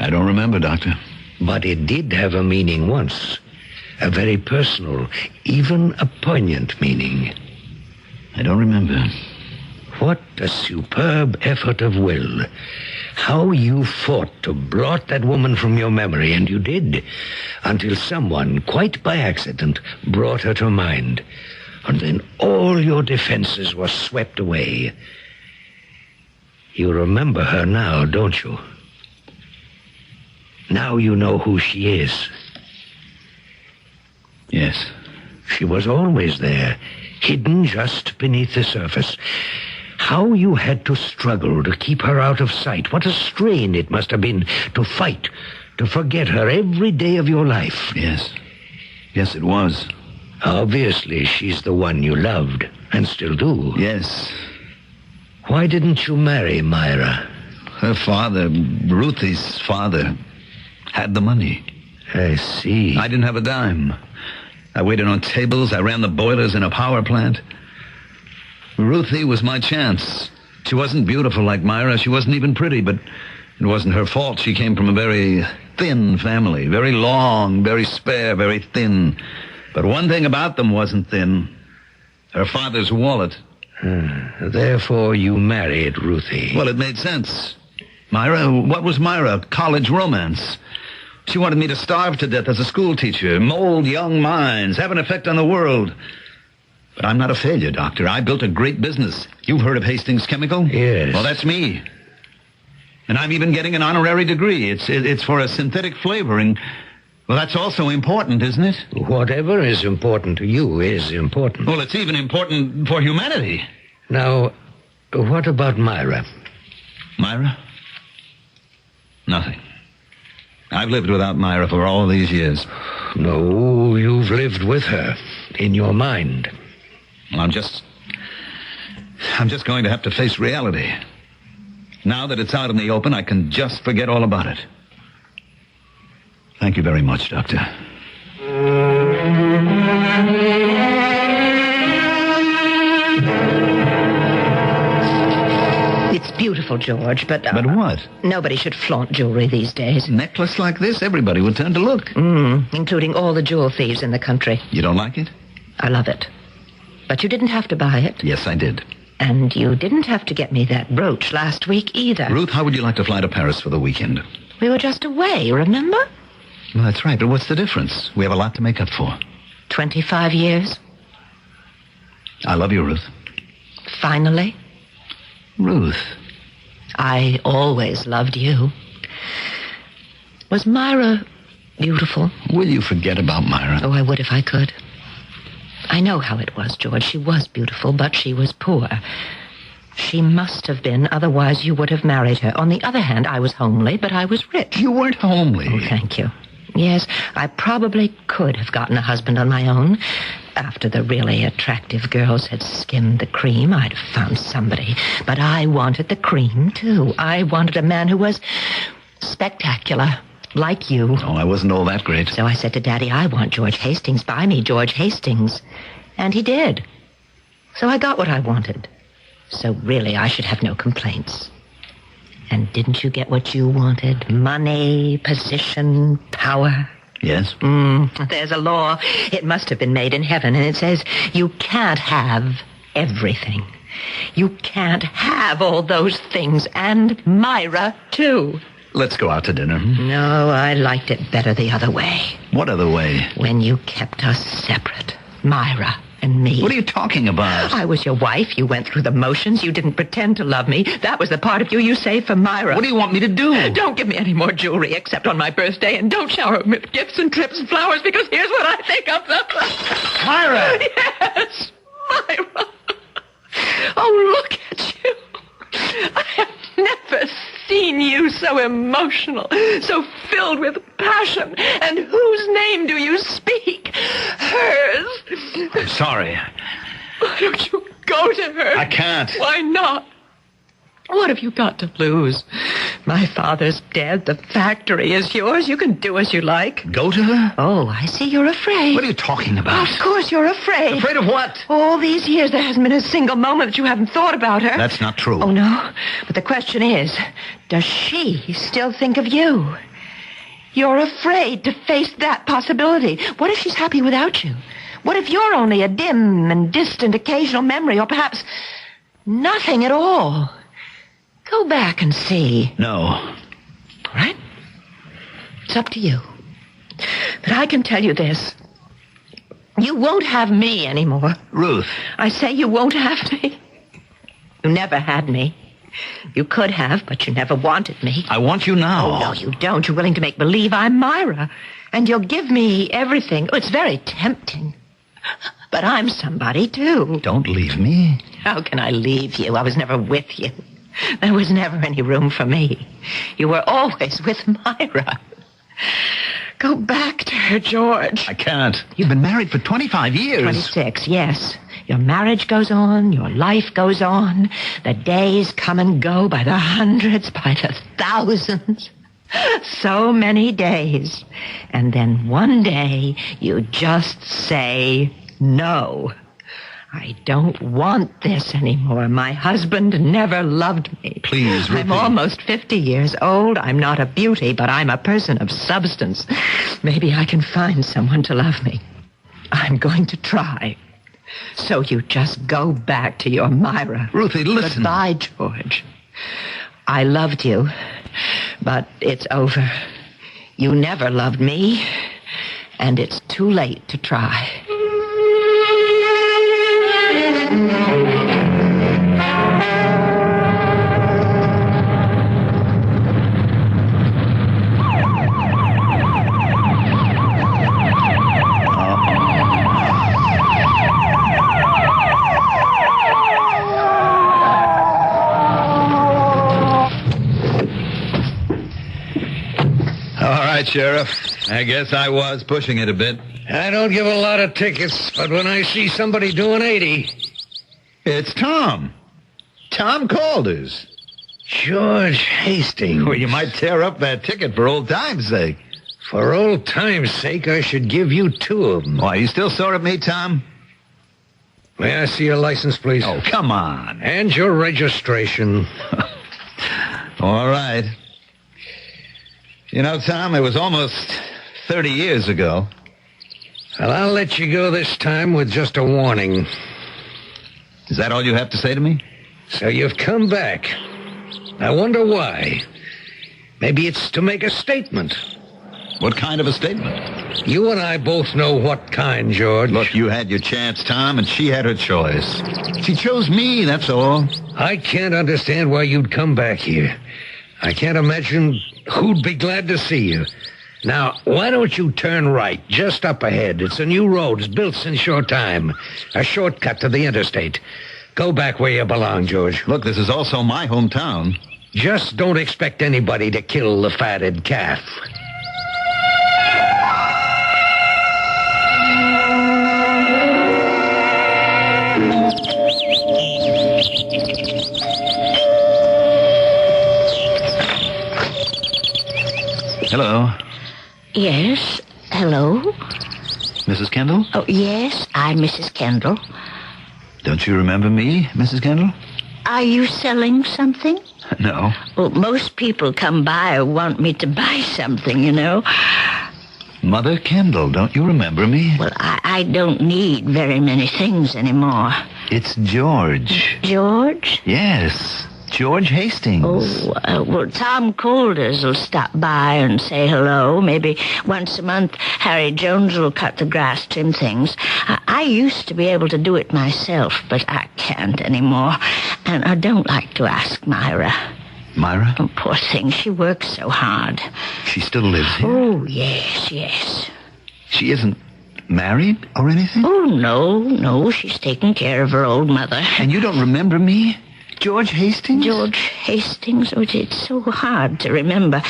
Speaker 11: I don't remember, Doctor.
Speaker 12: But it did have a meaning once. A very personal, even a poignant meaning.
Speaker 11: I don't remember.
Speaker 12: What a superb effort of will. How you fought to blot that woman from your memory, and you did, until someone, quite by accident, brought her to mind. And then all your defenses were swept away. You remember her now, don't you? Now you know who she is.
Speaker 11: Yes.
Speaker 12: She was always there, hidden just beneath the surface. How you had to struggle to keep her out of sight. What a strain it must have been to fight, to forget her every day of your life.
Speaker 11: Yes. Yes, it was.
Speaker 12: Obviously, she's the one you loved, and still do.
Speaker 11: Yes.
Speaker 12: Why didn't you marry Myra?
Speaker 11: Her father, Ruthie's father, had the money.
Speaker 12: I see.
Speaker 11: I didn't have a dime. I waited on tables. I ran the boilers in a power plant. Ruthie was my chance. She wasn't beautiful like Myra. She wasn't even pretty, but it wasn't her fault. She came from a very thin family. Very long, very spare, very thin. But one thing about them wasn't thin. Her father's wallet.
Speaker 12: Therefore, you married Ruthie.
Speaker 11: Well, it made sense. Myra? What was Myra? College romance. She wanted me to starve to death as a school teacher, mold young minds, have an effect on the world. But I'm not a failure, Doctor. I built a great business. You've heard of Hastings Chemical?
Speaker 12: Yes.
Speaker 11: Well, that's me. And I'm even getting an honorary degree. It's for a synthetic flavoring. Well, that's also important, isn't it?
Speaker 12: Whatever is important to you is important.
Speaker 11: Well, it's even important for humanity.
Speaker 12: Now, what about Myra?
Speaker 11: Myra? Nothing. I've lived without Myra for all these years.
Speaker 12: No, you've lived with her in your mind.
Speaker 11: Well, I'm just going to have to face reality. Now that it's out in the open, I can just forget all about it. Thank you very much, Doctor.
Speaker 4: It's beautiful, George, but...
Speaker 11: But what?
Speaker 4: Nobody should flaunt jewelry these days.
Speaker 11: A necklace like this, everybody would turn to look.
Speaker 4: Including all the jewel thieves in the country.
Speaker 11: You don't like it?
Speaker 4: I love it. But you didn't have to buy it.
Speaker 11: Yes, I did.
Speaker 4: And you didn't have to get me that brooch last week either.
Speaker 11: Ruth, how would you like to fly to Paris for the weekend?
Speaker 4: We were just away, remember?
Speaker 11: Well, that's right, but what's the difference? We have a lot to make up for.
Speaker 4: 25 years.
Speaker 11: I love you, Ruth.
Speaker 4: Finally.
Speaker 11: Ruth.
Speaker 4: I always loved you. Was Myra beautiful?
Speaker 11: Will you forget about Myra?
Speaker 4: Oh, I would if I could. I know how it was, George. She was beautiful, but she was poor. She must have been, otherwise you would have married her. On the other hand, I was homely, but I was rich.
Speaker 11: You weren't homely.
Speaker 4: Oh, thank you. Yes, I probably could have gotten a husband on my own. After the really attractive girls had skimmed the cream, I'd have found somebody. But I wanted the cream, too. I wanted a man who was spectacular, like you.
Speaker 11: Oh, I wasn't all that great.
Speaker 4: So I said to Daddy, I want George Hastings. Buy me George Hastings. And he did. So I got what I wanted. So really, I should have no complaints. And didn't you get what you wanted? Money, position, power.
Speaker 11: Yes?
Speaker 4: There's a law. It must have been made in heaven, and it says you can't have everything. You can't have all those things, and Myra, too.
Speaker 11: Let's go out to dinner.
Speaker 4: No, I liked it better the other way.
Speaker 11: What other way?
Speaker 4: When you kept us separate. Myra and me.
Speaker 11: What are you talking about?
Speaker 4: I was your wife. You went through the motions. You didn't pretend to love me. That was the part of you saved for Myra.
Speaker 11: What do you want me to do?
Speaker 4: Don't give me any more jewelry except on my birthday, and don't shower me with gifts and trips and flowers, because here's what I think of them.
Speaker 11: Myra!
Speaker 4: Yes, Myra. Oh, look at you. I have never seen you so emotional, so filled with passion. And whose name do you speak? Hers.
Speaker 11: I'm sorry.
Speaker 4: Why don't you go to her?
Speaker 11: I can't.
Speaker 4: Why not? What have you got to lose? My father's dead. The factory is yours. You can do as you like.
Speaker 11: Go to her?
Speaker 4: Oh, I see you're afraid.
Speaker 11: What are you talking about?
Speaker 4: Of course you're afraid.
Speaker 11: Afraid of what?
Speaker 4: All these years there hasn't been a single moment that you haven't thought about her.
Speaker 11: That's not true.
Speaker 4: Oh, no. But the question is, does she still think of you? You're afraid to face that possibility. What if she's happy without you? What if you're only a dim and distant occasional memory, or perhaps nothing at all? Go back and see.
Speaker 11: No.
Speaker 4: All right? It's up to you. But I can tell you this. You won't have me anymore.
Speaker 11: Ruth.
Speaker 4: I say you won't have me. You never had me. You could have, but you never wanted me.
Speaker 11: I want you now.
Speaker 4: Oh, no, you don't. You're willing to make believe I'm Myra. And you'll give me everything. Oh, it's very tempting. But I'm somebody, too.
Speaker 11: Don't leave me.
Speaker 4: How can I leave you? I was never with you. There was never any room for me. You were always with Myra. Go back to her, George.
Speaker 11: I can't. You've been married for 25 years.
Speaker 4: 26, yes. Your marriage goes on. Your life goes on. The days come and go by the hundreds, by the thousands. So many days. And then one day, you just say no. I don't want this anymore. My husband never loved me.
Speaker 11: Please, Ruthie.
Speaker 4: I'm almost 50 years old. I'm not a beauty, but I'm a person of substance. Maybe I can find someone to love me. I'm going to try. So you just go back to your Myra.
Speaker 11: Ruthie, listen.
Speaker 4: Goodbye, George. I loved you, But it's over. You never loved me, and it's too late to try.
Speaker 11: Sheriff. I guess I was pushing it a bit.
Speaker 12: I don't give a lot of tickets, but when I see somebody doing 80...
Speaker 11: It's Tom. Tom Calder's.
Speaker 12: George Hastings.
Speaker 11: Well, you might tear up that ticket for old time's sake.
Speaker 12: For old time's sake, I should give you 2 of them.
Speaker 11: Why, you still sore at me, Tom?
Speaker 12: May I see your license, please?
Speaker 11: Oh, come on.
Speaker 12: And your registration.
Speaker 11: All right. You know, Tom, it was almost 30 years ago.
Speaker 12: Well, I'll let you go this time with just a warning.
Speaker 11: Is that all you have to say to me?
Speaker 12: So you've come back. I wonder why. Maybe it's to make a statement.
Speaker 11: What kind of a statement?
Speaker 12: You and I both know what kind, George.
Speaker 11: Look, you had your chance, Tom, and she had her choice. She chose me, that's all.
Speaker 12: I can't understand why you'd come back here. I can't imagine who'd be glad to see you. Now, why don't you turn right, just up ahead? It's a new road. It's built in short time. A shortcut to the interstate. Go back where you belong, George.
Speaker 11: Look, this is also my hometown.
Speaker 12: Just don't expect anybody to kill the fatted calf.
Speaker 11: Hello.
Speaker 6: Yes, hello?
Speaker 11: Mrs. Kendall?
Speaker 6: Oh, yes, I'm Mrs. Kendall.
Speaker 11: Don't you remember me, Mrs. Kendall?
Speaker 6: Are you selling something?
Speaker 11: No.
Speaker 6: Well, most people come by who want me to buy something, you know.
Speaker 11: Mother Kendall, don't you remember me?
Speaker 6: Well, I don't need very many things anymore.
Speaker 11: It's George.
Speaker 6: George?
Speaker 11: Yes, George Hastings.
Speaker 6: Oh, well, Tom Calder's will stop by and say hello. Maybe once a month, Harry Jones will cut the grass, trim things. I used to be able to do it myself, but I can't anymore. And I don't like to ask Myra.
Speaker 11: Myra?
Speaker 6: Oh, poor thing, she works so hard.
Speaker 11: She still lives here?
Speaker 6: Oh, yes.
Speaker 11: She isn't married or anything?
Speaker 6: Oh, no, she's taking care of her old mother.
Speaker 11: And you don't remember me? George Hastings?
Speaker 6: George Hastings? Oh, it's so hard to remember.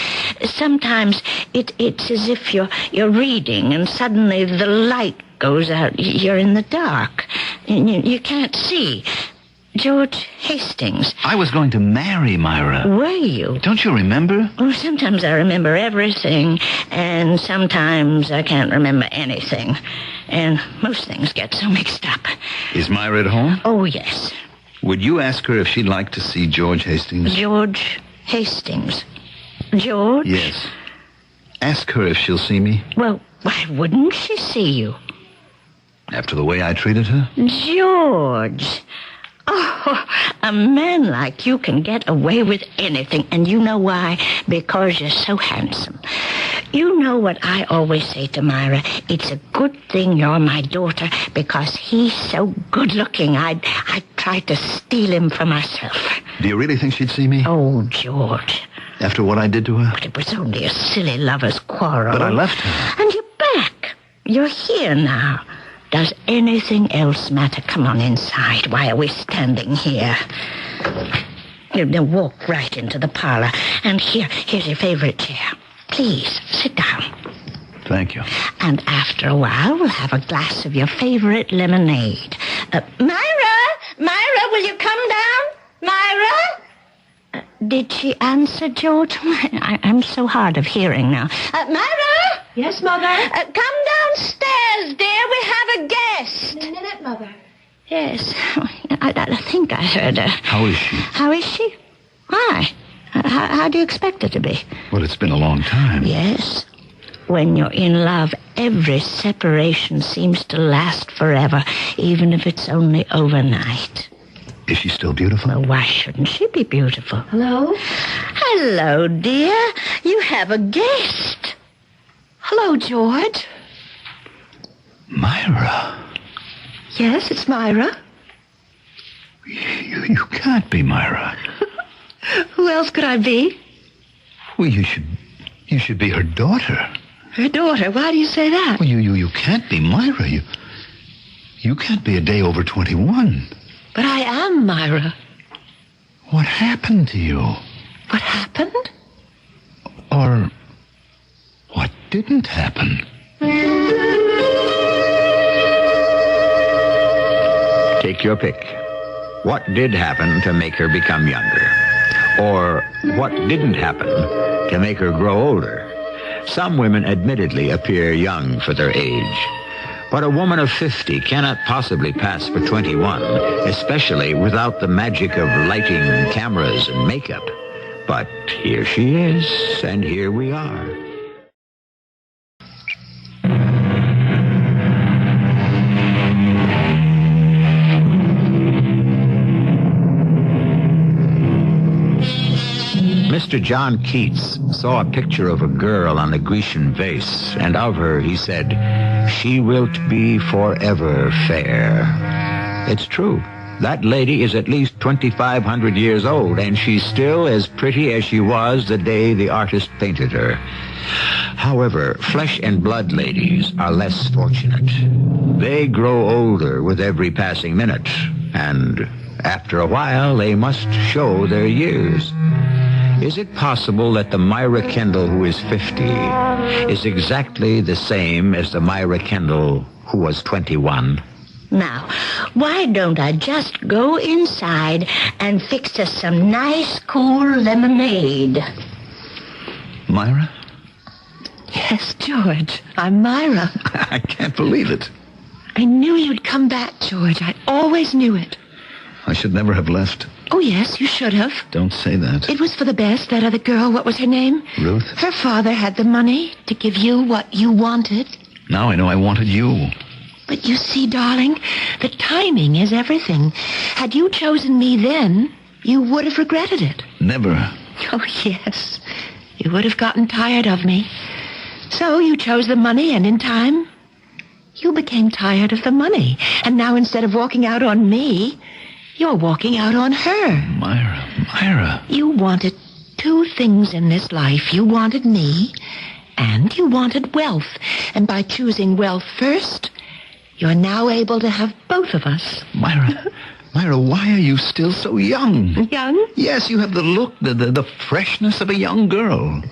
Speaker 6: Sometimes it's as if you're reading and suddenly the light goes out. You're in the dark and you can't see. George Hastings.
Speaker 11: I was going to marry Myra.
Speaker 6: Were you?
Speaker 11: Don't you remember?
Speaker 6: Oh, sometimes I remember everything, and sometimes I can't remember anything. And most things get so mixed up.
Speaker 11: Is Myra at home?
Speaker 6: Oh, yes.
Speaker 11: Would you ask her if she'd like to see George Hastings?
Speaker 6: George Hastings. George?
Speaker 11: Yes. Ask her if she'll see me.
Speaker 6: Well, why wouldn't she see you?
Speaker 11: After the way I treated her?
Speaker 6: George. Oh, a man like you can get away with anything. And you know why? Because you're so handsome. You know what I always say to Myra? It's a good thing you're my daughter because he's so good-looking. I'd try to steal him for myself.
Speaker 11: Do you really think she'd see me?
Speaker 6: Oh, George.
Speaker 11: After what I did to her?
Speaker 6: But it was only a silly lover's quarrel.
Speaker 11: But I left her.
Speaker 6: And you're back. You're here now. Does anything else matter? Come on inside. Why are we standing here? Now walk right into the parlor. And here's your favorite chair. Please, sit down.
Speaker 11: Thank you.
Speaker 6: And after a while, we'll have a glass of your favorite lemonade. Myra, will you come down? Myra? Did she answer, George? I'm so hard of hearing now. Myra?
Speaker 13: Yes, Mother?
Speaker 6: Come downstairs, dear. We have a guest.
Speaker 13: In a minute, Mother.
Speaker 6: Yes. I think I heard her.
Speaker 11: How is she?
Speaker 6: How is she? Why? How do you expect her to be?
Speaker 11: Well, it's been a long time.
Speaker 6: Yes. When you're in love, every separation seems to last forever, even if it's only overnight.
Speaker 11: Is she still beautiful?
Speaker 6: Well, why shouldn't she be beautiful?
Speaker 13: Hello?
Speaker 6: Hello, dear. You have a guest. Hello, George.
Speaker 11: Myra.
Speaker 6: Yes, it's Myra.
Speaker 11: You can't be Myra.
Speaker 6: Who else could I be?
Speaker 11: Well, you should be her daughter.
Speaker 6: Her daughter? Why do you say that?
Speaker 11: Well, you can't be Myra. You can't be a day over 21.
Speaker 6: But I am Myra.
Speaker 11: What happened to you?
Speaker 6: What happened?
Speaker 11: Or what didn't happen?
Speaker 1: Take your pick. What did happen to make her become younger? Or what didn't happen to make her grow older? Some women admittedly appear young for their age. But a woman of 50 cannot possibly pass for 21, especially without the magic of lighting, cameras, and makeup. But here she is, and here we are. Mr. John Keats saw a picture of a girl on the Grecian vase, and of her he said, "She wilt be forever fair." It's true. That lady is at least 2,500 years old, and she's still as pretty as she was the day the artist painted her. However, flesh and blood ladies are less fortunate. They grow older with every passing minute, and after a while they must show their years. Is it possible that the Myra Kendall who is 50 is exactly the same as the Myra Kendall who was 21?
Speaker 6: Now, why don't I just go inside and fix us some nice, cool lemonade?
Speaker 11: Myra?
Speaker 3: Yes, George. I'm Myra.
Speaker 11: I can't believe it.
Speaker 3: I knew you'd come back, George. I always knew it.
Speaker 11: I should never have left.
Speaker 3: Oh, yes, you should have.
Speaker 11: Don't say that.
Speaker 3: It was for the best. That other girl, what was her name?
Speaker 11: Ruth.
Speaker 3: Her father had the money to give you what you wanted.
Speaker 11: Now I know I wanted you.
Speaker 3: But you see, darling, the timing is everything. Had you chosen me then, you would have regretted it.
Speaker 11: Never.
Speaker 3: Oh, yes. You would have gotten tired of me. So you chose the money, and in time, you became tired of the money. And now instead of walking out on me, you're walking out on her.
Speaker 11: Myra.
Speaker 3: You wanted two things in this life. You wanted me, and you wanted wealth. And by choosing wealth first, you're now able to have both of us.
Speaker 11: Myra, why are you still so young?
Speaker 3: Young?
Speaker 11: Yes, you have the look, the freshness of a young girl.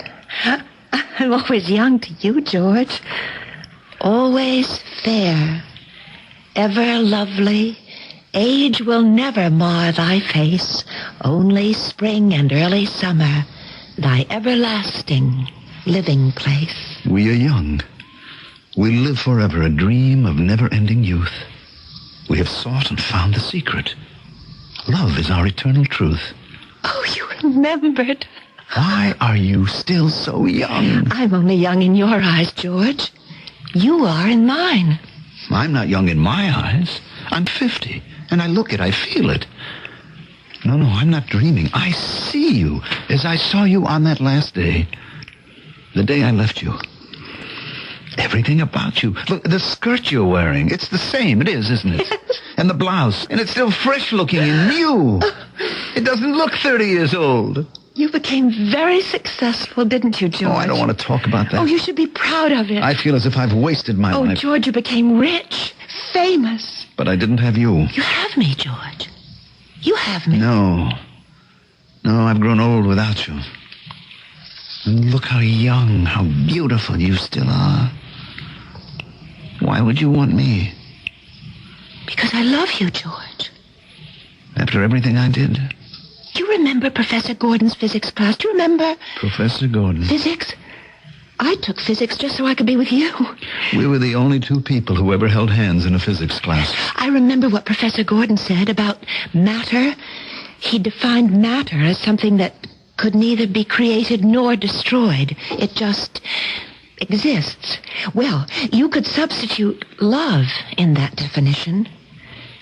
Speaker 3: I'm always young to you, George. Always fair. Ever lovely. Age will never mar thy face. Only spring and early summer, thy everlasting living place.
Speaker 11: We are young. We live forever a dream of never-ending youth. We have sought and found the secret. Love is our eternal truth.
Speaker 3: Oh, you remembered.
Speaker 11: Why are you still so young?
Speaker 3: I'm only young in your eyes, George. You are in mine.
Speaker 11: I'm not young in my eyes. I'm 50, and I look it, I feel it. No, I'm not dreaming. I see you as I saw you on that last day. The day I left you. Everything about you. Look, the skirt you're wearing, it's the same. It is, isn't it? And the blouse. And it's still fresh-looking and new. It doesn't look 30 years old.
Speaker 3: You became very successful, didn't you, George?
Speaker 11: Oh, I don't want to talk about that.
Speaker 3: Oh, you should be proud of it.
Speaker 11: I feel as if I've wasted my life.
Speaker 3: Oh, George, you became rich, famous.
Speaker 11: But I didn't have you.
Speaker 3: You have me, George. You have me.
Speaker 11: No, I've grown old without you. And look how young, how beautiful you still are. Why would you want me?
Speaker 3: Because I love you, George.
Speaker 11: After everything I did?
Speaker 3: Do you remember Professor Gordon's physics class? Do you remember?
Speaker 11: Professor Gordon.
Speaker 3: Physics? I took physics just so I could be with you.
Speaker 11: We were the only two people who ever held hands in a physics class.
Speaker 3: I remember what Professor Gordon said about matter. He defined matter as something that could neither be created nor destroyed. It just exists. Well, you could substitute love in that definition.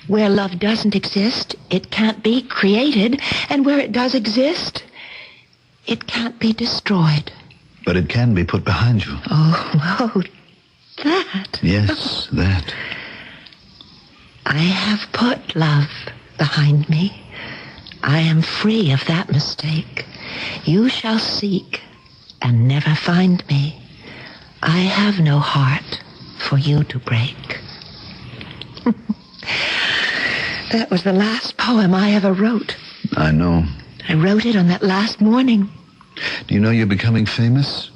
Speaker 3: Where love doesn't exist, it can't be created. And where it does exist,
Speaker 13: It can't be destroyed.
Speaker 11: But it can be put behind you.
Speaker 13: Oh, that.
Speaker 11: Yes, that.
Speaker 13: I have put love behind me. I am free of that mistake. You shall seek and never find me. I have no heart for you to break. That was the last poem I ever wrote.
Speaker 11: I know.
Speaker 13: I wrote it on that last morning.
Speaker 11: Do you know you're becoming famous?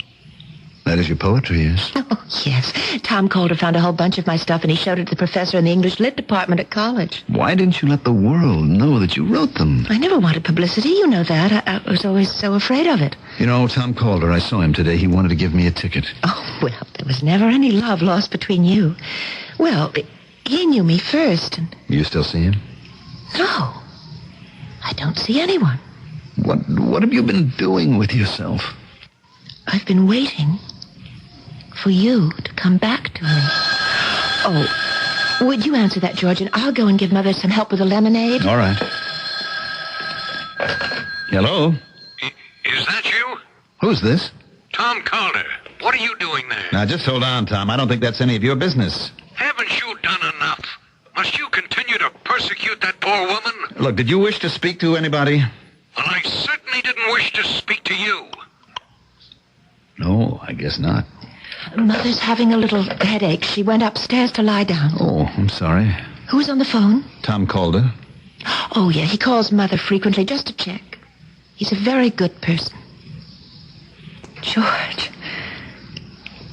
Speaker 11: That is, your poetry is.
Speaker 13: Oh, yes. Tom Calder found a whole bunch of my stuff, and he showed it to the professor in the English Lit department at college.
Speaker 11: Why didn't you let the world know that you wrote them?
Speaker 13: I never wanted publicity. You know that. I was always so afraid of it.
Speaker 11: You know, Tom Calder, I saw him today. He wanted to give me a ticket.
Speaker 13: Oh, well, there was never any love lost between you. Well, he knew me first, and...
Speaker 11: You still see him?
Speaker 13: No. I don't see anyone.
Speaker 11: What have you been doing with yourself?
Speaker 13: I've been waiting for you to come back to me. Oh, would you answer that, George, and I'll go and give Mother some help with the lemonade?
Speaker 11: All right. Hello?
Speaker 14: Is that you?
Speaker 11: Who's this?
Speaker 14: Tom Calder. What are you doing there?
Speaker 11: Now, just hold on, Tom. I don't think that's any of your business.
Speaker 14: Haven't you done enough? Must you continue to persecute that poor woman?
Speaker 11: Look, did you wish to speak to anybody?
Speaker 14: Well, I certainly didn't wish to speak to you.
Speaker 11: No, I guess not.
Speaker 13: Mother's having a little headache. She went upstairs to lie down.
Speaker 11: Oh, I'm sorry.
Speaker 13: Who's on the phone?
Speaker 11: Tom Calder.
Speaker 13: Oh, yeah, he calls Mother frequently just to check. He's a very good person. George,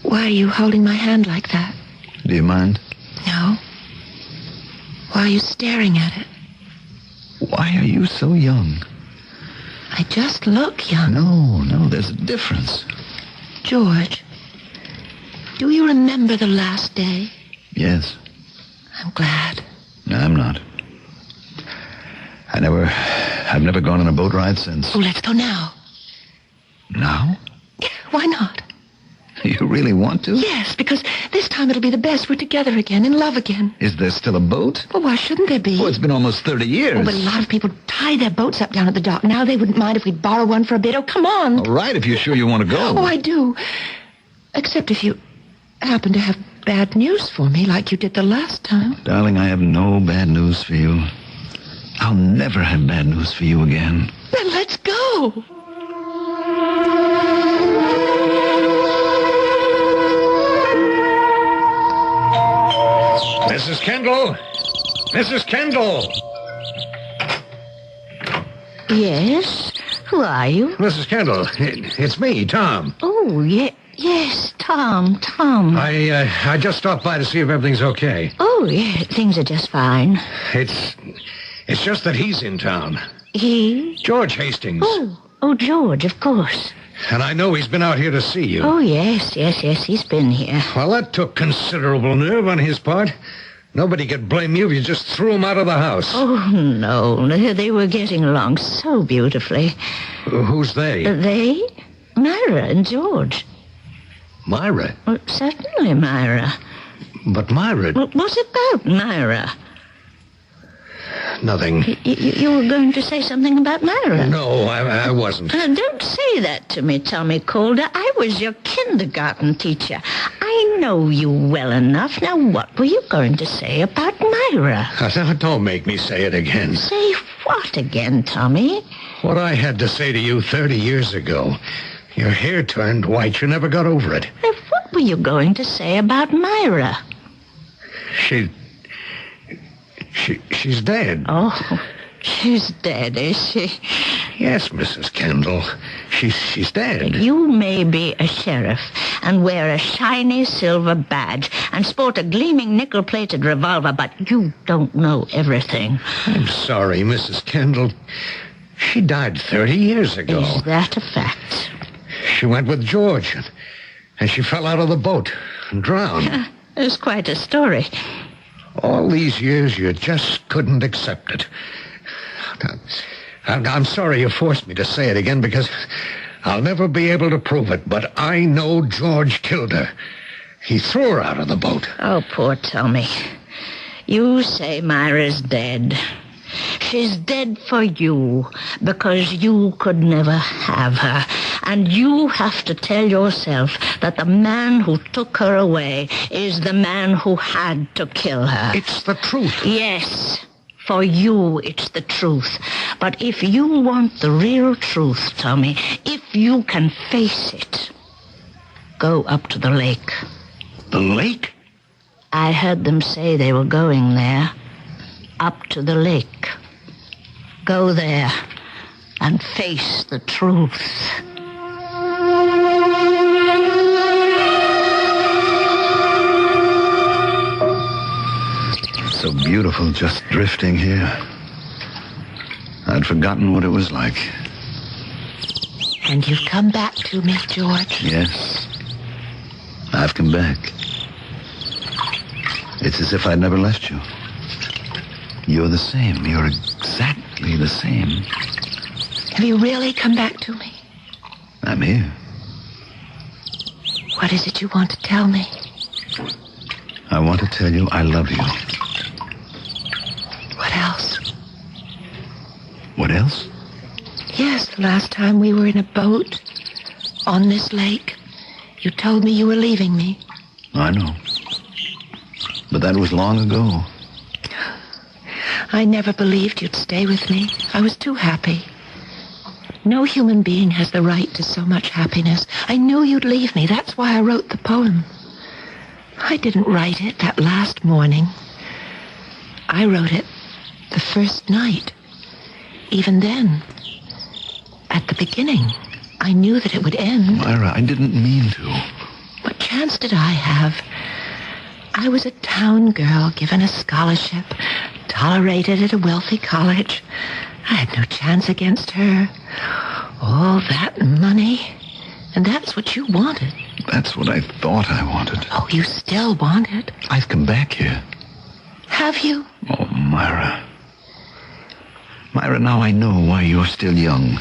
Speaker 13: why are you holding my hand like that?
Speaker 11: Do you mind?
Speaker 13: No. Why are you staring at it?
Speaker 11: Why are you so young?
Speaker 13: I just look young.
Speaker 11: No, there's a difference.
Speaker 13: George, do you remember the last day?
Speaker 11: Yes.
Speaker 13: I'm glad.
Speaker 11: No, I'm not. I've never gone on a boat ride since.
Speaker 13: Oh, let's go now.
Speaker 11: Now?
Speaker 13: Why not?
Speaker 11: You really want to?
Speaker 13: Yes, because this time it'll be the best. We're together again, in love again.
Speaker 11: Is there still a boat?
Speaker 13: Well, why shouldn't there be?
Speaker 11: Oh, it's been almost 30 years.
Speaker 13: Oh, but a lot of people tie their boats up down at the dock. Now they wouldn't mind if we'd borrow one for a bit. Oh, come on.
Speaker 11: All right, if you're sure you want to go.
Speaker 13: Oh, I do. Except if you happen to have bad news for me like you did the last time.
Speaker 11: Darling, I have no bad news for you. I'll never have bad news for you again.
Speaker 13: Then let's go.
Speaker 14: Mrs. Kendall! Mrs. Kendall!
Speaker 6: Yes? Who are you?
Speaker 14: Mrs. Kendall, it's me, Tom.
Speaker 6: Oh, yes, Tom.
Speaker 14: I just stopped by to see if everything's okay.
Speaker 6: Oh, yeah, things are just fine.
Speaker 14: It's just that he's in town.
Speaker 6: He?
Speaker 14: George Hastings.
Speaker 6: Oh, George, of course.
Speaker 14: And I know he's been out here to see you.
Speaker 6: Oh, yes, he's been here.
Speaker 14: Well, that took considerable nerve on his part. Nobody could blame you if you just threw him out of the house.
Speaker 6: Oh, no, they were getting along so beautifully.
Speaker 14: Who's they?
Speaker 6: They? Myra and George.
Speaker 14: Myra?
Speaker 6: Well, certainly, Myra.
Speaker 14: But Myra...
Speaker 6: Well, what about Myra?
Speaker 14: Nothing.
Speaker 6: You were going to say something about Myra?
Speaker 14: No, I wasn't.
Speaker 6: Don't say that to me, Tommy Calder. I was your kindergarten teacher. I know you well enough. Now, what were you going to say about Myra?
Speaker 14: Don't make me say it again.
Speaker 6: Say what again, Tommy?
Speaker 14: What I had to say to you 30 years ago. Your hair turned white. You never got over it.
Speaker 6: What were you going to say about Myra?
Speaker 14: She's dead.
Speaker 6: Oh, she's dead, is she?
Speaker 14: Yes, Mrs. Kendall. She's dead.
Speaker 6: You may be a sheriff and wear a shiny silver badge and sport a gleaming nickel-plated revolver, but you don't know everything.
Speaker 14: I'm sorry, Mrs. Kendall. She died 30 years ago.
Speaker 6: Is that a fact?
Speaker 14: She went with George, and she fell out of the boat and drowned.
Speaker 6: It's quite a story.
Speaker 14: All these years, you just couldn't accept it. I'm sorry you forced me to say it again, because I'll never be able to prove it, but I know George killed her. He threw her out of the boat.
Speaker 6: Oh, poor Tommy. You say Myra's dead. She's dead for you because you could never have her. And you have to tell yourself that the man who took her away is the man who had to kill her.
Speaker 14: It's the truth.
Speaker 6: Yes, for you it's the truth. But if you want the real truth, Tommy, if you can face it, go up to the lake.
Speaker 14: The lake?
Speaker 6: I heard them say they were going there. Up to the lake. Go there and face the truth.
Speaker 14: So beautiful just drifting here. I'd forgotten what it was like.
Speaker 13: And you've come back to me, George.
Speaker 14: Yes. I've come back. It's as if I'd never left you. You're the same. You're exactly the same.
Speaker 13: Have you really come back to me?
Speaker 14: I'm here.
Speaker 13: What is it you want to tell me?
Speaker 14: I want to tell you I love you.
Speaker 13: What else?
Speaker 14: What else?
Speaker 13: Yes, the last time we were in a boat on this lake, you told me you were leaving me.
Speaker 14: I know. But that was long ago.
Speaker 13: I never believed you'd stay with me. I was too happy. No human being has the right to so much happiness. I knew you'd leave me. That's why I wrote the poem. I didn't write it that last morning. I wrote it the first night. Even then, at the beginning, I knew that it would end.
Speaker 14: Myra, I didn't mean to.
Speaker 13: What chance did I have? I was a town girl given a scholarship, tolerated at a wealthy college. I had no chance against her. All that money. And that's what you wanted.
Speaker 14: That's what I thought I wanted.
Speaker 13: Oh, you still want it?
Speaker 14: I've come back here.
Speaker 13: Have you?
Speaker 14: Oh, Myra. Myra, now I know why you're still young.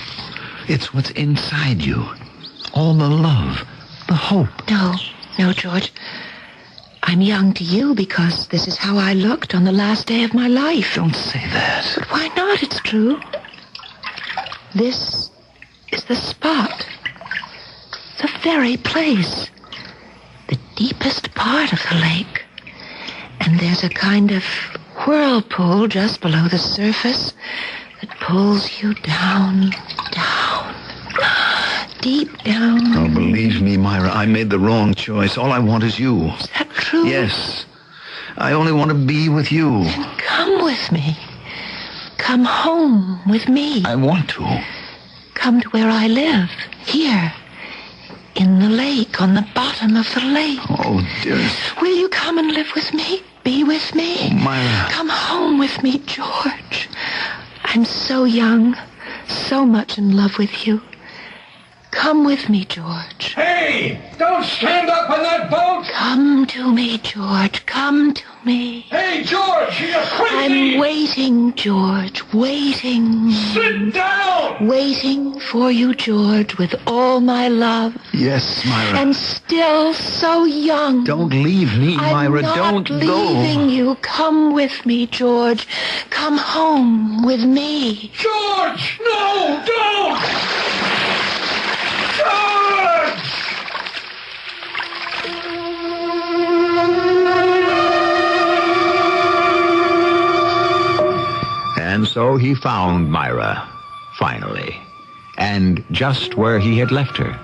Speaker 14: It's what's inside you. All the love, the hope.
Speaker 13: No, George. I'm young to you because this is how I looked on the last day of my life.
Speaker 14: Don't say that.
Speaker 13: But why not? It's true. This is the spot. The very place. The deepest part of the lake. And there's a kind of whirlpool just below the surface that pulls you down, deep down.
Speaker 14: Oh, believe me, Myra, I made the wrong choice. All I want is you.
Speaker 13: Is that true?
Speaker 14: Yes. I only want to be with you.
Speaker 13: Then come with me. Come home with me.
Speaker 14: I want to.
Speaker 13: Come to where I live. Here. In the lake, on the bottom of the lake.
Speaker 14: Oh, dearest.
Speaker 13: Will you come and live with me? Be with me?
Speaker 14: Oh, Myra.
Speaker 13: Come home with me, George. I'm so young, so much in love with you. Come with me, George.
Speaker 15: Hey! Don't stand up in that boat!
Speaker 13: Come to me, George. Come to me.
Speaker 15: Hey, George! You're crazy!
Speaker 13: I'm waiting, George. Waiting.
Speaker 15: Sit down!
Speaker 13: Waiting for you, George, with all my love.
Speaker 14: Yes, Myra.
Speaker 13: And still so young.
Speaker 14: Don't leave me, Myra. Don't go.
Speaker 13: I'm not leaving you. Come with me, George. Come home with me.
Speaker 15: George! No, don't! George!
Speaker 1: And so he found Myra, finally, and just where he had left her.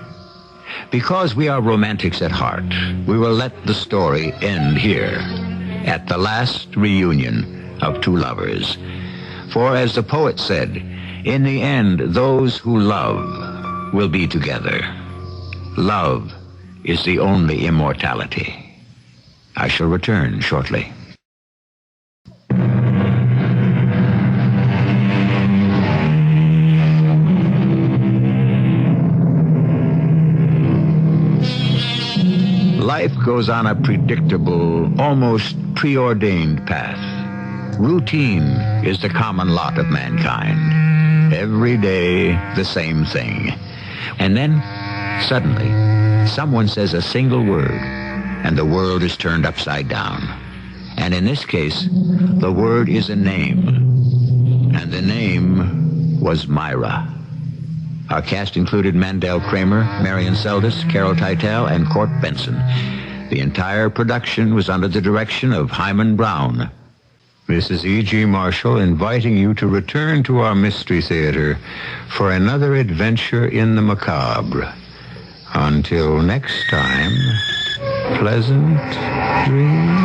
Speaker 1: Because we are romantics at heart, we will let the story end here, at the last reunion of two lovers. For as the poet said, in the end, those who love will be together. Love is the only immortality. I shall return shortly. Life goes on a predictable, almost preordained path. Routine is the common lot of mankind. Every day, the same thing. And then, suddenly, someone says a single word, and the world is turned upside down. And in this case, the word is a name. And the name was Myra. Our cast included Mandel Kramer, Marion Seldes, Carol Teitel, and Court Benson. The entire production was under the direction of Hyman Brown. This is E.G. Marshall inviting you to return to our Mystery Theater for another adventure in the macabre. Until next time, pleasant dreams.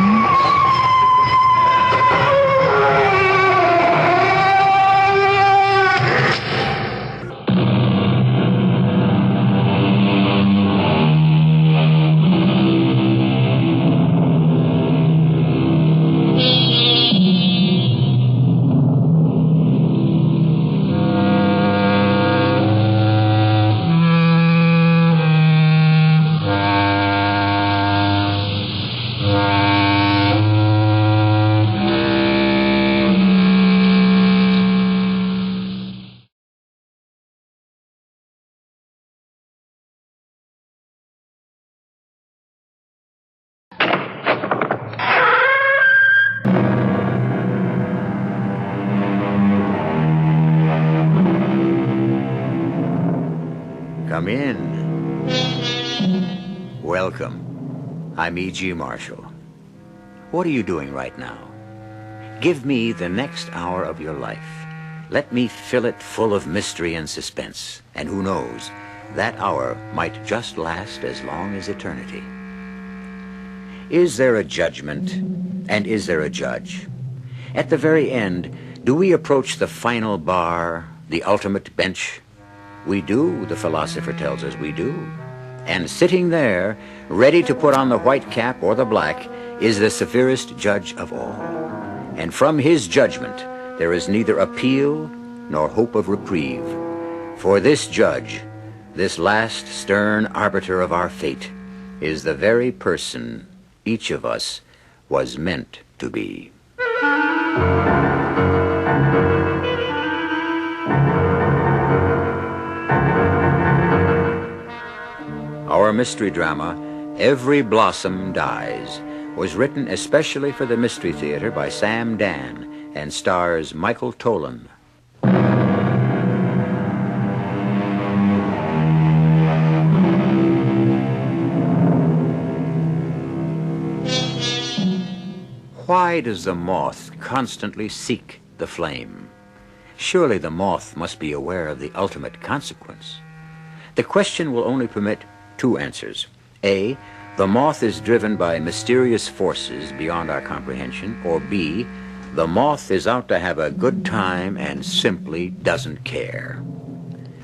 Speaker 1: Come in. Welcome. I'm E.G. Marshall. What are you doing right now? Give me the next hour of your life. Let me fill it full of mystery and suspense. And who knows, that hour might just last as long as eternity. Is there a judgment, and is there a judge? At the very end, do we approach the final bar, the ultimate bench? We do, the philosopher tells us we do. And sitting there, ready to put on the white cap or the black, is the severest judge of all. And from his judgment, there is neither appeal nor hope of reprieve. For this judge, this last stern arbiter of our fate, is the very person each of us was meant to be. Our mystery drama, Every Blossom Dies, was written especially for the Mystery Theater by Sam Dan and stars Michael Tolan. Why does the moth constantly seek the flame? Surely the moth must be aware of the ultimate consequence. The question will only permit two answers. A, the moth is driven by mysterious forces beyond our comprehension, or B, the moth is out to have a good time and simply doesn't care.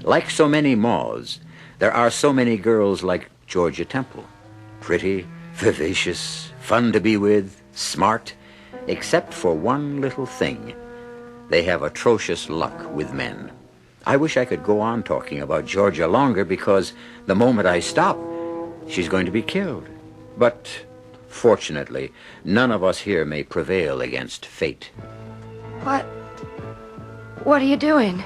Speaker 1: Like so many moths, there are so many girls like Georgia Temple. Pretty, vivacious, fun to be with, smart, except for one little thing. They have atrocious luck with men. I wish I could go on talking about Georgia longer, because the moment I stop, she's going to be killed. But fortunately, none of us here may prevail against fate.
Speaker 16: What are you doing?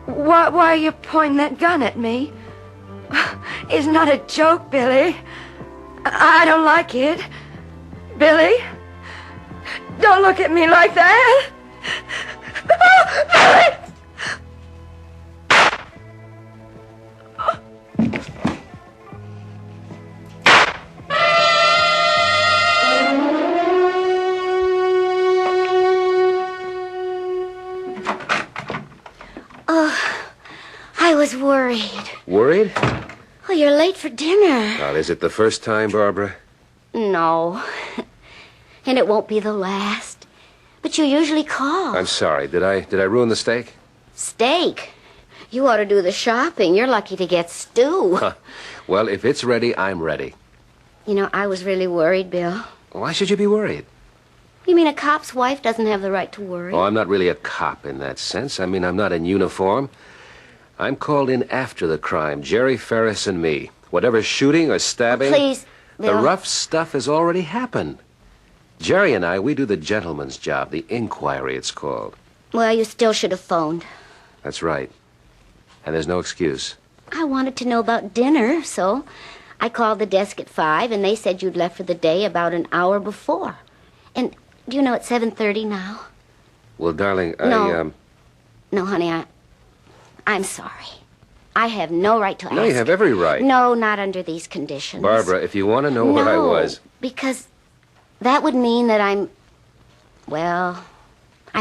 Speaker 16: Why are you pointing that gun at me? It's not a joke, Billy. I don't like it. Billy, don't look at me like that. Billy!
Speaker 17: I was worried.
Speaker 18: Worried?
Speaker 17: Oh, you're late for dinner.
Speaker 18: Well, is it the first time, Barbara?
Speaker 17: No. And it won't be the last. But you usually call.
Speaker 18: I'm sorry. Did I ruin the steak?
Speaker 17: Steak? You ought to do the shopping. You're lucky to get stew.
Speaker 18: Well, if it's ready, I'm ready.
Speaker 17: You know, I was really worried, Bill.
Speaker 18: Why should you be worried?
Speaker 17: You mean a cop's wife doesn't have the right to worry?
Speaker 18: Oh, I'm not really a cop in that sense. I mean, I'm not in uniform. I'm called in after the crime, Jerry Ferris and me. Whatever shooting or stabbing...
Speaker 17: Please, Bill.
Speaker 18: The rough stuff has already happened. Jerry and I, we do the gentleman's job, the inquiry it's called.
Speaker 17: Well, you still should have phoned.
Speaker 18: That's right. And there's no excuse.
Speaker 17: I wanted to know about dinner, so I called the desk at 5, and they said you'd left for the day about an hour before. And do you know it's 7:30 now?
Speaker 18: Well, darling,
Speaker 17: No, honey, I'm sorry. I have no right to ask.
Speaker 18: No, you have every right.
Speaker 17: No, not under these conditions.
Speaker 18: Barbara, if you want to know where I was...
Speaker 17: because that would mean that I'm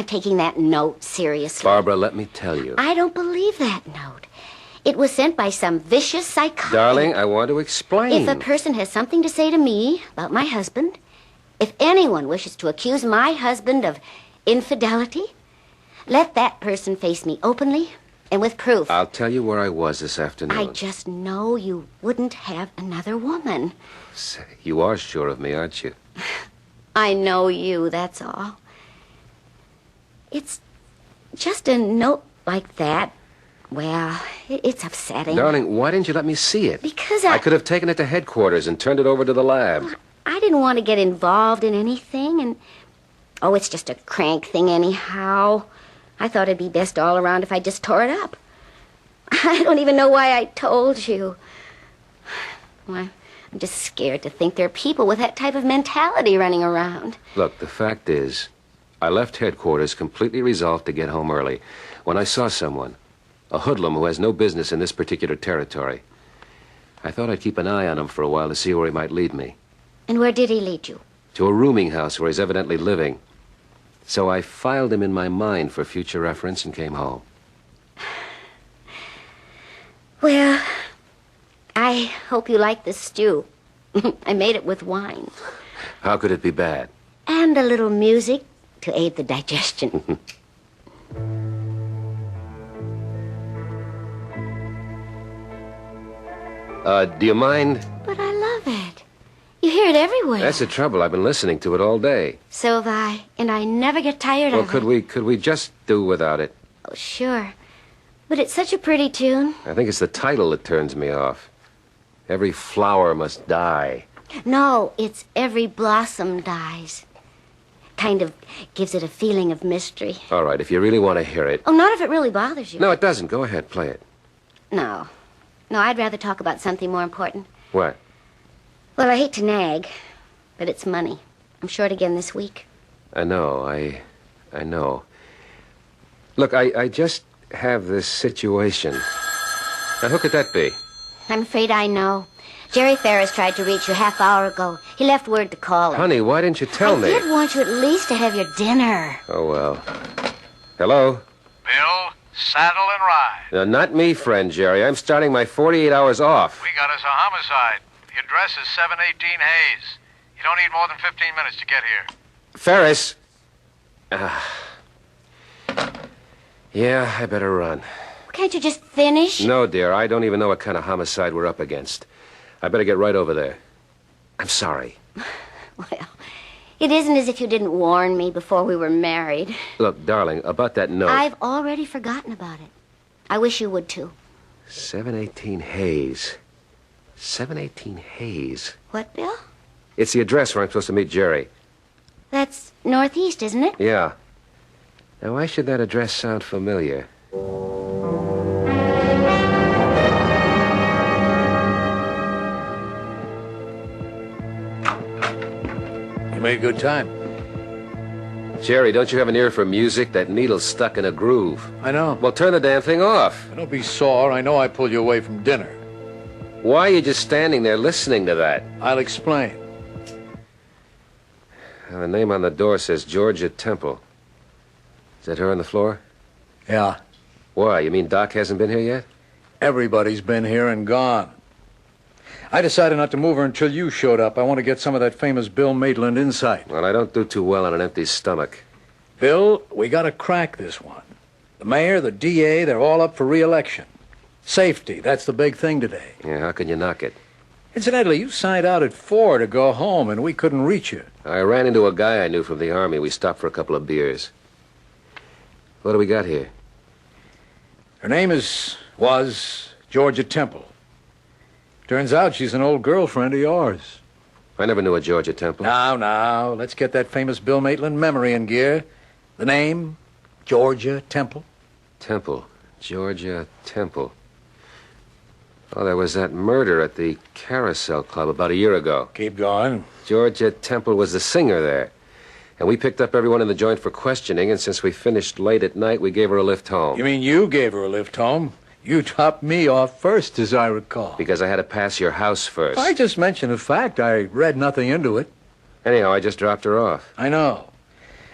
Speaker 17: taking that note seriously.
Speaker 18: Barbara, let me tell you.
Speaker 17: I don't believe that note. It was sent by some vicious psychotic.
Speaker 18: Darling, I want to explain.
Speaker 17: If a person has something to say to me about my husband, if anyone wishes to accuse my husband of infidelity, let that person face me openly and with proof.
Speaker 18: I'll tell you where I was this afternoon.
Speaker 17: I just know you wouldn't have another woman.
Speaker 18: Say, you are sure of me, aren't you?
Speaker 17: I know you, that's all. It's just a note like that. Well, it's upsetting.
Speaker 18: Darling, why didn't you let me see it?
Speaker 17: Because
Speaker 18: I could have taken it to headquarters and turned it over to the lab.
Speaker 17: I didn't want to get involved in anything, and... Oh, it's just a crank thing anyhow. I thought it'd be best all around if I just tore it up. I don't even know why I told you. Well, I'm just scared to think there are people with that type of mentality running around.
Speaker 18: Look, the fact is, I left headquarters completely resolved to get home early when I saw someone, a hoodlum who has no business in this particular territory. I thought I'd keep an eye on him for a while to see where he might lead me.
Speaker 17: And where did he lead you?
Speaker 18: To a rooming house where he's evidently living. So I filed him in my mind for future reference and came home.
Speaker 17: Well, I hope you like the stew. I made it with wine.
Speaker 18: How could it be bad?
Speaker 17: And a little music to aid the digestion.
Speaker 18: Do you mind?
Speaker 17: But I love it. You hear it everywhere.
Speaker 18: That's the trouble. I've been listening to it all day.
Speaker 17: So have I, and I never get tired of it.
Speaker 18: Could we just do without it?
Speaker 17: Oh, sure. But it's such a pretty tune.
Speaker 18: I think it's the title that turns me off. Every flower must die.
Speaker 17: No, it's Every Blossom Dies. Kind of gives it a feeling of mystery.
Speaker 18: All right, if you really want to hear it.
Speaker 17: Oh, not if it really bothers you.
Speaker 18: No, it doesn't. Go ahead, play it.
Speaker 17: No, I'd rather talk about something more important.
Speaker 18: What?
Speaker 17: Well, I hate to nag, but it's money. I'm short again this week.
Speaker 18: I know. I know. Look, I just have this situation. Now, who could that be?
Speaker 17: I'm afraid I know. Jerry Ferris tried to reach you half hour ago. He left word to call him.
Speaker 18: Honey, why didn't you tell me?
Speaker 17: I did want you at least to have your dinner.
Speaker 18: Oh, well. Hello?
Speaker 8: Bill, saddle and ride.
Speaker 18: Not me, friend Jerry. I'm starting my 48 hours off.
Speaker 8: We got us a homicide. The address is 718 Hayes. You don't need more than 15 minutes to get here.
Speaker 18: Ferris. Yeah, I better run.
Speaker 17: Can't you just finish?
Speaker 18: No, dear. I don't even know what kind of homicide we're up against. I better get right over there. I'm sorry.
Speaker 17: Well, it isn't as if you didn't warn me before we were married.
Speaker 18: Look, darling, about that note...
Speaker 17: I've already forgotten about it. I wish you would, too.
Speaker 18: 718 Hayes. 718 Hayes.
Speaker 17: What, Bill?
Speaker 18: It's the address where I'm supposed to meet Jerry.
Speaker 17: That's northeast, isn't it?
Speaker 18: Yeah. Now, why should that address sound familiar?
Speaker 19: You made good time.
Speaker 18: Jerry, don't you have an ear for music? That needle's stuck in a groove.
Speaker 19: I know.
Speaker 18: Well, turn the damn thing off.
Speaker 19: Don't be sore. I know I pulled you away from dinner.
Speaker 18: Why are you just standing there listening to that?
Speaker 19: I'll explain.
Speaker 18: The name on the door says Georgia Temple. Is that her on the floor?
Speaker 19: Yeah.
Speaker 18: Why? You mean Doc hasn't been here yet?
Speaker 19: Everybody's been here and gone. I decided not to move her until you showed up. I want to get some of that famous Bill Maitland insight.
Speaker 18: Well, I don't do too well on an empty stomach.
Speaker 19: Bill, we got to crack this one. The mayor, the DA, they're all up for re-election. Safety, that's the big thing today.
Speaker 18: Yeah, how can you knock it?
Speaker 19: Incidentally, you signed out at 4 to go home, and we couldn't reach you.
Speaker 18: I ran into a guy I knew from the Army. We stopped for a couple of beers. What do we got here?
Speaker 19: Her name was Georgia Temple. Turns out she's an old girlfriend of yours.
Speaker 18: I never knew a Georgia Temple.
Speaker 19: Now, let's get that famous Bill Maitland memory in gear. The name, Georgia Temple.
Speaker 18: Temple. Georgia Temple. Oh, there was that murder at the Carousel Club about a year ago.
Speaker 19: Keep going.
Speaker 18: Georgia Temple was the singer there. And we picked up everyone in the joint for questioning, and since we finished late at night, we gave her a lift home.
Speaker 19: You mean you gave her a lift home? You topped me off first, as I recall.
Speaker 18: Because I had to pass your house first.
Speaker 19: I just mentioned a fact. I read nothing into it.
Speaker 18: Anyhow, I just dropped her off.
Speaker 19: I know.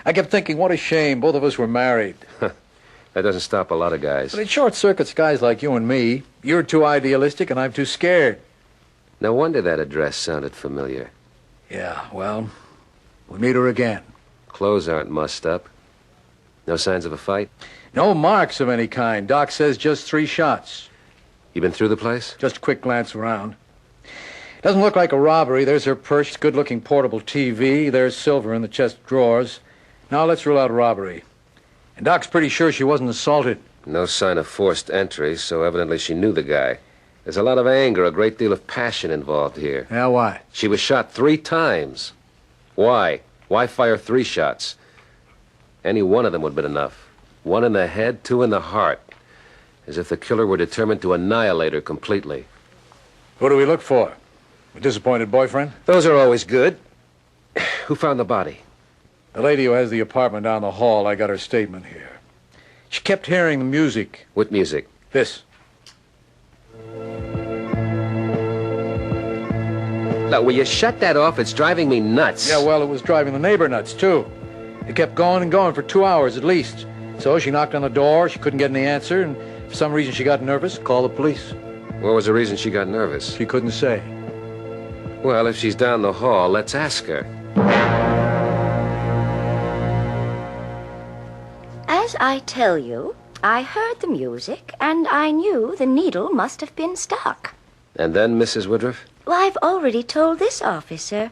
Speaker 19: I kept thinking, what a shame. Both of us were married.
Speaker 18: That doesn't stop a lot of guys.
Speaker 19: But it short-circuits guys like you and me. You're too idealistic, and I'm too scared.
Speaker 18: No wonder that address sounded familiar.
Speaker 19: Yeah, well, we meet her again.
Speaker 18: Clothes aren't mussed up. No signs of a fight?
Speaker 19: No marks of any kind. Doc says just 3 shots.
Speaker 18: You been through the place?
Speaker 19: Just a quick glance around. Doesn't look like a robbery. There's her purse, good-looking portable TV. There's silver in the chest of drawers. Now let's rule out a robbery. And Doc's pretty sure she wasn't assaulted.
Speaker 18: No sign of forced entry, so evidently she knew the guy. There's a lot of anger, a great deal of passion involved here.
Speaker 19: Yeah, why?
Speaker 18: She was shot 3 times. Why? Why fire 3 shots? Any one of them would have been enough. 1 in the head, 2 in the heart. As if the killer were determined to annihilate her completely.
Speaker 19: Who do we look for? A disappointed boyfriend?
Speaker 18: Those are always good. Who found the body?
Speaker 19: The lady who has the apartment down the hall. I got her statement here. She kept hearing the music.
Speaker 18: What music?
Speaker 19: This.
Speaker 18: Now, will you shut that off? It's driving me nuts.
Speaker 19: Yeah, well, it was driving the neighbor nuts, too. It kept going and going for 2 hours at least. So she knocked on the door. She couldn't get any answer, and for some reason she got nervous. Called the police.
Speaker 18: What was the reason she got nervous?
Speaker 19: She couldn't say.
Speaker 18: Well, if she's down the hall, let's ask her.
Speaker 17: As I tell you, I heard the music, and I knew the needle must have been stuck.
Speaker 18: And then, Mrs. Woodruff?
Speaker 17: Well, I've already told this officer.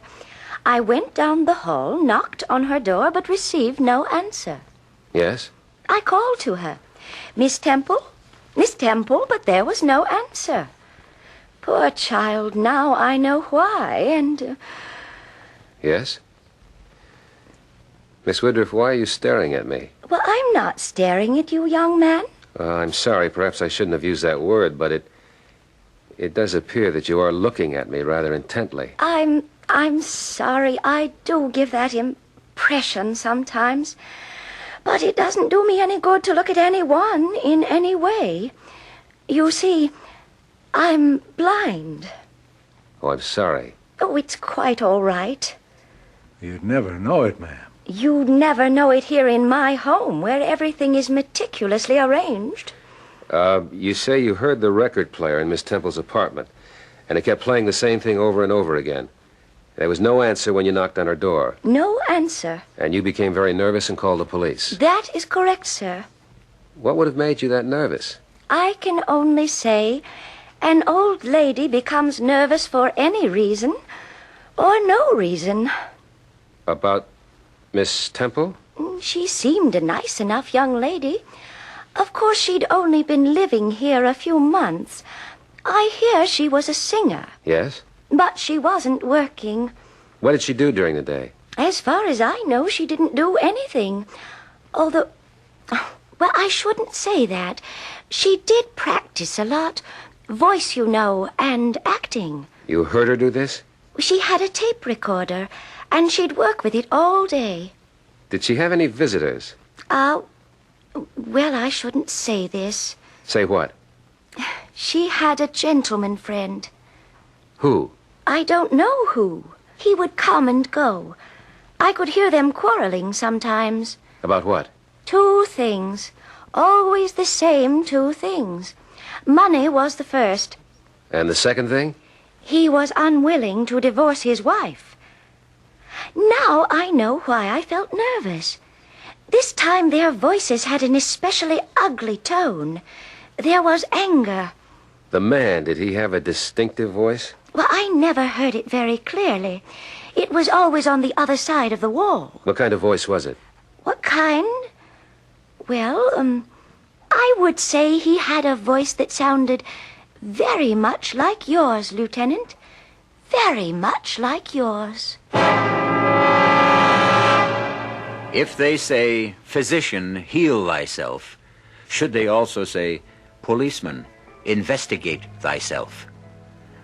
Speaker 17: I went down the hall, knocked on her door, but received no answer.
Speaker 18: Yes?
Speaker 17: I called to her. Miss Temple, but there was no answer. Poor child, now I know why, and...
Speaker 18: Yes? Miss Woodruff, why are you staring at me?
Speaker 17: Well, I'm not staring at you, young man.
Speaker 18: I'm sorry, perhaps I shouldn't have used that word, but it does appear that you are looking at me rather intently.
Speaker 17: I'm sorry. I do give that impression sometimes. But it doesn't do me any good to look at anyone in any way. You see, I'm blind.
Speaker 18: Oh, I'm sorry.
Speaker 17: Oh, it's quite all right.
Speaker 19: You'd never know it, ma'am.
Speaker 17: You'd never know it here in my home, where everything is meticulously arranged.
Speaker 18: You say you heard the record player in Miss Temple's apartment, and it kept playing the same thing over and over again. There was no answer when you knocked on her door.
Speaker 17: No answer.
Speaker 18: And you became very nervous and called the police.
Speaker 17: That is correct, sir.
Speaker 18: What would have made you that nervous?
Speaker 17: I can only say an old lady becomes nervous for any reason or no reason.
Speaker 18: About Miss Temple?
Speaker 17: She seemed a nice enough young lady. Of course, she'd only been living here a few months. I hear she was a singer.
Speaker 18: Yes?
Speaker 17: But she wasn't working.
Speaker 18: What did she do during the day?
Speaker 17: As far as I know, she didn't do anything. Although, well, I shouldn't say that. She did practice a lot. Voice, you know, and acting.
Speaker 18: You heard her do this?
Speaker 17: She had a tape recorder, and she'd work with it all day.
Speaker 18: Did she have any visitors?
Speaker 17: Well, I shouldn't say this.
Speaker 18: Say what?
Speaker 17: She had a gentleman friend.
Speaker 18: Who?
Speaker 17: I don't know who. He would come and go. I could hear them quarreling sometimes.
Speaker 18: About what?
Speaker 17: 2 things. Always the same 2 things. Money was the first.
Speaker 18: And the second thing?
Speaker 17: He was unwilling to divorce his wife. Now I know why I felt nervous. This time their voices had an especially ugly tone. There was anger.
Speaker 18: The man, did he have a distinctive voice?
Speaker 17: Well, I never heard it very clearly. It was always on the other side of the wall.
Speaker 18: What kind of voice was it?
Speaker 17: What kind? Well, I would say he had a voice that sounded very much like yours, Lieutenant. Very much like yours.
Speaker 20: If they say, physician, heal thyself, should they also say, policeman, investigate thyself?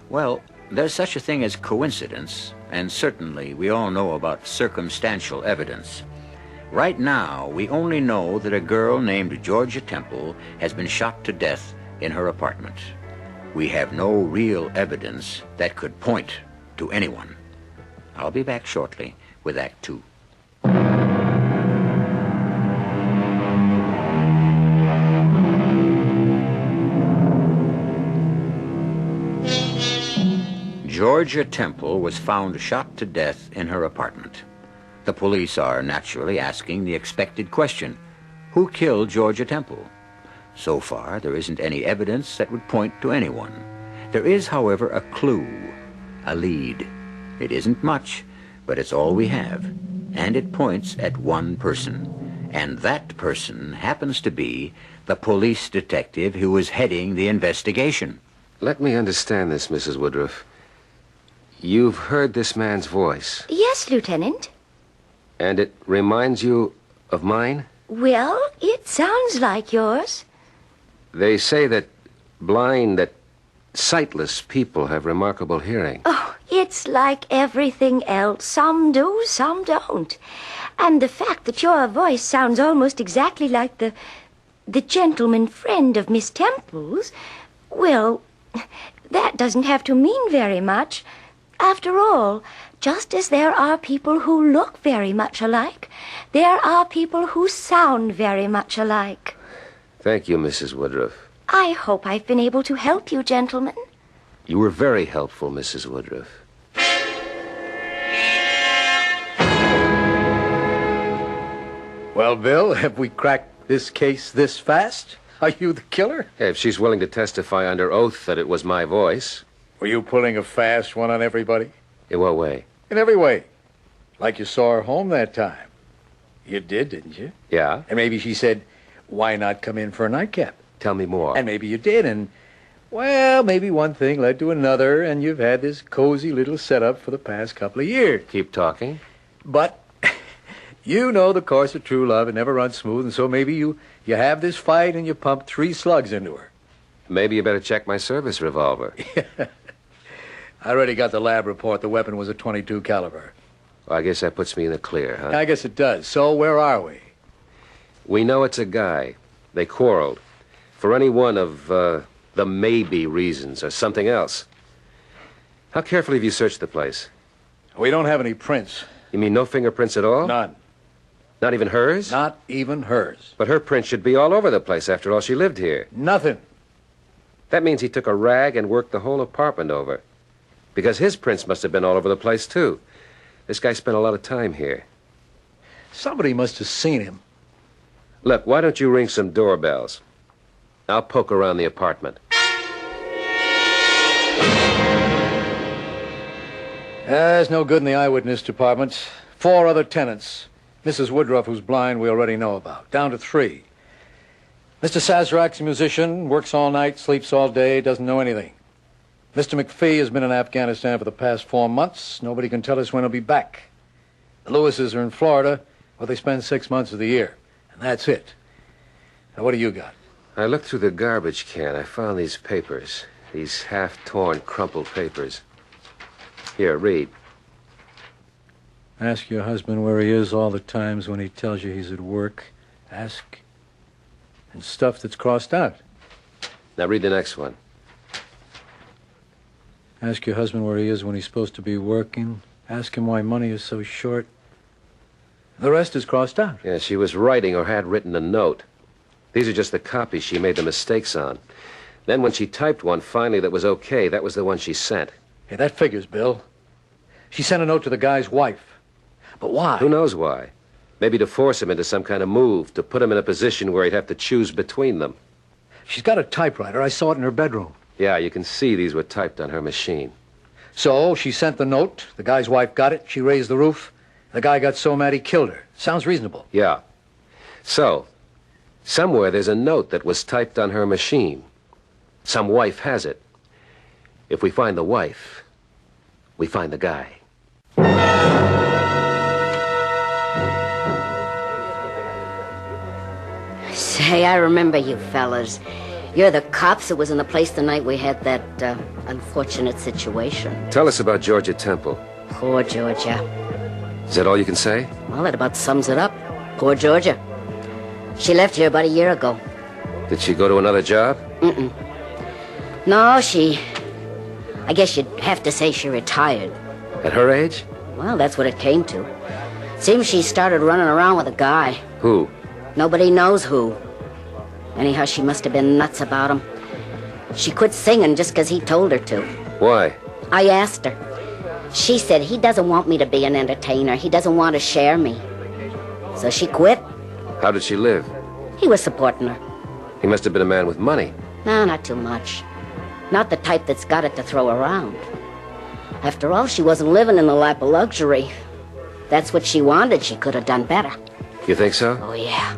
Speaker 20: Well, there's such a thing as coincidence, and certainly we all know about circumstantial evidence. Right now, we only know that a girl named Georgia Temple has been shot to death in her apartment. We have no real evidence that could point to anyone. I'll be back shortly with Act Two. Georgia Temple was found shot to death in her apartment. The police are naturally asking the expected question: who killed Georgia Temple? So far, there isn't any evidence that would point to anyone. There is, however, a clue, a lead. It isn't much, but it's all we have, and it points at one person. And that person happens to be the police detective who is heading the investigation.
Speaker 18: Let me understand this, Mrs. Woodruff. You've heard this man's voice.
Speaker 17: Yes, Lieutenant.
Speaker 18: And it reminds you of mine?
Speaker 17: Well, it sounds like yours.
Speaker 18: They say that sightless people have remarkable hearing.
Speaker 17: Oh, it's like everything else. Some do, some don't. And the fact that your voice sounds almost exactly like the gentleman friend of Miss Temple's, well, that doesn't have to mean very much. After all, just as there are people who look very much alike, there are people who sound very much alike.
Speaker 18: Thank you, Mrs. Woodruff.
Speaker 17: I hope I've been able to help you, gentlemen.
Speaker 18: You were very helpful, Mrs. Woodruff.
Speaker 19: Well, Bill, have we cracked this case this fast? Are you the killer?
Speaker 18: If she's willing to testify under oath that it was my voice.
Speaker 19: Were you pulling a fast one on everybody?
Speaker 18: In what way?
Speaker 19: In every way. Like you saw her home that time. You did, didn't you?
Speaker 18: Yeah.
Speaker 19: And maybe she said, why not come in for a nightcap?
Speaker 18: Tell me more.
Speaker 19: And maybe you did, and, well, maybe one thing led to another, and you've had this cozy little setup for the past couple of years.
Speaker 18: Keep talking.
Speaker 19: But you know the course of true love, it never runs smooth, and so maybe you have this fight and you pump 3 slugs into her.
Speaker 18: Maybe you better check my service revolver.
Speaker 19: I already got the lab report. The weapon was a .22 caliber.
Speaker 18: Well, I guess that puts me in the clear, huh?
Speaker 19: I guess it does. So where are we?
Speaker 18: We know it's a guy. They quarreled. For any one of the maybe reasons or something else. How carefully have you searched the place?
Speaker 19: We don't have any prints.
Speaker 18: You mean no fingerprints at all?
Speaker 19: None.
Speaker 18: Not even hers?
Speaker 19: Not even hers.
Speaker 18: But her prints should be all over the place. After all, she lived here.
Speaker 19: Nothing.
Speaker 18: That means he took a rag and worked the whole apartment over. Because his prints must have been all over the place, too. This guy spent a lot of time here.
Speaker 19: Somebody must have seen him.
Speaker 18: Look, why don't you ring some doorbells? I'll poke around the apartment.
Speaker 19: There's no good in the eyewitness department. 4 other tenants. Mrs. Woodruff, who's blind, we already know about. Down to 3. Mr. Sazerac's a musician, works all night, sleeps all day, doesn't know anything. Mr. McPhee has been in Afghanistan for the past 4 months. Nobody can tell us when he'll be back. The Lewises are in Florida, where they spend 6 months of the year. And that's it. Now, what do you got?
Speaker 18: I looked through the garbage can. I found these papers. These half-torn, crumpled papers. Here, read.
Speaker 19: Ask your husband where he is all the times when he tells you he's at work. Ask. And stuff that's crossed out.
Speaker 18: Now read the next one.
Speaker 19: Ask your husband where he is when he's supposed to be working. Ask him why money is so short. The rest is crossed out.
Speaker 18: Yeah, she was writing or had written a note. These are just the copies she made the mistakes on. Then when she typed one finally that was okay, that was the one she sent.
Speaker 19: Hey, that figures, Bill. She sent a note to the guy's wife. But why?
Speaker 18: Who knows why? Maybe to force him into some kind of move, to put him in a position where he'd have to choose between them.
Speaker 19: She's got a typewriter. I saw it in her bedroom.
Speaker 18: Yeah, you can see these were typed on her machine.
Speaker 19: So she sent the note. The guy's wife got it. She raised the roof. The guy got so mad he killed her. Sounds reasonable.
Speaker 18: Yeah. So, somewhere there's a note that was typed on her machine. Some wife has it. If we find the wife, we find the guy.
Speaker 17: Say, I remember you fellas. You're the cops that was in the place the night we had that unfortunate situation.
Speaker 18: Tell us about Georgia Temple.
Speaker 17: Poor Georgia.
Speaker 18: Is that all you can say?
Speaker 17: Well, that about sums it up. Poor Georgia. She left here about a year ago.
Speaker 18: Did she go to another job?
Speaker 17: Mm-mm. No, I guess you'd have to say she retired.
Speaker 18: At her age?
Speaker 17: Well, that's what it came to. Seems she started running around with a guy.
Speaker 18: Who?
Speaker 17: Nobody knows who. Anyhow, she must have been nuts about him. She quit singing just 'cause he told her to.
Speaker 18: Why?
Speaker 17: I asked her. She said he doesn't want me to be an entertainer. He doesn't want to share me. So she quit.
Speaker 18: How did she live?
Speaker 17: He was supporting her.
Speaker 18: He must have been a man with money.
Speaker 17: No, not too much. Not the type that's got it to throw around. After all, she wasn't living in the lap of luxury. That's what she wanted. She could have done better.
Speaker 18: You think so?
Speaker 17: Oh, yeah.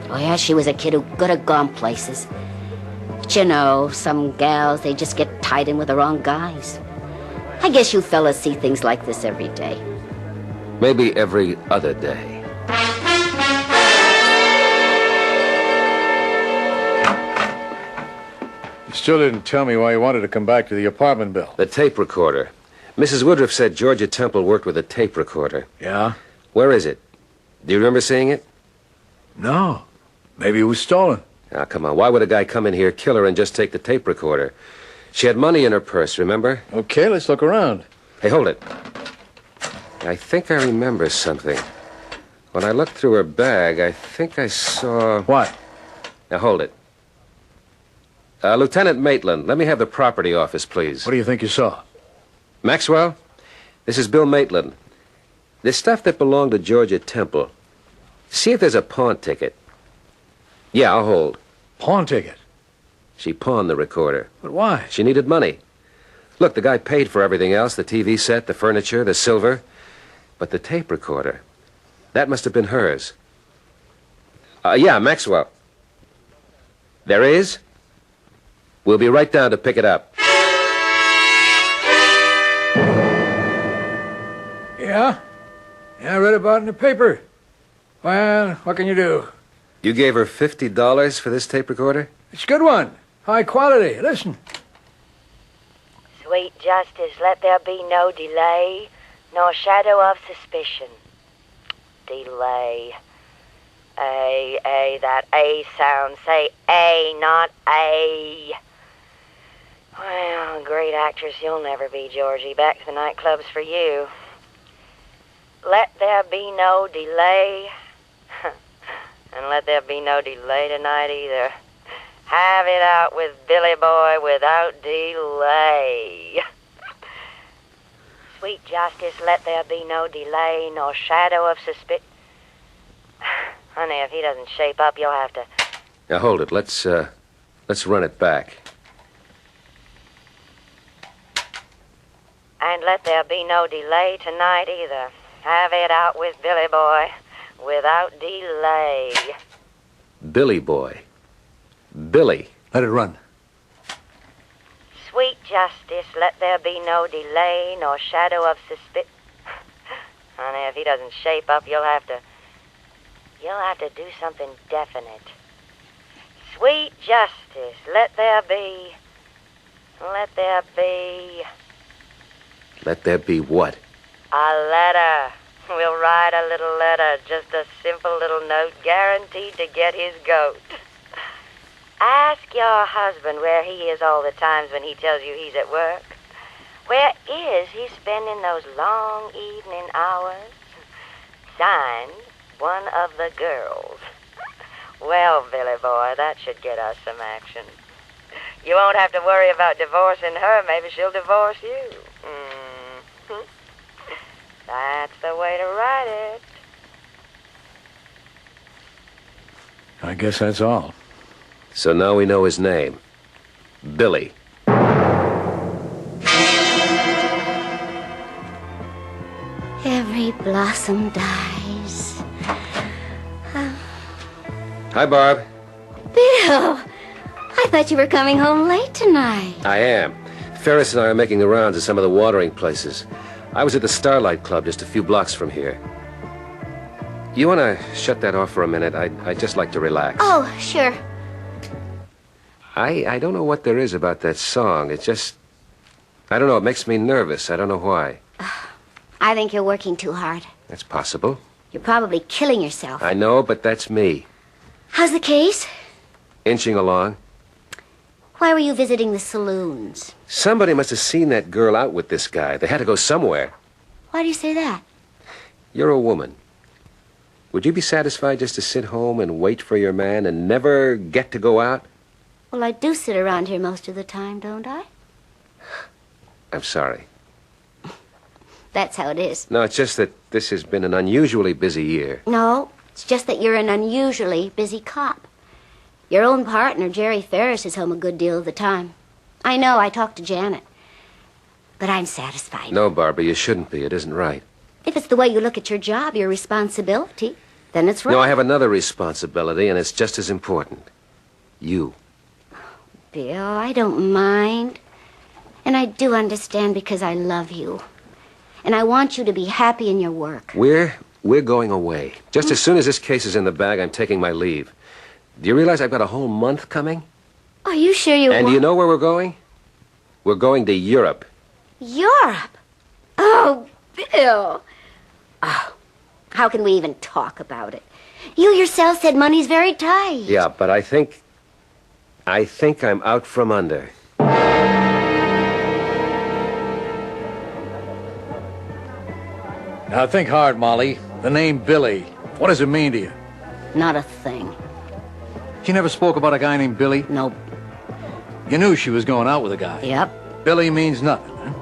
Speaker 17: Oh, yeah, she was a kid who could have gone places. But you know, some gals, they just get tied in with the wrong guys. I guess you fellas see things like this every day.
Speaker 18: Maybe every other day.
Speaker 19: You still didn't tell me why you wanted to come back to the apartment, Bill.
Speaker 18: The tape recorder. Mrs. Woodruff said Georgia Temple worked with a tape recorder.
Speaker 19: Yeah?
Speaker 18: Where is it? Do you remember seeing it?
Speaker 19: No. Maybe it was stolen.
Speaker 18: Now, come on. Why would a guy come in here, kill her, and just take the tape recorder? She had money in her purse, remember?
Speaker 19: Okay, let's look around.
Speaker 18: Hey, hold it. I think I remember something. When I looked through her bag, I think I saw...
Speaker 19: What?
Speaker 18: Now, hold it. Lieutenant Maitland, let me have the property office, please.
Speaker 19: What do you think you saw?
Speaker 18: Maxwell, this is Bill Maitland. There's stuff that belonged to Georgia Temple. See if there's a pawn ticket. Yeah, I'll hold.
Speaker 19: Pawn ticket?
Speaker 18: She pawned the recorder.
Speaker 19: But why?
Speaker 18: She needed money. Look, the guy paid for everything else, the TV set, the furniture, the silver. But the tape recorder, that must have been hers. Yeah, Maxwell. There is? We'll be right down to pick it up.
Speaker 19: Yeah? Yeah, I read about it in the paper. Well, what can you do?
Speaker 18: You gave her $50 for this tape recorder?
Speaker 19: It's a good one. High quality. Listen.
Speaker 21: Sweet justice, let there be no delay, nor shadow of suspicion. Delay. A, that A sound. Say A, not A. Well, great actress you'll never be, Georgie. Back to the nightclubs for you. Let there be no delay. And let there be no delay tonight either. Have it out with Billy Boy without delay. Sweet justice, let there be no delay, nor shadow of suspicion. Honey, if he doesn't shape up, you'll have to...
Speaker 18: Now, hold it. Let's run it back.
Speaker 21: And let there be no delay tonight either. Have it out with Billy Boy without delay.
Speaker 18: Billy Boy. Billy.
Speaker 19: Let it run.
Speaker 21: Sweet justice, let there be no delay, nor shadow of suspicion. Honey, if he doesn't shape up, you'll have to do something definite. Sweet justice, let there be
Speaker 18: Let there be what?
Speaker 21: a letter. We'll write a little letter, just a simple little note guaranteed to get his goat. Ask your husband where he is all the times when he tells you he's at work. Where is he spending those long evening hours? Signed, one of the girls. Well, Billy Boy, that should get us some action. You won't have to worry about divorcing her. Maybe she'll divorce you. That's the way to write it.
Speaker 19: I guess that's all.
Speaker 18: So now we know his name. Billy.
Speaker 17: Every blossom dies.
Speaker 18: Hi, Barb.
Speaker 17: Bill, I thought you were coming home late tonight.
Speaker 18: I am. Ferris and I are making the rounds at some of the watering places. I was at the Starlight Club just a few blocks from here. You want to shut that off for a minute? I'd just like to relax.
Speaker 17: Oh, sure.
Speaker 18: I don't know what there is about that song. It just... I don't know. It makes me nervous. I don't know why.
Speaker 17: I think you're working too hard.
Speaker 18: That's possible.
Speaker 17: You're probably killing yourself.
Speaker 18: I know, but that's me.
Speaker 17: How's the case?
Speaker 18: Inching along.
Speaker 17: Why were you visiting the saloons?
Speaker 18: Somebody must have seen that girl out with this guy. They had to go somewhere.
Speaker 17: Why do you say that?
Speaker 18: You're a woman. Would you be satisfied just to sit home and wait for your man and never get to go out?
Speaker 17: Well, I do sit around here most of the time, don't I?
Speaker 18: I'm sorry.
Speaker 17: That's how it is.
Speaker 18: No, it's just that this has been an unusually busy year.
Speaker 17: No, it's just that you're an unusually busy cop. Your own partner, Jerry Ferris, is home a good deal of the time. I know, I talked to Janet. But I'm satisfied.
Speaker 18: No, Barbara, you shouldn't be. It isn't right.
Speaker 17: If it's the way you look at your job, your responsibility, then it's right.
Speaker 18: No, I have another responsibility, and it's just as important. You.
Speaker 17: Bill, I don't mind. And I do understand because I love you. And I want you to be happy in your work.
Speaker 18: We're going away. Just as soon as this case is in the bag, I'm taking my leave. Do you realize I've got a whole month coming?
Speaker 17: Are you sure you
Speaker 18: And
Speaker 17: want...
Speaker 18: do you know where we're going? We're going to Europe.
Speaker 17: Europe? Oh, Bill. Oh, how can we even talk about it? You yourself said money's very tight.
Speaker 18: Yeah, but I think I'm out from under.
Speaker 19: Now, think hard, Molly. The name Billy. What does it mean to you?
Speaker 17: Not a thing.
Speaker 19: She never spoke about a guy named Billy?
Speaker 17: Nope.
Speaker 19: You knew she was going out with a guy?
Speaker 17: Yep.
Speaker 19: Billy means nothing, huh?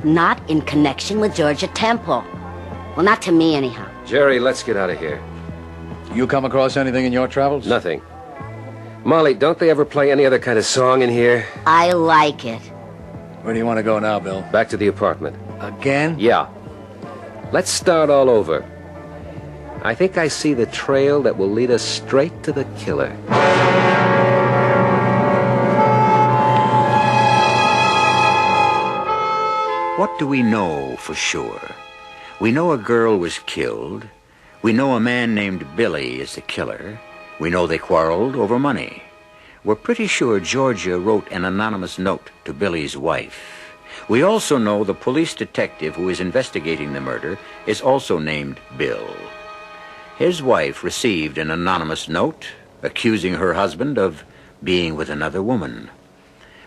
Speaker 17: Not in connection with Georgia Temple. Well, not to me, anyhow.
Speaker 18: Jerry, let's get out of here.
Speaker 19: You come across anything in your travels?
Speaker 18: Nothing. Molly, don't they ever play any other kind of song in here?
Speaker 17: I like it.
Speaker 19: Where do you want to go now, Bill?
Speaker 18: Back to the apartment.
Speaker 19: Again?
Speaker 18: Yeah. Let's start all over. I think I see the trail that will lead us straight to the killer.
Speaker 20: What do we know for sure? We know a girl was killed. We know a man named Billy is the killer. We know they quarreled over money. We're pretty sure Georgia wrote an anonymous note to Billy's wife. We also know the police detective who is investigating the murder is also named Bill. His wife received an anonymous note accusing her husband of being with another woman.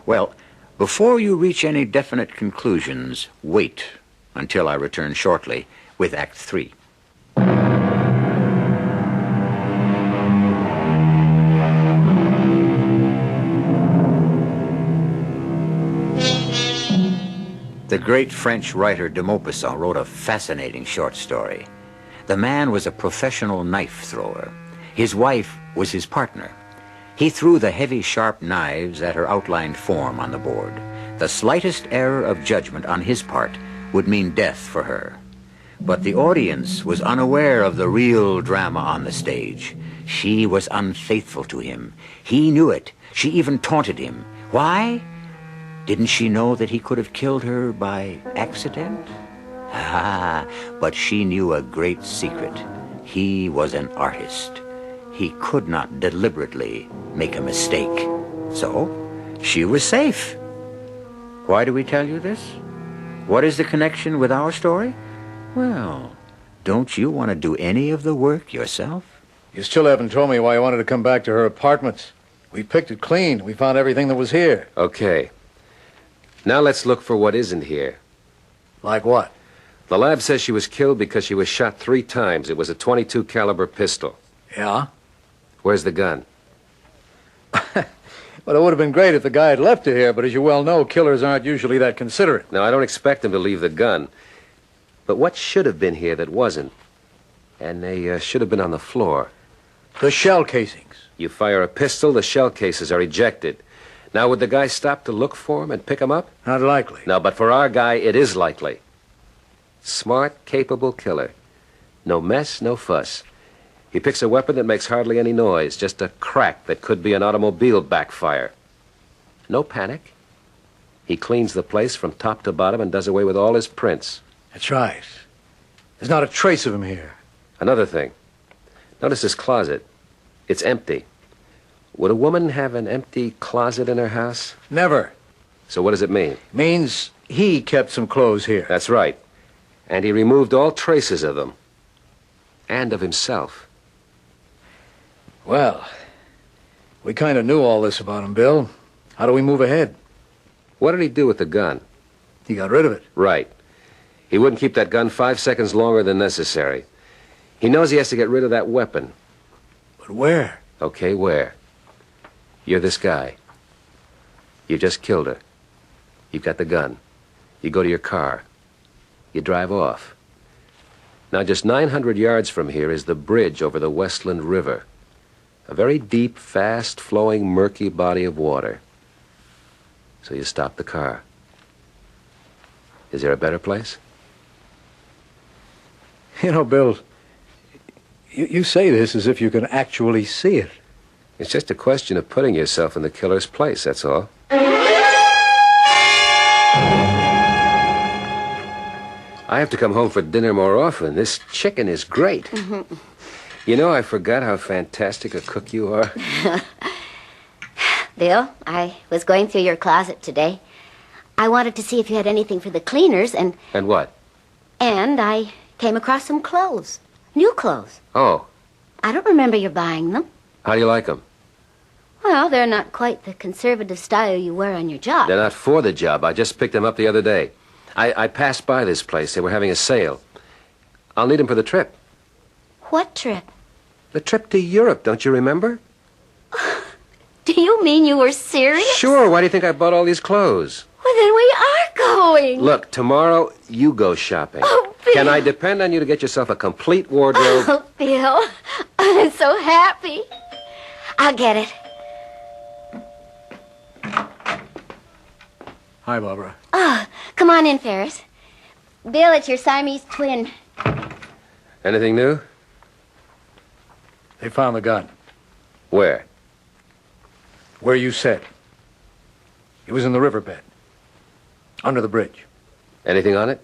Speaker 20: Well, before you reach any definite conclusions, wait until I return shortly with Act 3. The great French writer de Maupassant wrote a fascinating short story. The man was a professional knife thrower. His wife was his partner. He threw the heavy, sharp knives at her outlined form on the board. The slightest error of judgment on his part would mean death for her. But the audience was unaware of the real drama on the stage. She was unfaithful to him. He knew it. She even taunted him. Why? Didn't she know that he could have killed her by accident? Ah, but she knew a great secret. He was an artist. He could not deliberately make a mistake. So, she was safe. Why do we tell you this? What is the connection with our story? Well, don't you want to do any of the work yourself?
Speaker 19: You still haven't told me why you wanted to come back to her apartment. We picked it clean. We found everything that was here.
Speaker 18: Okay. Now let's look for what isn't here.
Speaker 19: Like what?
Speaker 18: The lab says she was killed because she was shot 3 times. It was a .22 caliber pistol.
Speaker 19: Yeah?
Speaker 18: Where's the gun?
Speaker 19: Well, it would have been great if the guy had left it here, but as you well know, killers aren't usually that considerate.
Speaker 18: No, I don't expect him to leave the gun. But what should have been here that wasn't? And they should have been on the floor.
Speaker 19: The shell casings.
Speaker 18: You fire a pistol, the shell cases are ejected. Now, would the guy stop to look for him and pick him up?
Speaker 19: Not likely.
Speaker 18: No, but for our guy, it is likely. Smart, capable killer. No mess, no fuss. He picks a weapon that makes hardly any noise, just a crack that could be an automobile backfire. No panic. He cleans the place from top to bottom and does away with all his prints.
Speaker 19: That's right. There's not a trace of him here.
Speaker 18: Another thing. Notice this closet. It's empty. Would a woman have an empty closet in her house?
Speaker 19: Never.
Speaker 18: So what does it mean?
Speaker 19: Means he kept some clothes here.
Speaker 18: That's right. And he removed all traces of them. And of himself.
Speaker 19: Well, we kind of knew all this about him, Bill. How do we move ahead?
Speaker 18: What did he do with the gun?
Speaker 19: He got rid of it.
Speaker 18: Right. He wouldn't keep that gun 5 seconds longer than necessary. He knows he has to get rid of that weapon.
Speaker 19: But where?
Speaker 18: Okay, where? You're this guy. You just killed her. You've got the gun. You go to your car. You drive off. Now, just 900 yards from here is the bridge over the Westland River. A very deep, fast-flowing, murky body of water. So you stop the car. Is there a better place?
Speaker 19: You know, Bill, you say this as if you can actually see it.
Speaker 18: It's just a question of putting yourself in the killer's place, that's all. I have to come home for dinner more often. This chicken is great. You know, I forgot how fantastic a cook you are.
Speaker 17: Bill, I was going through your closet today. I wanted to see if you had anything for the cleaners, and...
Speaker 18: And what?
Speaker 17: And I came across some clothes. New clothes.
Speaker 18: Oh.
Speaker 17: I don't remember you buying them.
Speaker 18: How do you like them?
Speaker 17: Well, they're not quite the conservative style you wear on your job.
Speaker 18: They're not for the job. I just picked them up the other day. I passed by this place. They were having a sale. I'll need them for the trip.
Speaker 17: What trip?
Speaker 18: The trip to Europe, don't you remember?
Speaker 17: Do you mean you were serious?
Speaker 18: Sure. Why do you think I bought all these clothes?
Speaker 17: Well, then we are going.
Speaker 18: Look, tomorrow you go shopping.
Speaker 17: Oh, Bill.
Speaker 18: Can I depend on you to get yourself a complete wardrobe?
Speaker 17: Oh, Bill, I'm so happy. I'll get it.
Speaker 19: Hi, Barbara.
Speaker 17: Oh, come on in, Ferris. Bill, it's your Siamese twin.
Speaker 18: Anything new?
Speaker 19: They found the gun.
Speaker 18: Where?
Speaker 19: Where you said. It was in the riverbed. Under the bridge.
Speaker 18: Anything on it?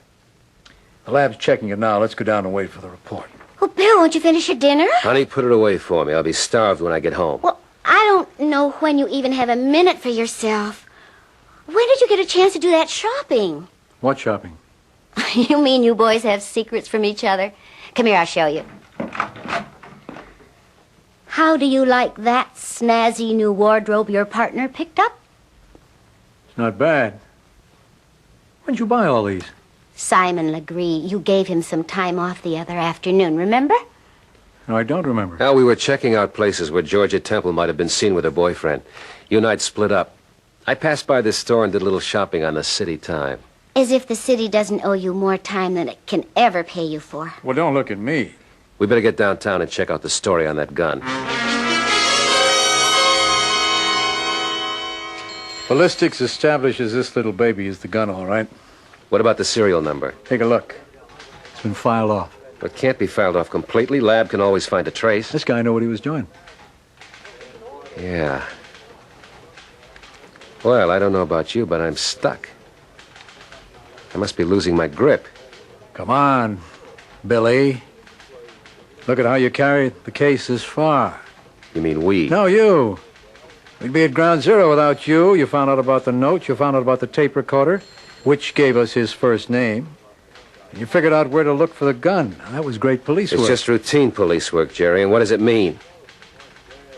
Speaker 19: The lab's checking it now. Let's go down and wait for the report.
Speaker 17: Well, Bill, won't you finish your dinner?
Speaker 18: Honey, put it away for me. I'll be starved when I get home.
Speaker 17: Well, I don't know when you even have a minute for yourself. When did you get a chance to do that shopping?
Speaker 19: What shopping?
Speaker 17: You mean you boys have secrets from each other? Come here, I'll show you. How do you like that snazzy new wardrobe your partner picked up?
Speaker 19: It's not bad. When'd you buy all these?
Speaker 17: Simon Legree, you gave him some time off the other afternoon, remember?
Speaker 19: No, I don't remember.
Speaker 18: Now, we were checking out places where Georgia Temple might have been seen with her boyfriend. You and I'd split up. I passed by this store and did a little shopping on the city time.
Speaker 17: As if the city doesn't owe you more time than it can ever pay you for.
Speaker 19: Well, don't look at me.
Speaker 18: We better get downtown and check out the story on that gun.
Speaker 19: Ballistics establishes this little baby is the gun, all right.
Speaker 18: What about the serial number?
Speaker 19: Take a look. It's been filed off.
Speaker 18: It can't be filed off completely. Lab can always find a trace.
Speaker 19: This guy knew what he was doing.
Speaker 18: Yeah. Well, I don't know about you, but I'm stuck. I must be losing my grip.
Speaker 19: Come on, Billy. Look at how you carried the case this far.
Speaker 18: You mean we?
Speaker 19: No, you. We'd be at ground zero without you. You found out about the note. You found out about the tape recorder, which gave us his first name. And you figured out where to look for the gun. That was great police work.
Speaker 18: It's just routine police work, Jerry, and what does it mean?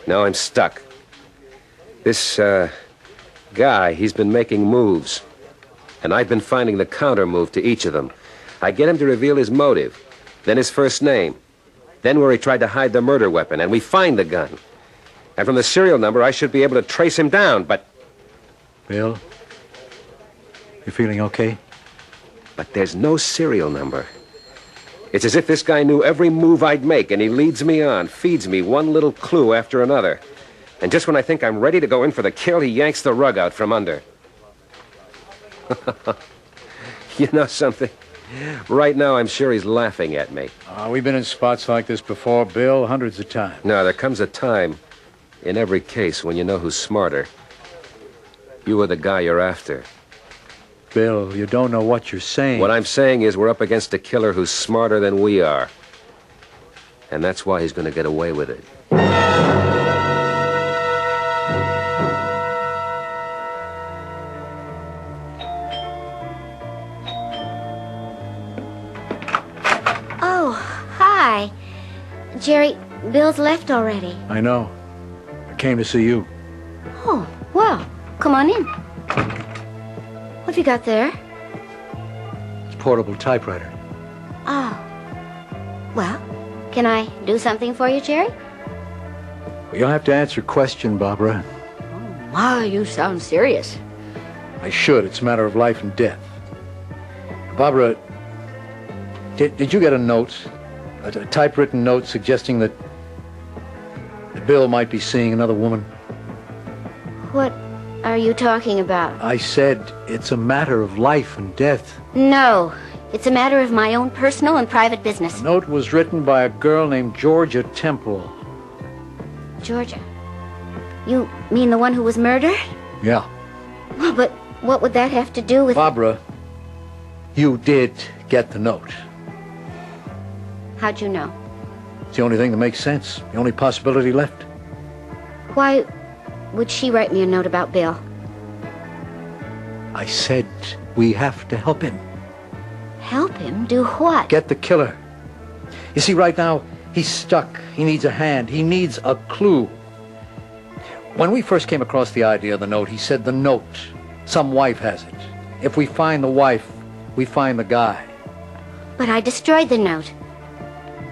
Speaker 18: Now I'm stuck. This, guy, he's been making moves. And I've been finding the counter move to each of them. I get him to reveal his motive, then his first name, then where he tried to hide the murder weapon, and we find the gun. And from the serial number, I should be able to trace him down, but...
Speaker 19: Bill, you feeling okay?
Speaker 18: But there's no serial number. It's as if this guy knew every move I'd make, and he leads me on, feeds me one little clue after another. And just when I think I'm ready to go in for the kill, he yanks the rug out from under. You know something? Right now, I'm sure he's laughing at me.
Speaker 19: We've been in spots like this before, Bill, hundreds of times.
Speaker 18: No, there comes a time in every case when you know who's smarter. You are the guy you're after.
Speaker 19: Bill, you don't know what you're saying.
Speaker 18: What I'm saying is we're up against a killer who's smarter than we are. And that's why he's going to get away with it.
Speaker 17: Jerry, Bill's left already.
Speaker 19: I know. I came to see you.
Speaker 17: Oh, well, come on in. What have you got there?
Speaker 19: It's a portable typewriter.
Speaker 17: Oh. Well, can I do something for you, Jerry?
Speaker 19: Well, you'll have to answer a question, Barbara.
Speaker 17: My, you sound serious.
Speaker 19: I should. It's a matter of life and death. Barbara, did you get a note? A typewritten note suggesting that Bill might be seeing another woman?
Speaker 17: What are you talking about?
Speaker 19: I said it's a matter of life and death.
Speaker 17: No, it's a matter of my own personal and private business.
Speaker 19: The note was written by a girl named Georgia Temple.
Speaker 17: Georgia? You mean the one who was murdered?
Speaker 19: Yeah.
Speaker 17: Well, but what would that have to do with...
Speaker 19: Barbara, you did get the note.
Speaker 17: How'd you know?
Speaker 19: It's the only thing that makes sense. The only possibility left.
Speaker 17: Why would she write me a note about Bill?
Speaker 19: I said we have to help him.
Speaker 17: Help him? Do what?
Speaker 19: Get the killer. You see, right now, he's stuck. He needs a hand. He needs a clue. When we first came across the idea of the note, he said the note. Some wife has it. If we find the wife, we find the guy.
Speaker 17: But I destroyed the note.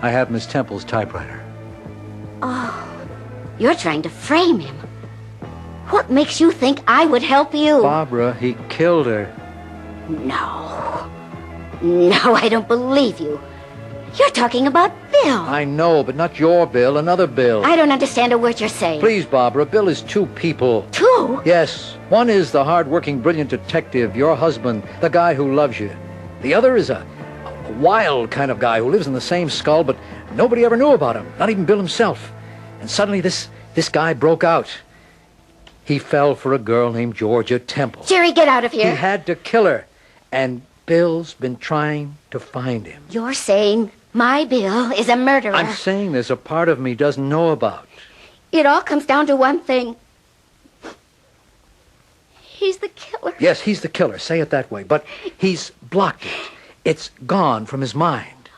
Speaker 19: I have Miss Temple's typewriter.
Speaker 17: Oh, you're trying to frame him. What makes you think I would help you?
Speaker 19: Barbara, he killed her.
Speaker 17: No. No, I don't believe you. You're talking about Bill.
Speaker 19: I know, but not your Bill, another Bill.
Speaker 17: I don't understand a word you're saying.
Speaker 19: Please, Barbara, Bill is two people.
Speaker 17: Two?
Speaker 19: Yes. One is the hard-working, brilliant detective, your husband, the guy who loves you. The other is a wild kind of guy who lives in the same skull, but nobody ever knew about him, not even Bill himself. And suddenly this guy broke out. He fell for a girl named Georgia Temple.
Speaker 17: Jerry, get out of here.
Speaker 19: He had to kill her, and Bill's been trying to find him.
Speaker 17: You're saying my Bill is a murderer.
Speaker 19: I'm saying there's a part of me doesn't know about.
Speaker 17: It all comes down to one thing. He's the killer.
Speaker 19: Yes, he's the killer. Say it that way. But he's blocked it. It's gone from his mind.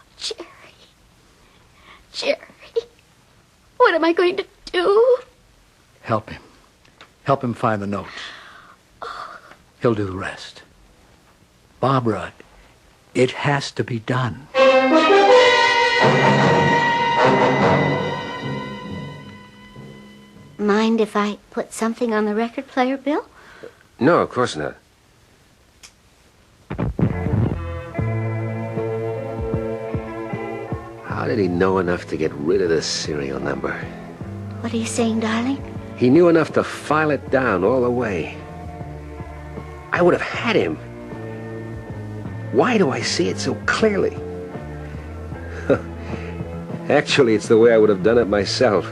Speaker 17: Jerry, what am I going to do?
Speaker 19: Help him. Help him find the note. He'll do the rest. Barbara, it has to be done.
Speaker 17: Mind if I put something on the record player, Bill?
Speaker 18: No, of course not. How did he know enough to get rid of the serial number?
Speaker 17: What are you saying, darling?
Speaker 18: He knew enough to file it down all the way. I would have had him. Why do I see it so clearly? Actually, it's the way I would have done it myself.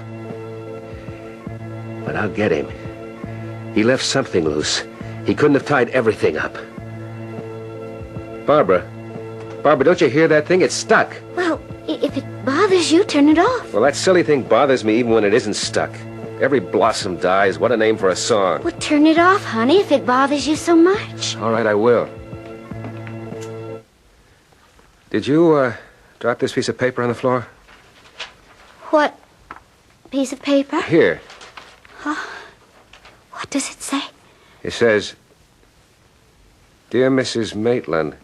Speaker 18: But I'll get him. He left something loose. He couldn't have tied everything up. Barbara, don't you hear that thing? It's stuck.
Speaker 17: Well, if it bothers you, turn it off.
Speaker 18: Well, that silly thing bothers me even when it isn't stuck. Every blossom dies. What a name for a song.
Speaker 17: Well, turn it off, honey, if it bothers you so much.
Speaker 18: All right, I will. Did you, drop this piece of paper on the floor?
Speaker 17: What piece of paper?
Speaker 18: Here.
Speaker 17: Huh? What does it say?
Speaker 18: It says, Dear Mrs. Maitland,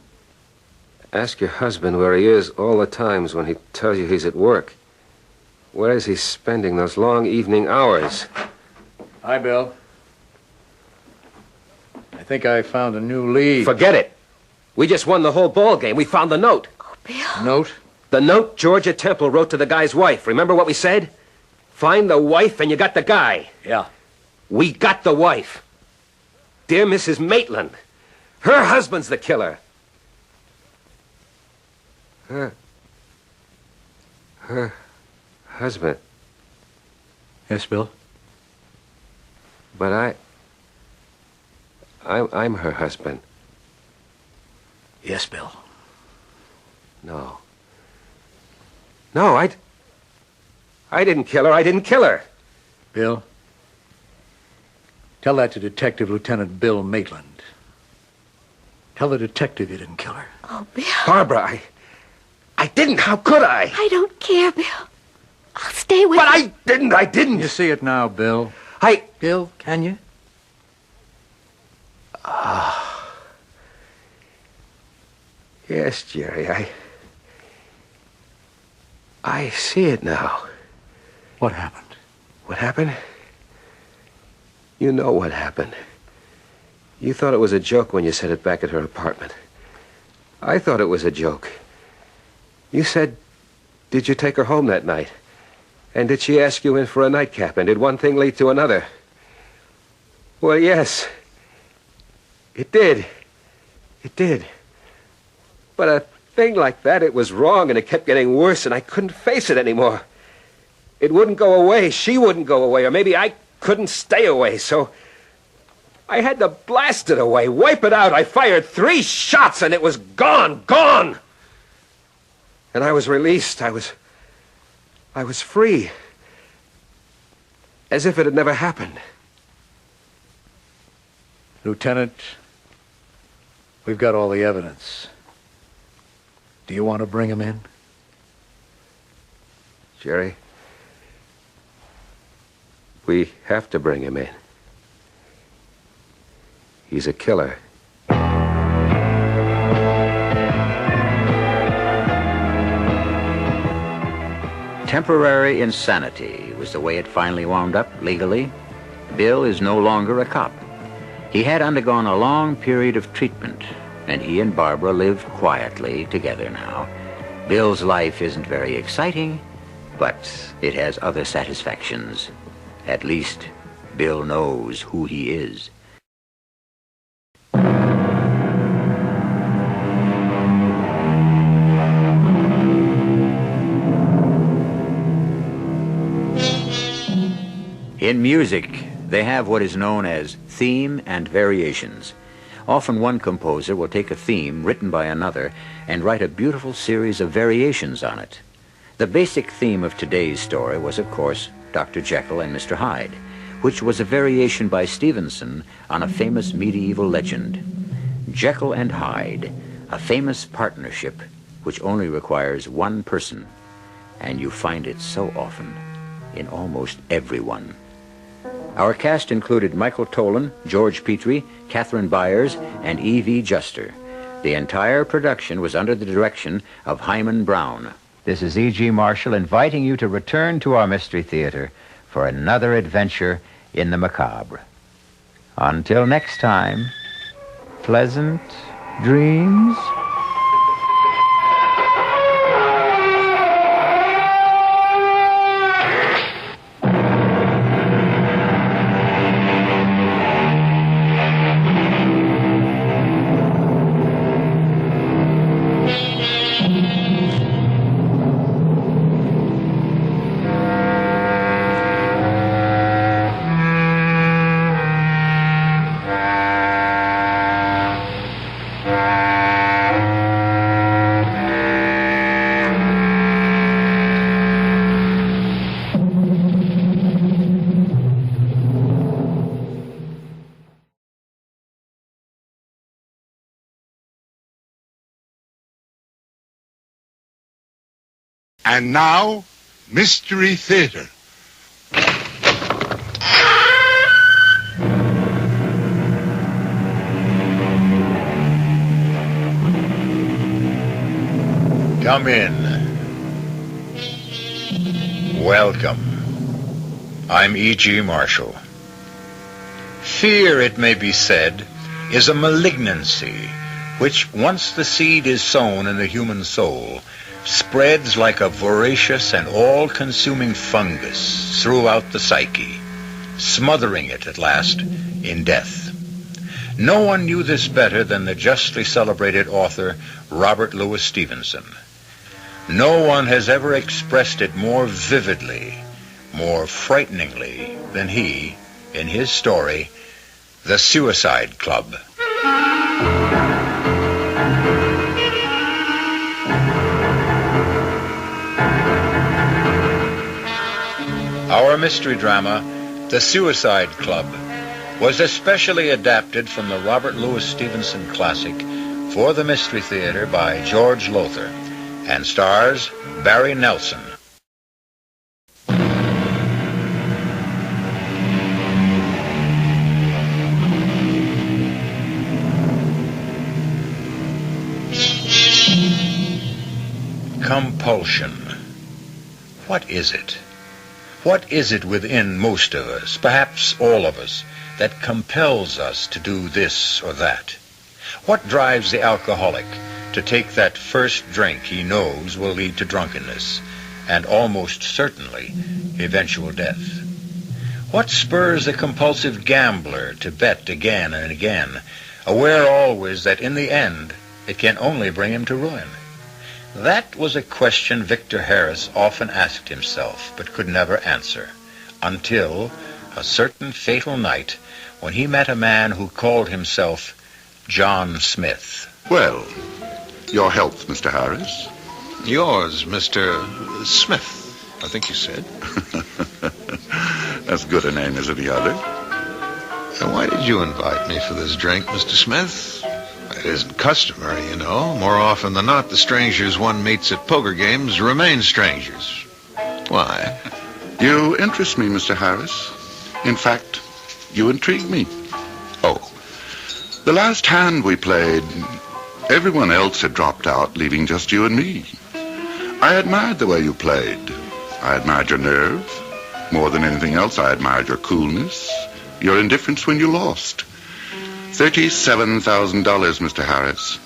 Speaker 18: ask your husband where he is all the times when he tells you he's at work. Where is he spending those long evening hours?
Speaker 19: Hi, Bill. I think I found a new lead.
Speaker 18: Forget it. We just won the whole ball game. We found the note.
Speaker 17: Oh, Bill.
Speaker 19: Note?
Speaker 18: The note Georgia Temple wrote to the guy's wife. Remember what we said? Find the wife and you got the guy.
Speaker 19: Yeah.
Speaker 18: We got the wife. Dear Mrs. Maitland. Her husband's the killer. Her husband.
Speaker 19: Yes, Bill?
Speaker 18: But I'm her husband.
Speaker 19: Yes, Bill.
Speaker 18: No. No, I didn't kill her. I didn't kill her.
Speaker 19: Bill, tell that to Detective Lieutenant Bill Maitland. Tell the detective you didn't kill her.
Speaker 17: Oh, Bill.
Speaker 18: Barbara, I didn't. How could I?
Speaker 17: I don't care, Bill. I'll stay with
Speaker 19: But
Speaker 17: you.
Speaker 19: I didn't. You see it now, Bill. Bill, can you?
Speaker 18: Yes, Jerry, I see it now.
Speaker 19: What happened?
Speaker 18: What happened? You know what happened. You thought it was a joke when you said it back at her apartment. I thought it was a joke. You said, did you take her home that night? And did she ask you in for a nightcap? And did one thing lead to another? Well, yes. It did. It did. But a thing like that, it was wrong, and it kept getting worse, and I couldn't face it anymore. It wouldn't go away. She wouldn't go away, or maybe I couldn't stay away, so I had to blast it away, wipe it out. I fired 3 shots, and it was gone. And I was released. I was free. As if it had never happened.
Speaker 19: Lieutenant, we've got all the evidence. Do you want to bring him in?
Speaker 18: Jerry, we have to bring him in. He's a killer.
Speaker 20: Temporary insanity was the way it finally wound up legally. Bill is no longer a cop. He had undergone a long period of treatment, and he and Barbara live quietly together now. Bill's life isn't very exciting, but it has other satisfactions. At least, Bill knows who he is. In music, they have what is known as theme and variations. Often one composer will take a theme written by another and write a beautiful series of variations on it. The basic theme of today's story was, of course, Dr. Jekyll and Mr. Hyde, which was a variation by Stevenson on a famous medieval legend. Jekyll and Hyde, a famous partnership which only requires one person, and you find it so often in almost everyone. Our cast included Michael Tolan, George Petrie, Catherine Byers, and E.V. Juster. The entire production was under the direction of Hyman Brown.
Speaker 1: This is E.G. Marshall inviting you to return to our Mystery Theater for another adventure in the macabre. Until next time, pleasant dreams.
Speaker 2: And now, Mystery Theater. Come in. Welcome. I'm E.G. Marshall. Fear, it may be said, is a malignancy which, once the seed is sown in the human soul, spreads like a voracious and all-consuming fungus throughout the psyche, smothering it at last in death. No one knew this better than the justly celebrated author Robert Louis Stevenson. No one has ever expressed it more vividly, more frighteningly than he in his story, The Suicide Club. Our mystery drama, The Suicide Club, was especially adapted from the Robert Louis Stevenson classic for the Mystery Theater by George Lothar and stars Barry Nelson. compulsion. What is it? What is it within most of us, perhaps all of us, that compels us to do this or that? What drives the alcoholic to take that first drink he knows will lead to drunkenness, and almost certainly eventual death? What spurs the compulsive gambler to bet again and again, aware always that in the end it can only bring him to ruin? That was a question Victor Harris often asked himself, but could never answer, until a certain fatal night when he met a man who called himself John Smith.
Speaker 10: Well, your health, Mr. Harris.
Speaker 22: Yours, Mr. Smith, I think you said.
Speaker 10: As good a name as any other.
Speaker 22: And why did you invite me for this drink, Mr. Smith? It isn't customary, you know. More often than not, the strangers one meets at poker games remain strangers. Why?
Speaker 10: You interest me, Mr. Harris. In fact, you intrigue me.
Speaker 22: Oh.
Speaker 10: The last hand we played, everyone else had dropped out, leaving just you and me. I admired the way you played. I admired your nerve. More than anything else, I admired your coolness, your indifference when you lost. $37,000, Mr. Harris.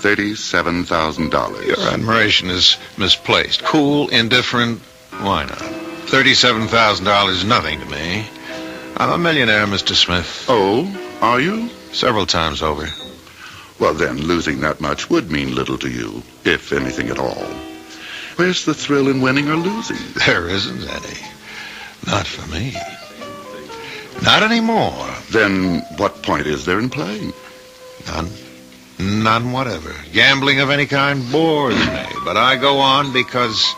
Speaker 10: $37,000.
Speaker 22: Your admiration is misplaced. Cool, indifferent, why not? $37,000 is nothing to me. I'm a millionaire, Mr. Smith.
Speaker 10: Oh, are you?
Speaker 22: Several times over.
Speaker 10: Well, then, losing that much would mean little to you, if anything at all. Where's the thrill in winning or losing?
Speaker 22: There isn't any. Not for me. Not anymore.
Speaker 10: Then what point is there in playing?
Speaker 22: None. None whatever. Gambling of any kind bores me, but I go on because,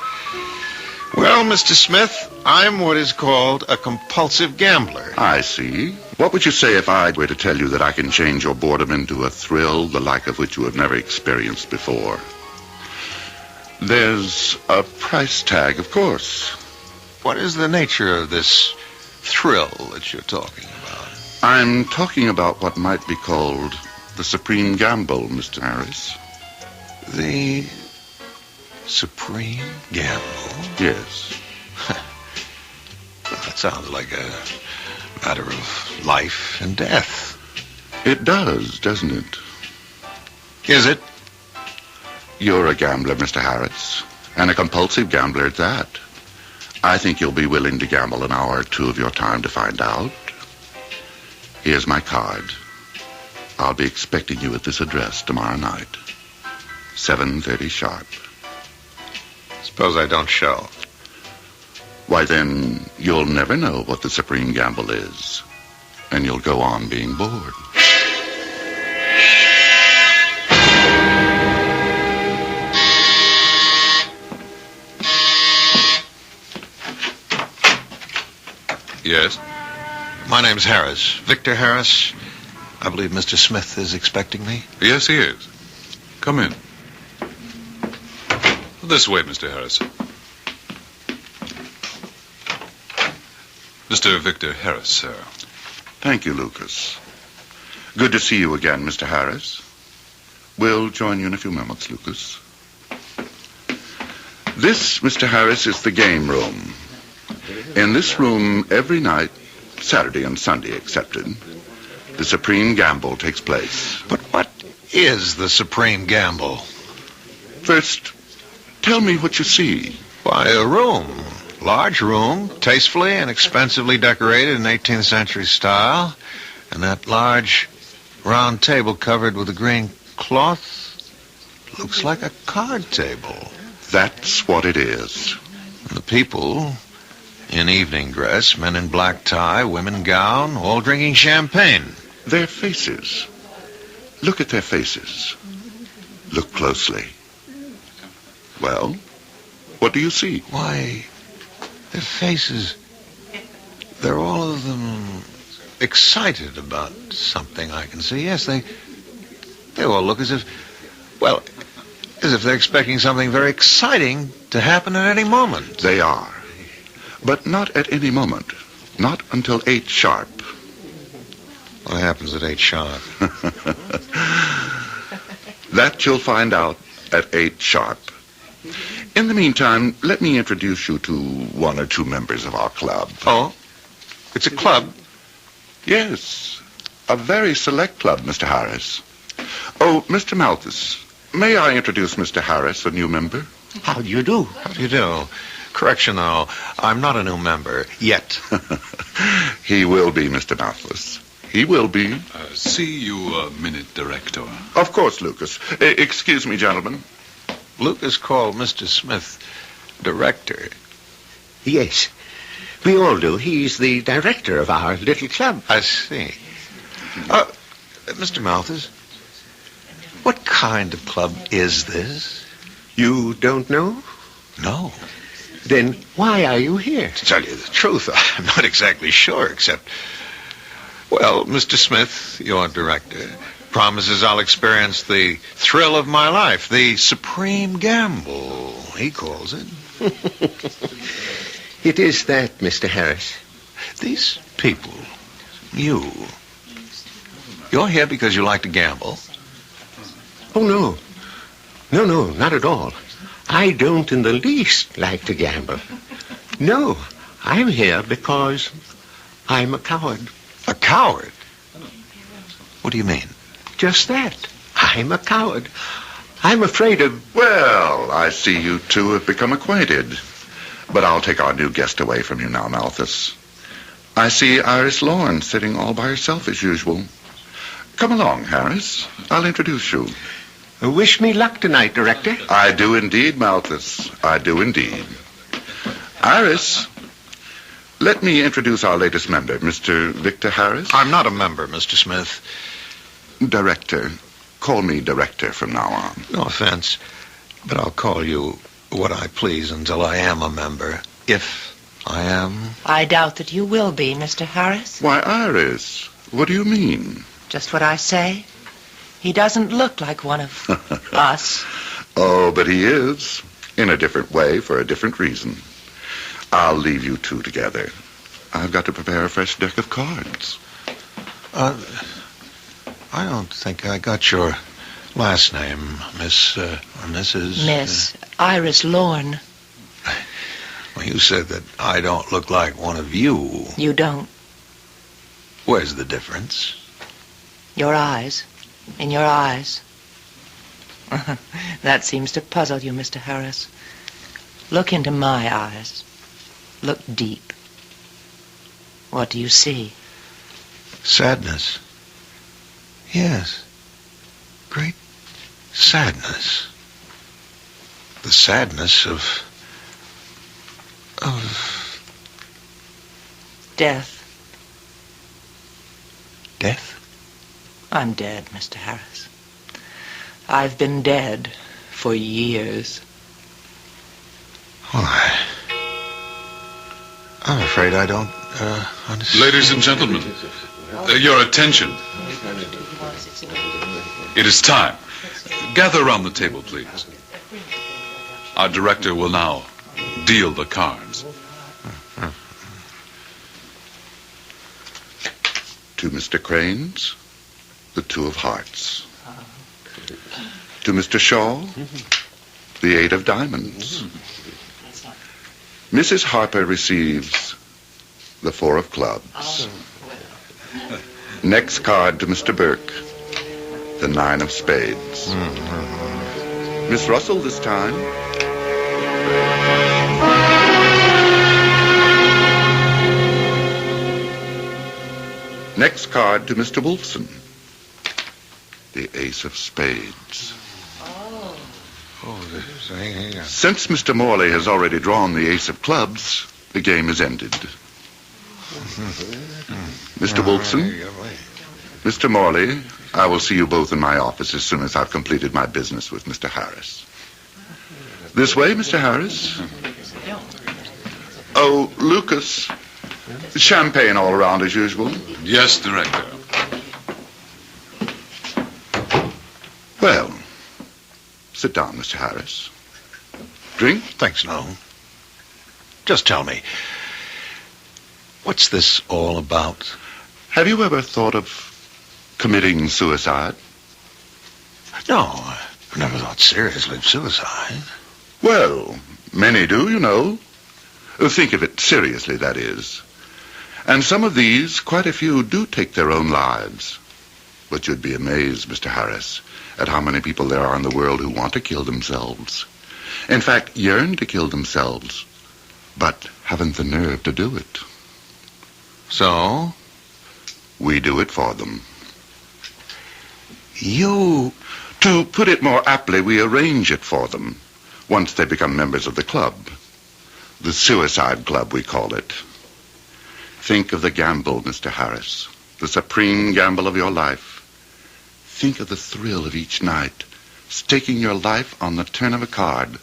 Speaker 22: well, Mr. Smith, I'm what is called a compulsive gambler.
Speaker 10: I see. What would you say if I were to tell you that I can change your boredom into a thrill, the like of which you have never experienced before? There's a price tag, of course.
Speaker 22: What is the nature of this thrill that you're talking about?
Speaker 10: I'm talking about what might be called the supreme gamble, Mr. Harris.
Speaker 22: The supreme gamble?
Speaker 10: Yes.
Speaker 22: That sounds like a matter of life and death.
Speaker 10: It does, doesn't it?
Speaker 22: Is it?
Speaker 10: You're a gambler, Mr. Harris, and a compulsive gambler at that. I think you'll be willing to gamble an hour or two of your time to find out. Here's my card. I'll be expecting you at this address tomorrow night. 7:30 sharp.
Speaker 22: Suppose I don't show.
Speaker 10: Why, then, you'll never know what the supreme gamble is, and you'll go on being bored.
Speaker 22: Yes? My name's Harris. Victor Harris. I believe Mr. Smith is expecting me.
Speaker 23: Yes, he is. Come in. This way, Mr. Harris. Mr. Victor Harris, sir.
Speaker 10: Thank you, Lucas. Good to see you again, Mr. Harris. We'll join you in a few moments, Lucas. This, Mr. Harris, is the game room. In this room, every night, Saturday and Sunday excepted, the supreme gamble takes place.
Speaker 22: But what is the supreme gamble?
Speaker 10: First, tell me what you see.
Speaker 22: Why, a room. Large room, tastefully and expensively decorated in 18th century style. And that large round table covered with a green cloth looks like a card table.
Speaker 10: That's what it is.
Speaker 22: And the people in evening dress, men in black tie, women gown, all drinking champagne.
Speaker 10: Their faces. Look at their faces. Look closely. Well, what do you see?
Speaker 22: Why, their faces, they're all of them excited about something I can see. Yes, they all look as if, well, as if they're expecting something very exciting to happen at any moment.
Speaker 10: They are. But not at any moment. Not until 8 sharp.
Speaker 22: What happens at 8 sharp?
Speaker 10: That you'll find out at 8 sharp. In the meantime, let me introduce you to one or two members of our club.
Speaker 22: Oh? It's a club?
Speaker 10: Yes. A very select club, Mr. Harris. Oh, Mr. Malthus, may I introduce Mr. Harris, a new member?
Speaker 22: How do you do? How do you do? Correction, though. I'm not a new member yet.
Speaker 10: He will be, Mr. Malthus. He will be.
Speaker 23: See you a minute, Director.
Speaker 10: Of course, Lucas. Excuse me, gentlemen.
Speaker 22: Lucas called Mr. Smith director.
Speaker 12: Yes, we all do. He's the director of our little club.
Speaker 22: I see. Mr. Malthus, what kind of club is this?
Speaker 12: You don't know?
Speaker 22: No.
Speaker 12: Then why are you here?
Speaker 22: To tell you the truth, I'm not exactly sure, except... Well, Mr. Smith, your director, promises I'll experience the thrill of my life, the supreme gamble, he calls it.
Speaker 12: It is that, Mr. Harris.
Speaker 22: These people, you're here because you like to gamble?
Speaker 12: Oh, no. No, not at all. I don't in the least like to gamble. No, I'm here because I'm a coward.
Speaker 22: A coward? What do you mean?
Speaker 12: Just that. I'm a coward. I'm afraid of...
Speaker 10: Well, I see you two have become acquainted. But I'll take our new guest away from you now, Malthus. I see Iris Lorne sitting all by herself as usual. Come along, Harris. I'll introduce you.
Speaker 12: Wish me luck tonight, Director.
Speaker 10: I do indeed, Malthus. I do indeed. Iris, let me introduce our latest member, Mr. Victor Harris.
Speaker 22: I'm not a member, Mr. Smith.
Speaker 10: Director. Call me Director from now on.
Speaker 22: No offense, but I'll call you what I please until I am a member, if I am.
Speaker 13: I doubt that you will be, Mr. Harris.
Speaker 10: Why, Iris, what do you mean?
Speaker 13: Just what I say. He doesn't look like one of us.
Speaker 10: Oh, but he is. In a different way, for a different reason. I'll leave you two together. I've got to prepare a fresh deck of cards.
Speaker 22: I don't think I got your last name, Miss, or Mrs.
Speaker 13: Miss Iris Lorne.
Speaker 22: Well, you said that I don't look like one of you.
Speaker 13: You don't.
Speaker 22: Where's the difference?
Speaker 13: Your eyes. In your eyes. That seems to puzzle you, Mr. Harris. Look into my eyes. Look deep. What do you see?
Speaker 22: Sadness. Yes. Great sadness. The sadness of
Speaker 13: death.
Speaker 22: Death?
Speaker 13: I'm dead, Mr. Harris. I've been dead for years.
Speaker 22: Well, I'm afraid I don't understand.
Speaker 23: Ladies and gentlemen, your attention. It is time. Gather around the table, please. Our director will now deal the cards.
Speaker 10: To Mr. Cranes, the two of hearts. To Mr. Shaw, the 8 of diamonds. Mrs. Harper receives the 4 of clubs. Next card to Mr. Burke, the 9 of spades. Miss Russell this time. Next card to Mr. Wolfson, the ace of spades. Since Mr. Morley has already drawn the ace of clubs, the game is ended. Mr. Wolfson, Mr. Morley, I will see you both in my office as soon as I've completed my business with Mr. Harris. This way, Mr. Harris. Oh, Lucas, champagne all around as usual.
Speaker 23: Yes, Director.
Speaker 10: Well, sit down, Mr. Harris. Drink?
Speaker 22: Thanks, no. Just tell me, what's this all about?
Speaker 10: Have you ever thought of committing suicide?
Speaker 22: No, I've never thought seriously of suicide.
Speaker 10: Well, many do, you know. Think of it seriously, that is. And some of these, quite a few, do take their own lives. But you'd be amazed, Mr. Harris, at how many people there are in the world who want to kill themselves. In fact, yearn to kill themselves, but haven't the nerve to do it.
Speaker 22: So?
Speaker 10: We do it for them.
Speaker 22: You...
Speaker 10: To put it more aptly, we arrange it for them, once they become members of the club. The Suicide Club, we call it. Think of the gamble, Mr. Harris, the supreme gamble of your life. Think of the thrill of each night, staking your life on the turn of a card.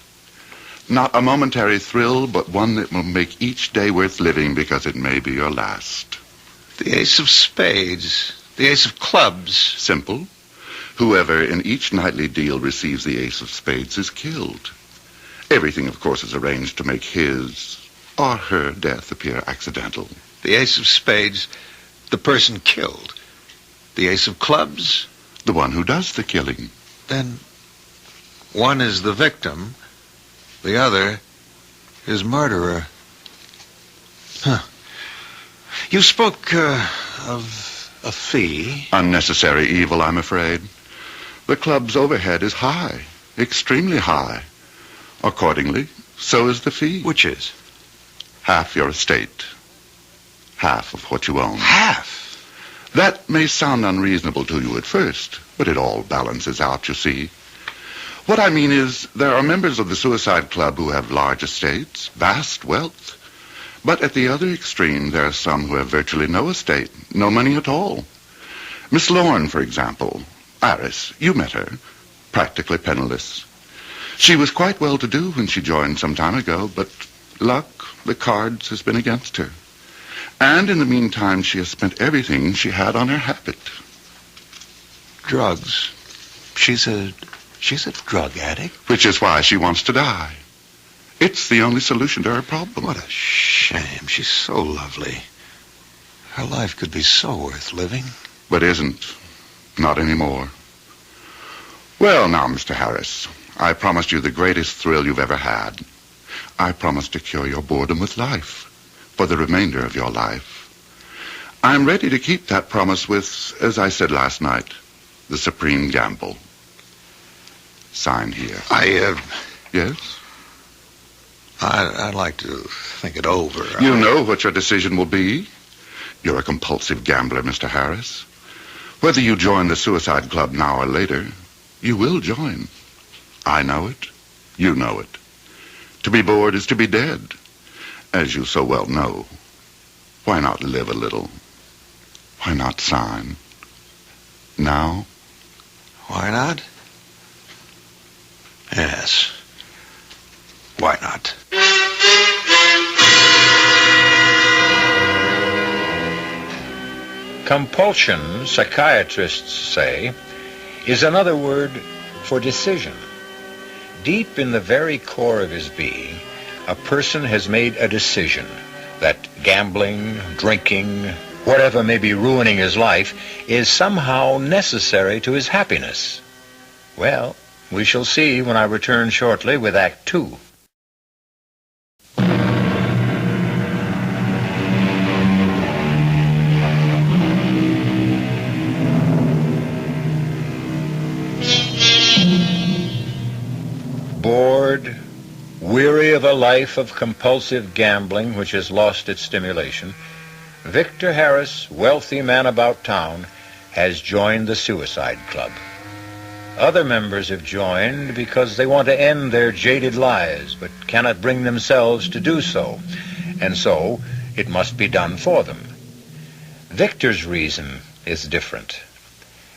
Speaker 10: Not a momentary thrill, but one that will make each day worth living because it may be your last.
Speaker 22: The ace of spades, the ace of clubs.
Speaker 10: Simple. Whoever in each nightly deal receives the ace of spades is killed. Everything, of course, is arranged to make his or her death appear accidental.
Speaker 22: The ace of spades, the person killed. The ace of clubs?
Speaker 10: The one who does the killing.
Speaker 22: Then one is the victim, the other is murderer. Huh. You spoke of a fee.
Speaker 10: Unnecessary evil, I'm afraid. The club's overhead is high, extremely high. Accordingly, so is the fee.
Speaker 22: Which is?
Speaker 10: Half your estate. Half of what you own.
Speaker 22: Half?
Speaker 10: That may sound unreasonable to you at first, but it all balances out, you see. What I mean is, there are members of the Suicide Club who have large estates, vast wealth. But at the other extreme, there are some who have virtually no estate, no money at all. Miss Lorne, for example. Iris, you met her. Practically penniless. She was quite well-to-do when she joined some time ago, but luck, the cards, has been against her. And in the meantime, she has spent everything she had on her habit.
Speaker 22: Drugs. She's a drug addict.
Speaker 10: Which is why she wants to die. It's the only solution to her problem.
Speaker 22: What a shame. She's so lovely. Her life could be so worth living.
Speaker 10: But isn't. Not anymore. Well, now, Mr. Harris, I promised you the greatest thrill you've ever had. I promised to cure your boredom with life for the remainder of your life. I'm ready to keep that promise with, as I said last night, the supreme gamble. Sign here. Yes?
Speaker 22: I'd like to think it over.
Speaker 10: You know what your decision will be. You're a compulsive gambler, Mr. Harris. Whether you join the Suicide Club now or later, you will join. I know it. You know it. To be bored is to be dead, as you so well know. Why not live a little? Why not sign? Now?
Speaker 22: Why not? Yes. Why not? Compulsion, psychiatrists say, is another word for decision. Deep in the very core of his being, a person has made a decision that gambling, drinking, whatever may be ruining his life, is somehow necessary to his happiness. Well, we shall see when I return shortly with Act 2. Bored, weary of a life of compulsive gambling which has lost its stimulation, Victor Harris, wealthy man about town, has joined the Suicide Club. Other members have joined because they want to end their jaded lives but cannot bring themselves to do so, and so it must be done for them. Victor's reason is different.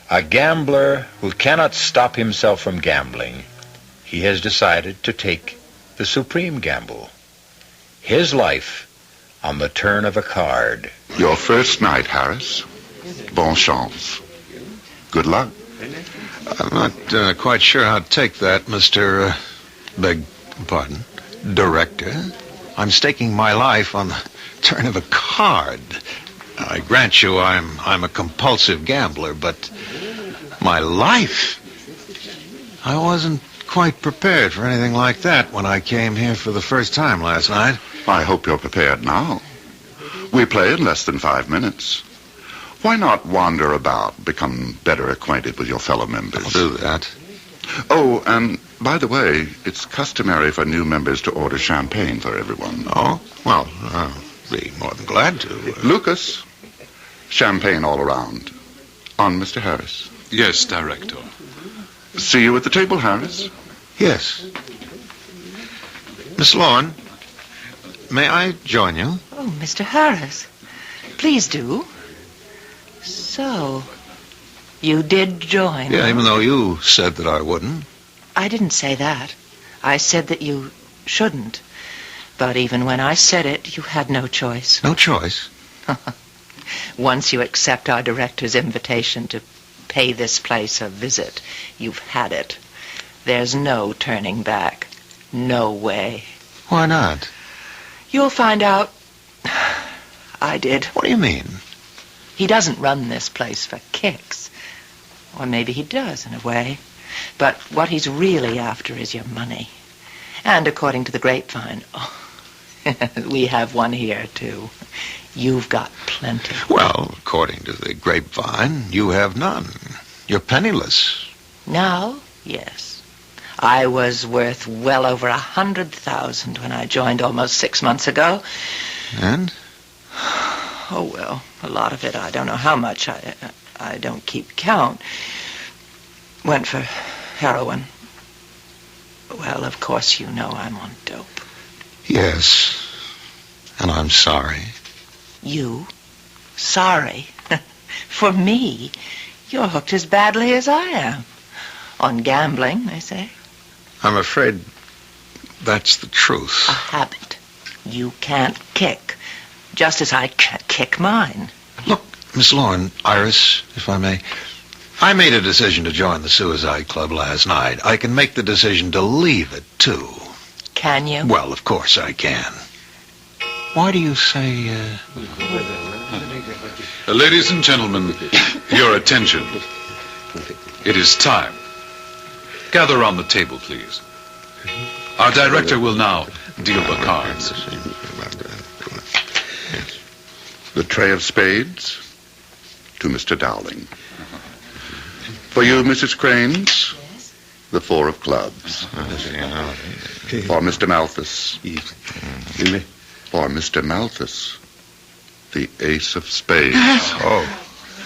Speaker 22: A gambler who cannot stop himself from gambling, he has decided to take the supreme gamble. His life on the turn of a card.
Speaker 10: Your first night, Harris. Bon chance. Good luck.
Speaker 22: I'm not quite sure how to take that, Mr. Beg pardon, Director. I'm staking my life on the turn of a card. I grant you I'm a compulsive gambler, but my life... I wasn't quite prepared for anything like that when I came here for the first time last night.
Speaker 10: I hope you're prepared now. We play in less than 5 minutes. Why not wander about, become better acquainted with your fellow members?
Speaker 22: I'll do that.
Speaker 10: Oh, and by the way, it's customary for new members to order champagne for everyone.
Speaker 22: Oh? Well, I'll be more than glad to.
Speaker 10: Lucas, champagne all around. On Mr. Harris.
Speaker 23: Yes, Director.
Speaker 10: See you at the table, Harris.
Speaker 22: Yes. Miss Lorne, may I join you?
Speaker 4: Oh, Mr. Harris, please do. So, you did join?
Speaker 22: Yeah, even though you said that I wouldn't.
Speaker 4: I didn't say that. I said that you shouldn't. But even when I said it, you had no choice.
Speaker 22: No choice?
Speaker 4: Once you accept our director's invitation to pay this place a visit, you've had it. There's no turning back. No way.
Speaker 22: Why not?
Speaker 4: You'll find out. I did.
Speaker 22: What do you mean?
Speaker 4: He doesn't run this place for kicks. Or maybe he does, in a way. But what he's really after is your money. And according to the grapevine, we have one here, too. You've got plenty.
Speaker 22: Well, according to the grapevine, you have none. You're penniless.
Speaker 4: Now, yes. I was worth well over 100,000 when I joined almost 6 months ago.
Speaker 22: And?
Speaker 4: Oh, well, a lot of it, I don't know how much. I don't keep count. Went for heroin. Well, of course you know I'm on dope.
Speaker 22: Yes. And I'm sorry.
Speaker 4: You? Sorry? For me? You're hooked as badly as I am. On gambling, they say.
Speaker 22: I'm afraid that's the truth.
Speaker 4: A habit. You can't kick. Just as I can't kick mine.
Speaker 22: Look, Miss Lorne, Iris, if I may. I made a decision to join the Suicide Club last night. I can make the decision to leave it, too.
Speaker 4: Can you?
Speaker 22: Well, of course I can. Why do you say,
Speaker 23: Ladies and gentlemen, your attention. It is time. Gather around the table, please. Our director will now deal the cards.
Speaker 10: The tray of spades to Mr. Dowling. For you, Mrs. Cranes, the 4 of clubs. For Mr. Malthus. For Mr. Malthus, the ace of spades.
Speaker 12: Oh.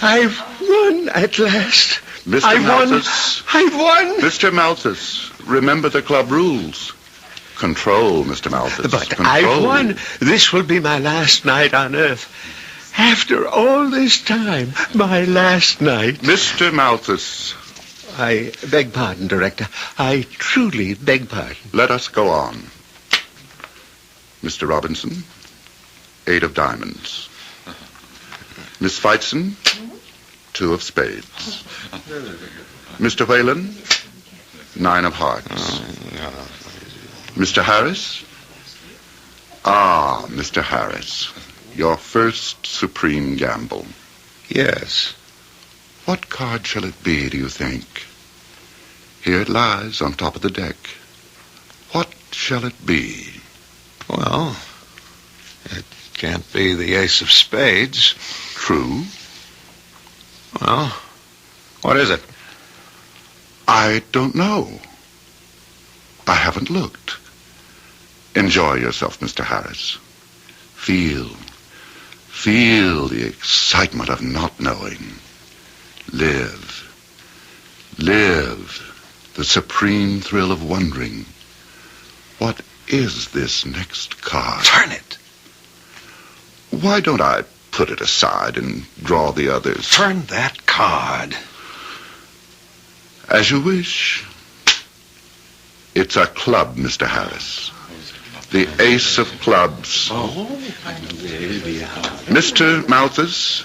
Speaker 12: I've won at last.
Speaker 10: Mr. Malthus.
Speaker 12: I've won.
Speaker 10: Mr. Malthus, remember the club rules. Control, Mr. Malthus.
Speaker 12: But
Speaker 10: Control.
Speaker 12: I've won. This will be my last night on Earth. After all this time, my last night.
Speaker 10: Mr. Malthus.
Speaker 12: I beg pardon, Director. I truly beg pardon.
Speaker 10: Let us go on. Mr. Robinson, 8 of diamonds. Miss Feitzen, 2 of spades. Mr. Whalen, 9 of hearts. Mr. Harris? Ah, Mr. Harris, your first supreme gamble.
Speaker 22: Yes.
Speaker 10: What card shall it be, do you think? Here it lies on top of the deck. What shall it be?
Speaker 22: Well, it can't be the ace of spades.
Speaker 10: True.
Speaker 22: Well, what is it?
Speaker 10: I don't know. I haven't looked. Enjoy yourself, Mr. Harris. Feel the excitement of not knowing. Live the supreme thrill of wondering. What is this next card?
Speaker 22: Turn it.
Speaker 10: Why don't I put it aside and draw the others?
Speaker 22: Turn that card.
Speaker 10: As you wish. It's a club, Mr. Harris. The ace of clubs.
Speaker 12: Oh.
Speaker 10: Mr. Malthus,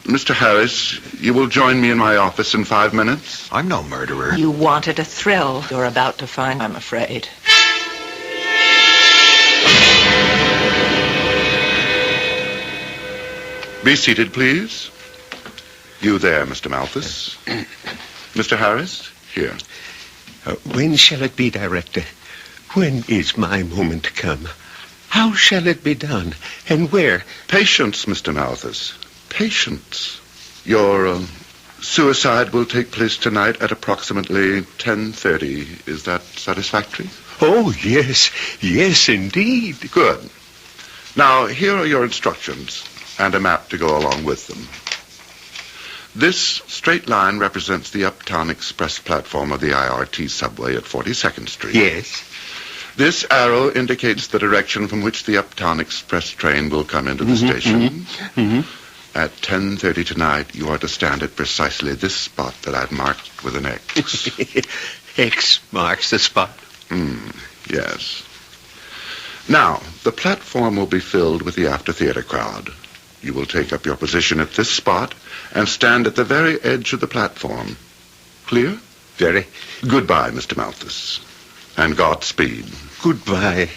Speaker 10: Mr. Harris, you will join me in my office in 5 minutes?
Speaker 22: I'm no murderer.
Speaker 4: You wanted a thrill you're about to find, I'm afraid.
Speaker 10: Be seated, please. You there, Mr. Malthus. Mr. Harris, here.
Speaker 5: When shall it be, Director? When is my moment come? How shall it be done? And where?
Speaker 10: Patience, Mr. Malthus. Patience. Your suicide will take place tonight at approximately 10:30. Is that satisfactory?
Speaker 5: Oh, yes. Yes, indeed.
Speaker 10: Good. Now, here are your instructions and a map to go along with them. This straight line represents the Uptown Express platform of the IRT subway at 42nd Street.
Speaker 5: Yes.
Speaker 10: This arrow indicates the direction from which the Uptown Express train will come into the station. At 10:30 tonight, you are to stand at precisely this spot that I've marked with an X.
Speaker 5: X marks the spot.
Speaker 10: Yes. Now, the platform will be filled with the after-theater crowd. You will take up your position at this spot and stand at the very edge of the platform. Clear?
Speaker 5: Very.
Speaker 10: Goodbye, Mr. Malthus. And Godspeed.
Speaker 5: Goodbye.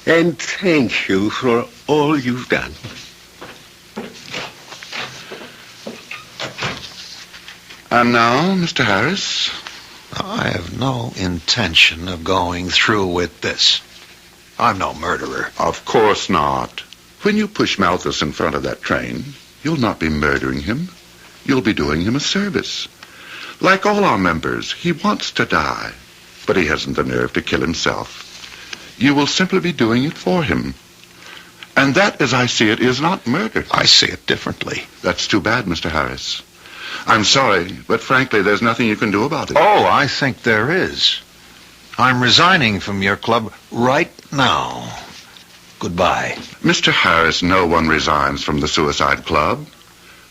Speaker 5: And thank you for all you've done.
Speaker 10: And now, Mr. Harris?
Speaker 22: I have no intention of going through with this. I'm no murderer.
Speaker 10: Of course not. When you push Malthus in front of that train, you'll not be murdering him. You'll be doing him a service. Like all our members, he wants to die, but he hasn't the nerve to kill himself. You will simply be doing it for him. And that, as I see it, is not murder.
Speaker 22: I see it differently.
Speaker 10: That's too bad, Mr. Harris. I'm sorry, but frankly, there's nothing you can do about it.
Speaker 22: Oh, I think there is. I'm resigning from your club right now. Goodbye.
Speaker 10: Mr. Harris, no one resigns from the Suicide Club.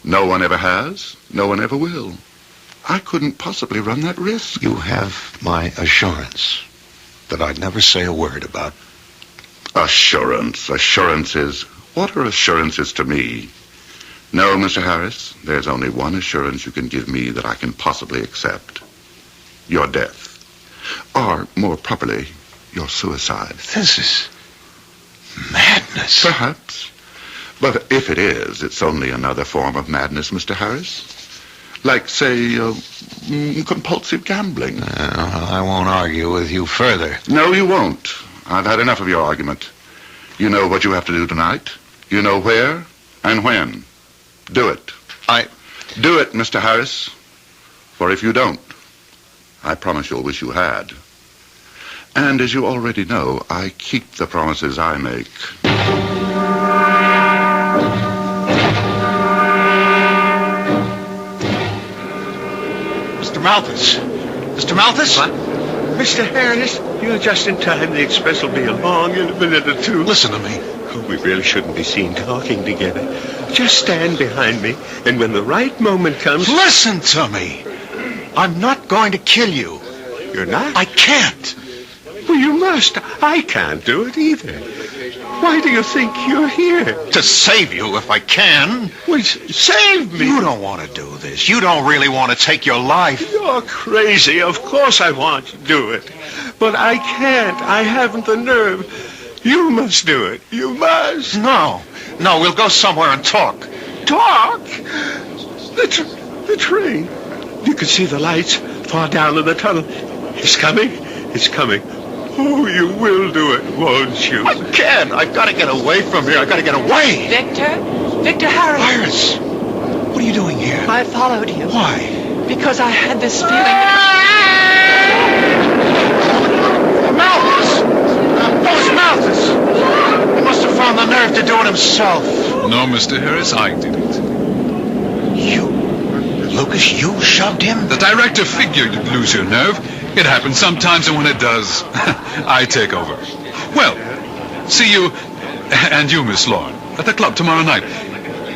Speaker 10: No one ever has. No one ever will. I couldn't possibly run that risk.
Speaker 22: You have my assurance that I'd never say a word about.
Speaker 10: Assurance. Assurances. What are assurances to me? No, Mr. Harris, there's only one assurance you can give me that I can possibly accept. Your death. Or, more properly, your suicide.
Speaker 22: This is madness.
Speaker 10: Perhaps. But if it is, it's only another form of madness, Mr. Harris. Like, say, compulsive gambling.
Speaker 22: I won't argue with you further.
Speaker 10: No, you won't. I've had enough of your argument. You know what you have to do tonight. You know where and when. Do it. Do it, Mr. Harris. For if you don't, I promise you'll wish you had. And as you already know, I keep the promises I make.
Speaker 22: Mr. Malthus! Mr. Malthus?
Speaker 5: What? Mr. Harris, you're just in time. The express will be along in a minute or two.
Speaker 22: Listen to me.
Speaker 5: Oh, we really shouldn't be seen talking together. Just stand behind me, and when the right moment comes...
Speaker 22: Listen to me! I'm not going to kill you.
Speaker 5: You're not?
Speaker 22: I can't.
Speaker 5: Well, you must. I can't do it either. Why do you think you're here?
Speaker 22: To save you if I can.
Speaker 5: Well, save me.
Speaker 22: You don't want to do this. You don't really want to take your life.
Speaker 5: You're crazy. Of course I want to do it. But I can't. I haven't the nerve. You must do it. You must.
Speaker 22: No, we'll go somewhere and talk.
Speaker 5: Talk? The train. You can see the lights far down in the tunnel. It's coming. It's coming. Oh, you will do it, won't you?
Speaker 22: I can't. I've got to get away from here. I've got to get away.
Speaker 4: Victor Harris.
Speaker 22: Iris, what are you doing here?
Speaker 4: I followed you.
Speaker 22: Why?
Speaker 4: Because I had this feeling
Speaker 22: Malthus! That was Malthus! He must have found the nerve to do it himself.
Speaker 23: No, Mr. Harris, I did it.
Speaker 22: You? Lucas, you shoved him?
Speaker 23: The director figured you'd lose your nerve. It happens sometimes, and when it does, I take over. Well, see you, and you, Miss Lorne, at the club tomorrow night.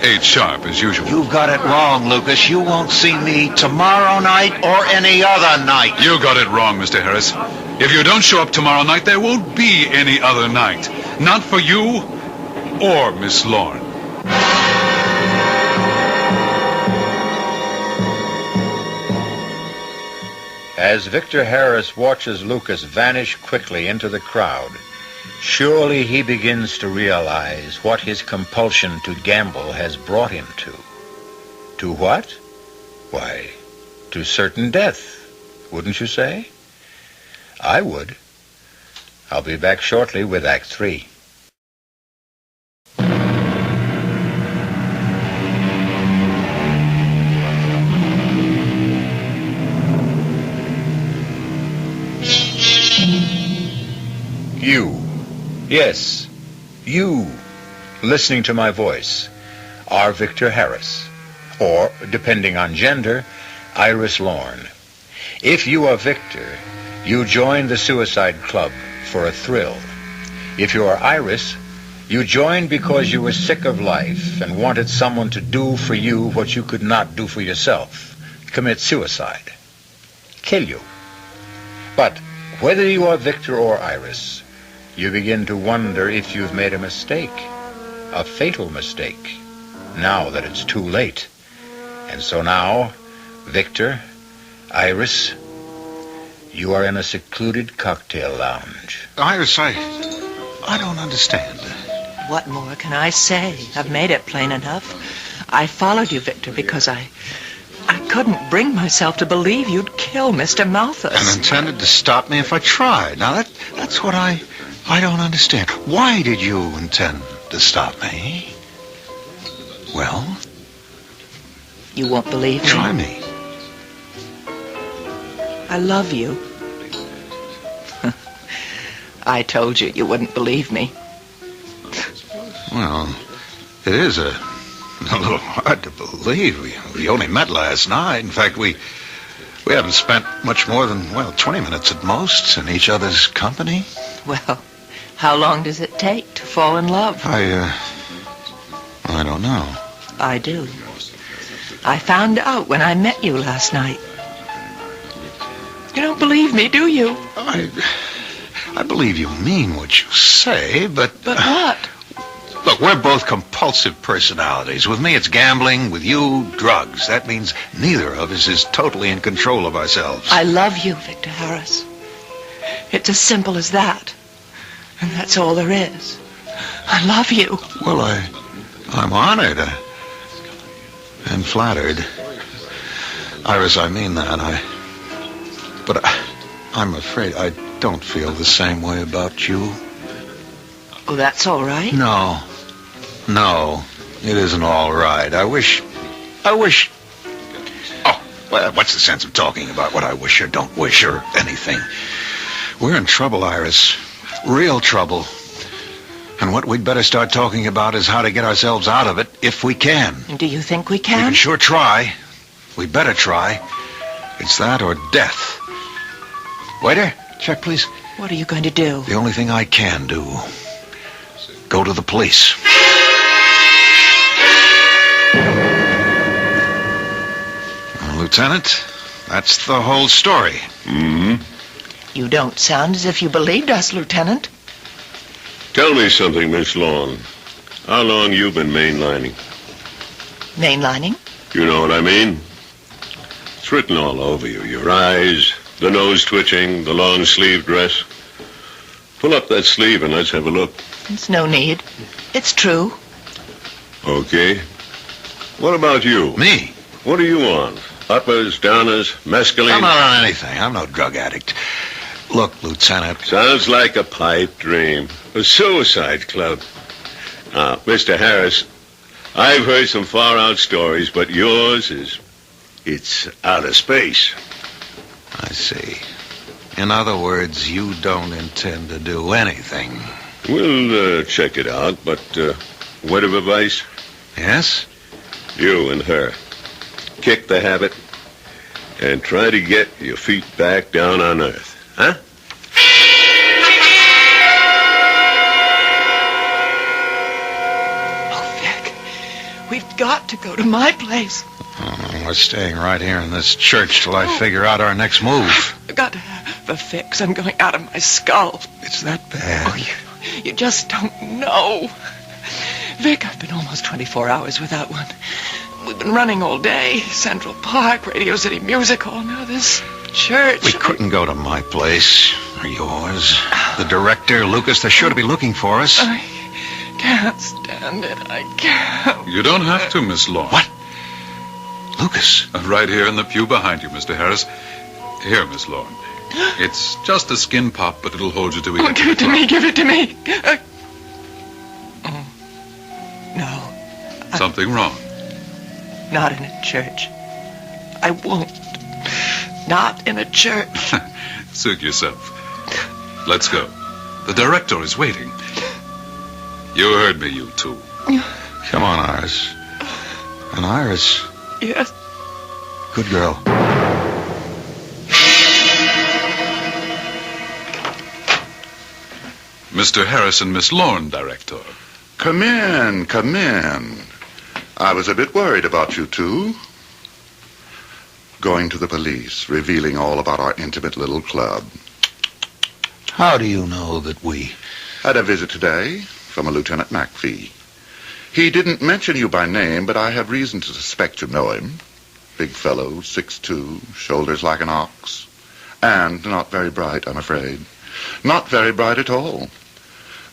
Speaker 23: 8 sharp, as usual.
Speaker 22: You've got it wrong, Lucas. You won't see me tomorrow night or any other night.
Speaker 23: You got it wrong, Mr. Harris. If you don't show up tomorrow night, there won't be any other night. Not for you or Miss Lorne.
Speaker 2: As Victor Harris watches Lucas vanish quickly into the crowd, surely he begins to realize what his compulsion to gamble has brought him to. To what? Why, to certain death, wouldn't you say? I would. I'll be back shortly with Act 3. You, yes, you, listening to my voice, are Victor Harris, or, depending on gender, Iris Lorne. If you are Victor, you join the Suicide Club for a thrill. If you are Iris, you joined because you were sick of life and wanted someone to do for you what you could not do for yourself, commit suicide, kill you. But whether you are Victor or Iris, you begin to wonder if you've made a mistake, a fatal mistake, now that it's too late. And so now, Victor, Iris, you are in a secluded cocktail lounge.
Speaker 22: Iris, I don't understand.
Speaker 4: What more can I say? I've made it plain enough. I followed you, Victor, because I couldn't bring myself to believe you'd kill Mr. Malthus.
Speaker 22: And intended to stop me if I tried. Now, that's what I don't understand. Why did you intend to stop me? Well?
Speaker 4: You won't believe me.
Speaker 22: Try me.
Speaker 4: I love you. I told you you wouldn't believe me.
Speaker 22: Well, it is a little hard to believe. We only met last night. In fact, we haven't spent much more than, 20 minutes at most in each other's company.
Speaker 4: Well, how long does it take to fall in love?
Speaker 22: I don't know.
Speaker 4: I do. I found out when I met you last night. You don't believe me, do you?
Speaker 22: I believe you mean what you say, but...
Speaker 4: But what?
Speaker 22: Look, we're both compulsive personalities. With me, it's gambling. With you, drugs. That means neither of us is totally in control of ourselves.
Speaker 4: I love you, Victor Harris. It's as simple as that. And that's all there is. I love you.
Speaker 22: Well, I'm honored and flattered. Iris, I mean that. But I'm afraid I don't feel the same way about you.
Speaker 4: Oh, that's all right?
Speaker 22: No, it isn't all right. I wish... Oh, well, what's the sense of talking about what I wish or don't wish or anything? We're in trouble, Iris. Real trouble. And what we'd better start talking about is how to get ourselves out of it, if we can.
Speaker 4: Do you think we can?
Speaker 22: We can sure try. We better try. It's that or death. Waiter, check, please.
Speaker 4: What are you going to do?
Speaker 22: The only thing I can do. Go to the police. Lieutenant, that's the whole story.
Speaker 3: Mm-hmm.
Speaker 4: You don't sound as if you believed us, Lieutenant.
Speaker 3: Tell me something, Miss Lorne. How long you been mainlining?
Speaker 4: Mainlining?
Speaker 3: You know what I mean? It's written all over you. Your eyes, the nose twitching, the long-sleeved dress. Pull up that sleeve and let's have a look.
Speaker 4: It's no need. It's true.
Speaker 3: Okay. What about you?
Speaker 22: Me?
Speaker 3: What are you on? Uppers, downers, mescaline?
Speaker 22: I'm not on anything. I'm no drug addict. Look, Lieutenant.
Speaker 3: Sounds like a pipe dream. A suicide club. Now, Mr. Harris, I've heard some far-out stories, but yours is... it's outer space.
Speaker 22: I see. In other words, you don't intend to do anything.
Speaker 3: We'll check it out, but word of advice?
Speaker 22: Yes?
Speaker 3: You and her. Kick the habit and try to get your feet back down on Earth. Huh?
Speaker 4: Oh, Vic, we've got to go to my place.
Speaker 22: We're staying right here in this church till I figure out our next move.
Speaker 4: I've got to have a fix. I'm going out of my skull.
Speaker 22: It's that bad?
Speaker 4: Oh, you just don't know. Vic, I've been almost 24 hours without one. We've been running all day. Central Park, Radio City Music Hall, now this church.
Speaker 22: We couldn't go to my place or yours. The director, Lucas, they're sure to be looking for us.
Speaker 4: I can't stand it. I can't.
Speaker 23: You don't have to, Miss Lorne.
Speaker 22: What? Lucas?
Speaker 23: Right here in the pew behind you, Mr. Harris. Here, Miss Lorne. It's just a skin pop, but it'll hold you to eat.
Speaker 4: Oh, give it to me, give it to me. No.
Speaker 23: Something wrong?
Speaker 4: Not in a church. I won't. Not in a church.
Speaker 23: Suit yourself. Let's go. The director is waiting. You heard me, you two.
Speaker 22: Come on, Iris. And Iris.
Speaker 4: Yes.
Speaker 22: Good girl.
Speaker 23: Mr. Harris and Miss Lorne, director.
Speaker 10: Come in, come in. I was a bit worried about you two. Going to the police, revealing all about our intimate little club.
Speaker 22: How do you know that we...
Speaker 10: Had a visit today from a Lieutenant McPhee. He didn't mention you by name, but I have reason to suspect you know him. Big fellow, 6'2", shoulders like an ox. And not very bright, I'm afraid. Not very bright at all.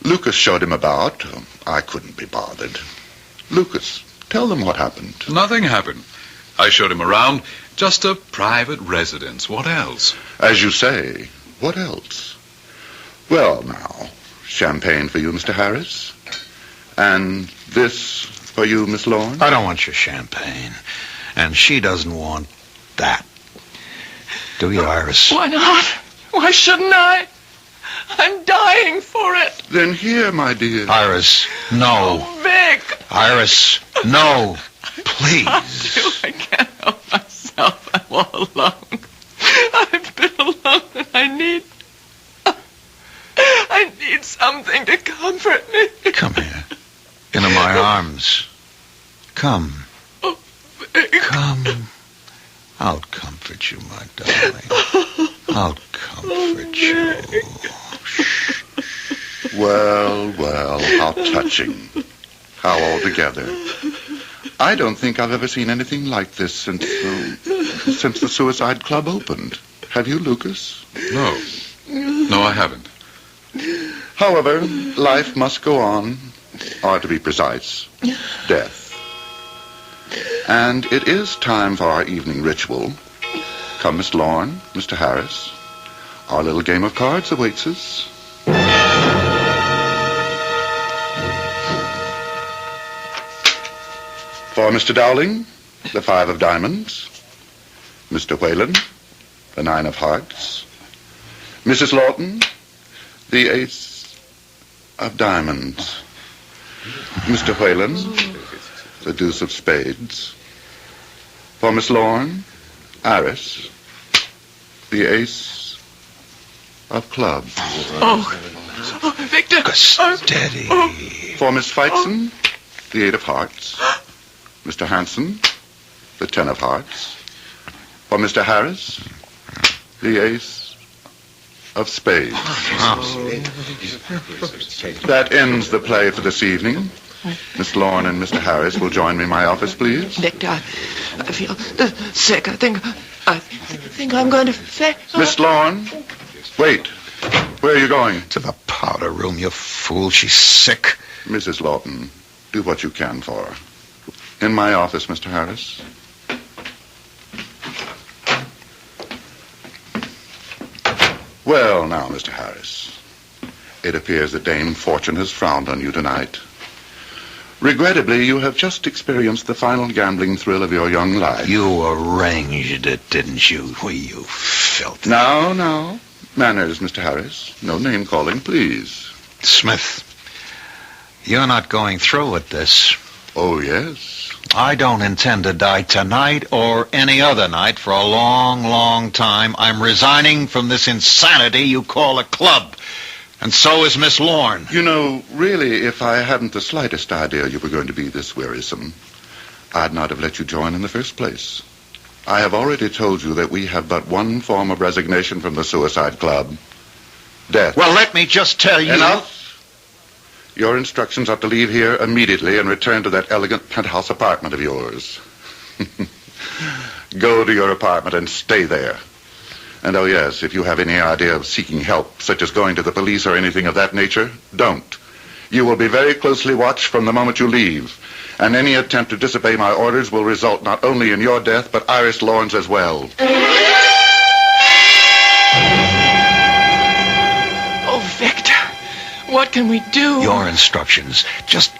Speaker 10: Lucas showed him about. I couldn't be bothered. Lucas, tell them what happened.
Speaker 23: Nothing happened. I showed him around. Just a private residence. What else?
Speaker 10: As you say, what else? Well, now, champagne for you, Mr. Harris. And this for you, Miss Lorne.
Speaker 22: I don't want your champagne. And she doesn't want that. Do you, Iris?
Speaker 4: Why not? Why shouldn't I? I'm dying for it.
Speaker 10: Then here, my dear.
Speaker 22: Iris, no.
Speaker 4: Oh, Vic.
Speaker 22: Iris, no. Please.
Speaker 4: I can't help myself. I'm all alone. I've been alone and I need something to comfort me.
Speaker 22: Come here. Into my arms. Come.
Speaker 4: Oh, Vic.
Speaker 22: Come. I'll comfort you, my darling. I'll comfort you.
Speaker 10: Well, well, how touching. How altogether. I don't think I've ever seen anything like this since the Suicide Club opened. Have you, Lucas?
Speaker 23: No. No, I haven't.
Speaker 10: However, life must go on, or to be precise, death. And it is time for our evening ritual. Come, Miss Lorne, Mr. Harris. Our little game of cards awaits us. For Mr. Dowling, the 5 of diamonds. Mr. Whalen, the 9 of hearts. Mrs. Lawton, the ace of diamonds. Mr. Whalen, the deuce of spades. For Miss Lorne, Iris, the ace of clubs.
Speaker 4: Oh, Victor.
Speaker 22: Steady.
Speaker 10: For Miss Feitzen, the 8 of hearts. Mr. Hanson, the 10 of hearts. For Mr. Harris, the ace of spades. That ends the play for this evening. Miss Lorne and Mr. Harris will join me in my office, please.
Speaker 4: Victor, I feel sick. I think I'm going to faint.
Speaker 10: Miss Lorne, wait. Where are you going?
Speaker 22: To the powder room, you fool. She's sick.
Speaker 10: Mrs. Lawton, do what you can for her. In my office, Mr. Harris. Well, now, Mr. Harris, it appears that Dame Fortune has frowned on you tonight. Regrettably, you have just experienced the final gambling thrill of your young life.
Speaker 22: You arranged it, didn't you? You filthy...
Speaker 10: Now. Manners, Mr. Harris. No name-calling, please.
Speaker 22: Smith, you're not going through with this.
Speaker 10: Oh, yes.
Speaker 22: I don't intend to die tonight or any other night for a long, long time. I'm resigning from this insanity you call a club. And so is Miss Lorne.
Speaker 10: You know, really, if I hadn't the slightest idea you were going to be this wearisome, I'd not have let you join in the first place. I have already told you that we have but one form of resignation from the Suicide Club. Death.
Speaker 22: Well, let me just tell you...
Speaker 10: Enough. Your instructions are to leave here immediately and return to that elegant penthouse apartment of yours. Go to your apartment and stay there. And oh yes, if you have any idea of seeking help, such as going to the police or anything of that nature, don't. You will be very closely watched from the moment you leave. And any attempt to disobey my orders will result not only in your death, but Iris Lorne's as well.
Speaker 4: What can we do?
Speaker 22: Your instructions. Just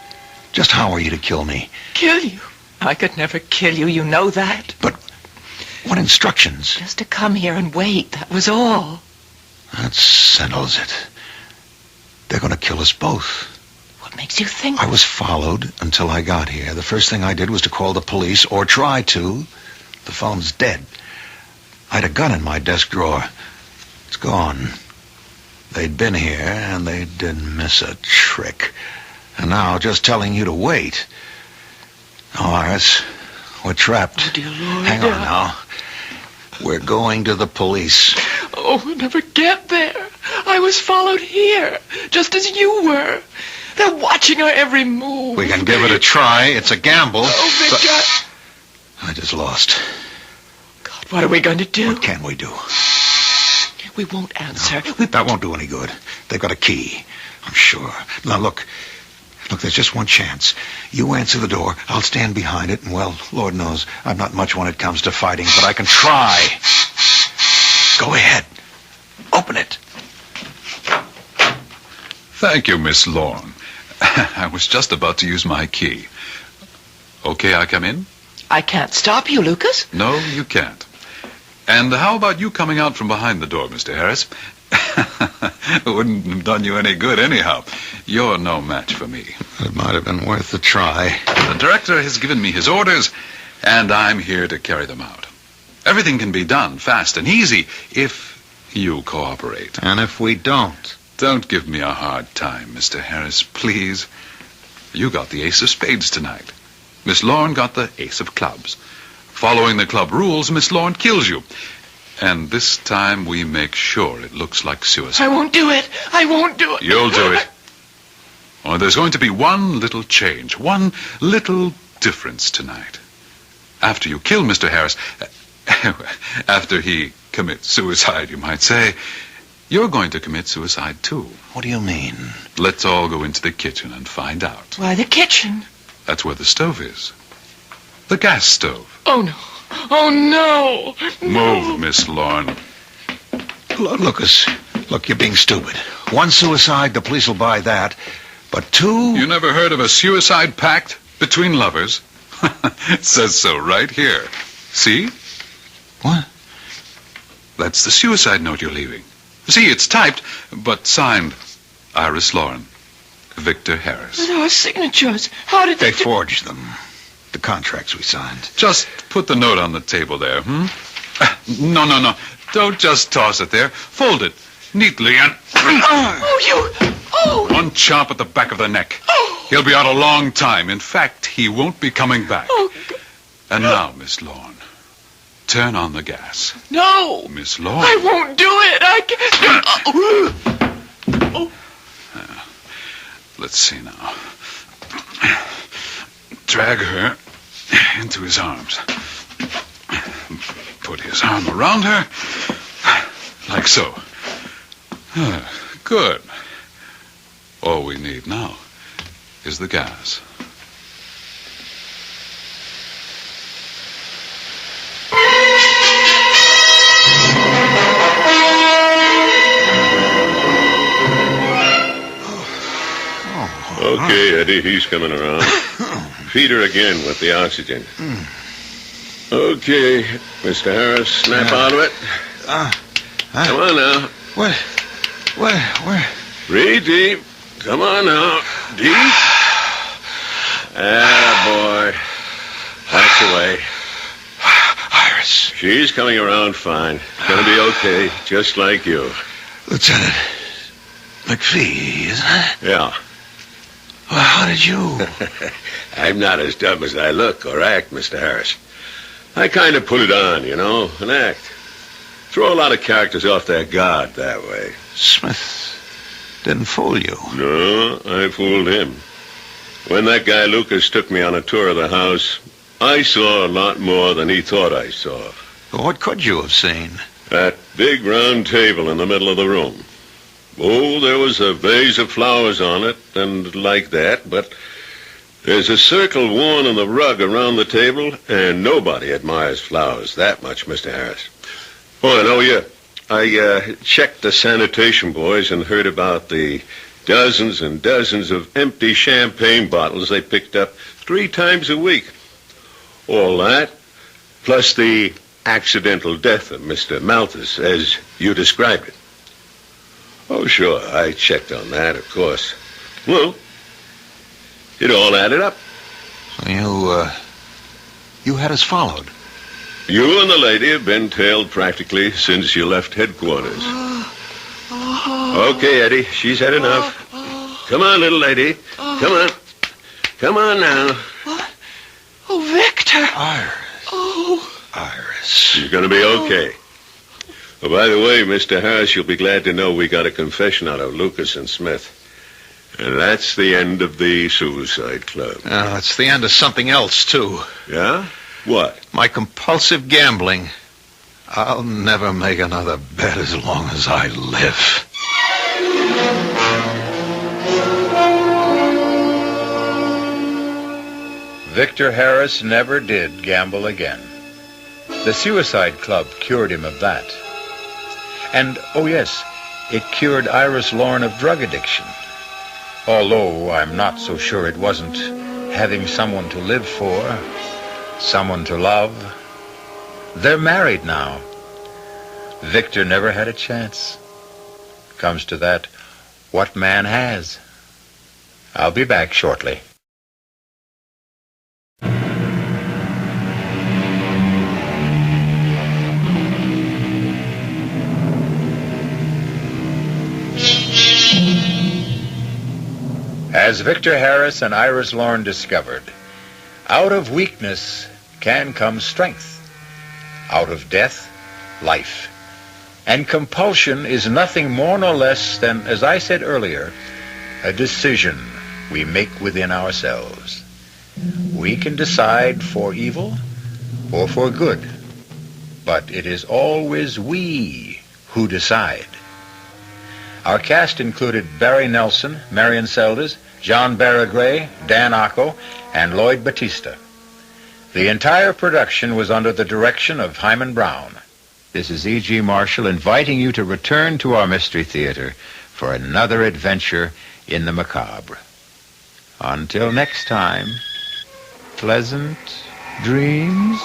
Speaker 22: how are you to kill me?
Speaker 4: Kill you? I could never kill you, you know that.
Speaker 22: But what instructions?
Speaker 4: Just to come here and wait, that was all.
Speaker 22: That settles it. They're going to kill us both.
Speaker 4: What makes you think?
Speaker 22: I was followed until I got here. The first thing I did was to call the police, or try to. The phone's dead. I had a gun in my desk drawer. It's gone. They'd been here, and they didn't miss a trick. And now, just telling you to wait. Oh, Iris, we're trapped.
Speaker 4: Oh, dear Lord.
Speaker 22: Hang on now. We're going to the police.
Speaker 4: Oh, we'll never get there. I was followed here, just as you were. They're watching our every move.
Speaker 22: We can give it a try. It's a gamble.
Speaker 4: Oh, Victor.
Speaker 22: I just lost.
Speaker 4: God, what are we going to do?
Speaker 22: What can we do?
Speaker 4: We won't answer.
Speaker 22: No, that won't do any good. They've got a key, I'm sure. Now, look, there's just one chance. You answer the door, I'll stand behind it, and, well, Lord knows, I'm not much when it comes to fighting, but I can try. Go ahead. Open it.
Speaker 23: Thank you, Miss Lorne. I was just about to use my key. Okay, I come in?
Speaker 4: I can't stop you, Lucas.
Speaker 23: No, you can't. And how about you coming out from behind the door, Mr. Harris? It wouldn't have done you any good anyhow. You're no match for me.
Speaker 22: It might have been worth a try.
Speaker 23: The director has given me his orders, and I'm here to carry them out. Everything can be done fast and easy if you cooperate.
Speaker 22: And if we don't?
Speaker 23: Don't give me a hard time, Mr. Harris, please. You got the ace of spades tonight. Miss Lorne got the ace of clubs. Following the club rules, Miss Lorne kills you. And this time we make sure it looks like suicide.
Speaker 4: I won't do it. I won't do it.
Speaker 23: You'll do it. Oh, there's going to be one little change, one little difference tonight. After you kill Mr. Harris, after he commits suicide, you might say, you're going to commit suicide too.
Speaker 22: What do you mean?
Speaker 23: Let's all go into the kitchen and find out.
Speaker 4: Why, the kitchen?
Speaker 23: That's where the stove is. The gas stove.
Speaker 4: Oh, no. Oh, no.
Speaker 23: Move, Miss Lorne.
Speaker 22: Lucas, look, you're being stupid. One suicide, the police will buy that. But two...
Speaker 23: You never heard of a suicide pact between lovers? It says so right here. See?
Speaker 22: What?
Speaker 23: That's the suicide note you're leaving. See, it's typed, but signed Iris Lorne, Victor Harris.
Speaker 4: But our signatures, how did
Speaker 22: they forged them? The contracts we signed.
Speaker 23: Just put the note on the table there, No. Don't just toss it there. Fold it neatly and... One chop at the back of the neck. He'll be out a long time. In fact, he won't be coming back. And now, Miss Lorne, turn on the gas.
Speaker 4: No.
Speaker 23: Miss Lorne.
Speaker 4: I won't do it. I can't.
Speaker 23: Let's see now. Drag her into his arms. Put his arm around her. Like so. Good. All we need now is the gas.
Speaker 3: Okay, Eddie, he's coming around. Feed her again with the oxygen. Okay, Mr. Harris, snap out of it. Come on now.
Speaker 22: Where?
Speaker 3: Breathe deep. Come on now. Deep. Boy. That's the way.
Speaker 22: Iris.
Speaker 3: She's coming around fine. Gonna be okay, just like you.
Speaker 22: Lieutenant McPhee, isn't it?
Speaker 3: Yeah.
Speaker 22: Well, how did you...
Speaker 3: I'm not as dumb as I look or act, Mr. Harris. I kind of put it on, an act. Throw a lot of characters off their guard that way.
Speaker 22: Smith didn't fool you.
Speaker 3: No, I fooled him. When that guy Lucas took me on a tour of the house, I saw a lot more than he thought I saw.
Speaker 22: Well, what could you have seen?
Speaker 3: That big round table in the middle of the room. Oh, there was a vase of flowers on it, and like that, but there's a circle worn on the rug around the table, and nobody admires flowers that much, Mr. Harris. Oh, I know you. I checked the sanitation boys and heard about the Dozens and dozens of empty champagne bottles they picked up 3 times a week. All that, plus the accidental death of Mr. Malthus, as you described it. Oh, sure, I checked on that, of course. Well, it all added up.
Speaker 22: You had us followed.
Speaker 3: You and the lady have been tailed practically since you left headquarters. Okay, Eddie, she's had enough. Come on, little lady. Come on. Come on now.
Speaker 15: What? Oh, Victor.
Speaker 22: Iris.
Speaker 15: Oh.
Speaker 22: Iris.
Speaker 3: She's going to be okay. Oh, by the way, Mr. Harris, you'll be glad to know we got a confession out of Lucas and Smith. And that's the end of the Suicide Club.
Speaker 22: Oh, it's the end of something else, too.
Speaker 3: Yeah? What?
Speaker 22: My compulsive gambling. I'll never make another bet as long as I live.
Speaker 2: Victor Harris never did gamble again. The Suicide Club cured him of that. And, oh yes, it cured Iris Lorne of drug addiction. Although I'm not so sure it wasn't having someone to live for, someone to love. They're married now. Victor never had a chance. Comes to that, what man has? I'll be back shortly. As Victor Harris and Iris Lorne discovered, out of weakness can come strength. Out of death, life. And compulsion is nothing more nor less than, as I said earlier, a decision we make within ourselves. We can decide for evil or for good, but it is always we who decide. Our cast included Barry Nelson, Marion Seldes, John Barragray, Dan Acco, and Lloyd Batista. The entire production was under the direction of Hyman Brown.
Speaker 1: This is E.G. Marshall inviting you to return to our Mystery Theater for another adventure in the macabre. Until next time, pleasant dreams.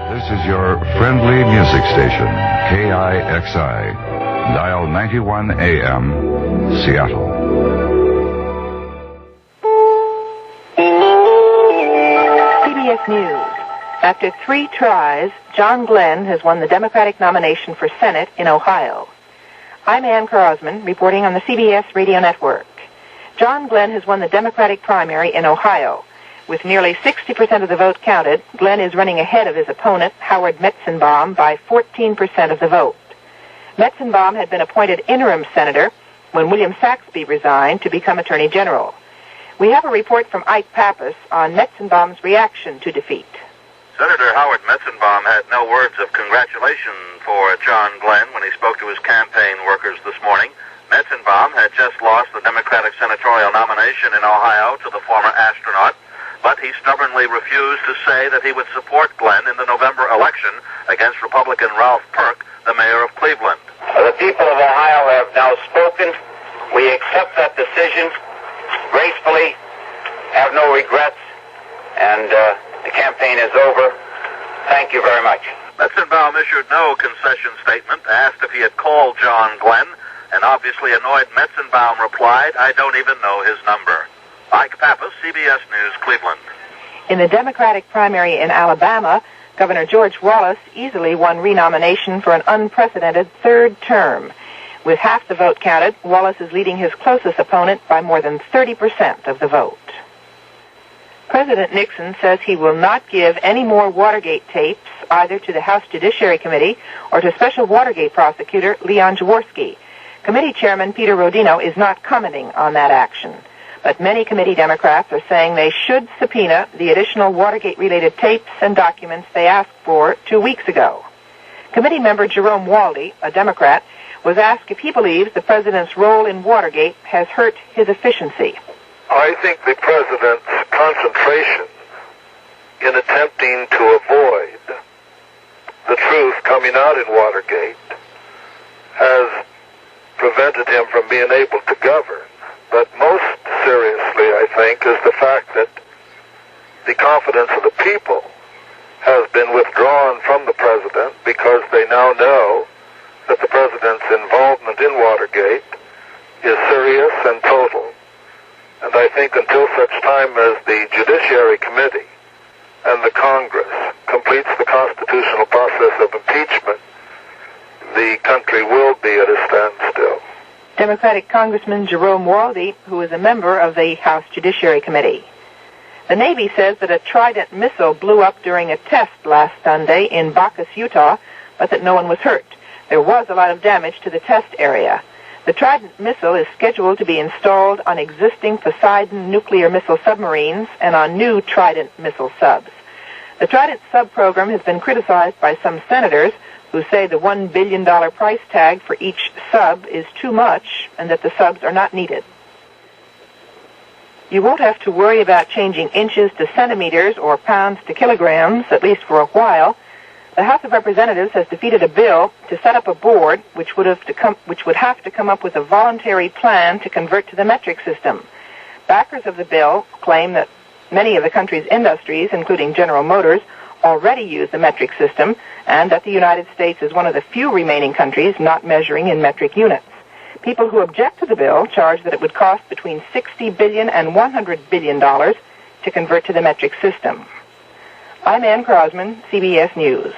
Speaker 7: This is your friendly music station, KIXI, dial 91 AM, Seattle.
Speaker 9: CBS News. After 3 tries, John Glenn has won the Democratic nomination for Senate in Ohio. I'm Ann Crosman, reporting on the CBS Radio Network. John Glenn has won the Democratic primary in Ohio. With nearly 60% of the vote counted, Glenn is running ahead of his opponent, Howard Metzenbaum, by 14% of the vote. Metzenbaum had been appointed interim senator when William Saxby resigned to become Attorney General. We have a report from Ike Pappas on Metzenbaum's reaction to defeat.
Speaker 11: Senator Howard Metzenbaum had no words of congratulation for John Glenn when he spoke to his campaign workers this morning. Metzenbaum had just lost the Democratic senatorial nomination in Ohio to the former astronaut, but he stubbornly refused to say that he would support Glenn in the November election against Republican Ralph Perk, the mayor of Cleveland.
Speaker 24: The people of Ohio have now spoken. We accept that decision gracefully, have no regrets, and the campaign is over. Thank you very much.
Speaker 11: Metzenbaum issued no concession statement, asked if he had called John Glenn, and obviously annoyed Metzenbaum replied, "I don't even know his number." Ike Pappas, CBS News, Cleveland.
Speaker 9: In the Democratic primary in Alabama, Governor George Wallace easily won renomination for an unprecedented 3rd term. With half the vote counted, Wallace is leading his closest opponent by more than 30% of the vote. President Nixon says he will not give any more Watergate tapes either to the House Judiciary Committee or to Special Watergate Prosecutor Leon Jaworski. Committee Chairman Peter Rodino is not commenting on that action. But many committee Democrats are saying they should subpoena the additional Watergate-related tapes and documents they asked for 2 weeks ago. Committee member Jerome Waldy, a Democrat, was asked if he believes the president's role in Watergate has hurt his efficiency.
Speaker 6: I think the president's concentration in attempting to avoid the truth coming out in Watergate has prevented him from being able to govern. But most seriously, I think, is the fact that the confidence of the people has been withdrawn from the president because they now know that the president's involvement in Watergate is serious and total. And I think until such time as the Judiciary Committee and the Congress completes the constitutional process of impeachment, the country will be at a standstill.
Speaker 9: Democratic Congressman Jerome Waldy, who is a member of the House Judiciary Committee. The Navy says that a Trident missile blew up during a test last Sunday in Bacchus, Utah, but that no one was hurt. There was a lot of damage to the test area. The Trident missile is scheduled to be installed on existing Poseidon nuclear missile submarines and on new Trident missile subs. The Trident sub program has been criticized by some senators who say the $1 billion price tag for each sub is too much and that the subs are not needed. You won't have to worry about changing inches to centimeters or pounds to kilograms, at least for a while. The House of Representatives has defeated a bill to set up a board which would have to come up with a voluntary plan to convert to the metric system. Backers of the bill claim that many of the country's industries, including General Motors, already use the metric system, and that the United States is one of the few remaining countries not measuring in metric units. People who object to the bill charge that it would cost between $60 billion and $100 billion to convert to the metric system. I'm Ann Crosman, CBS News.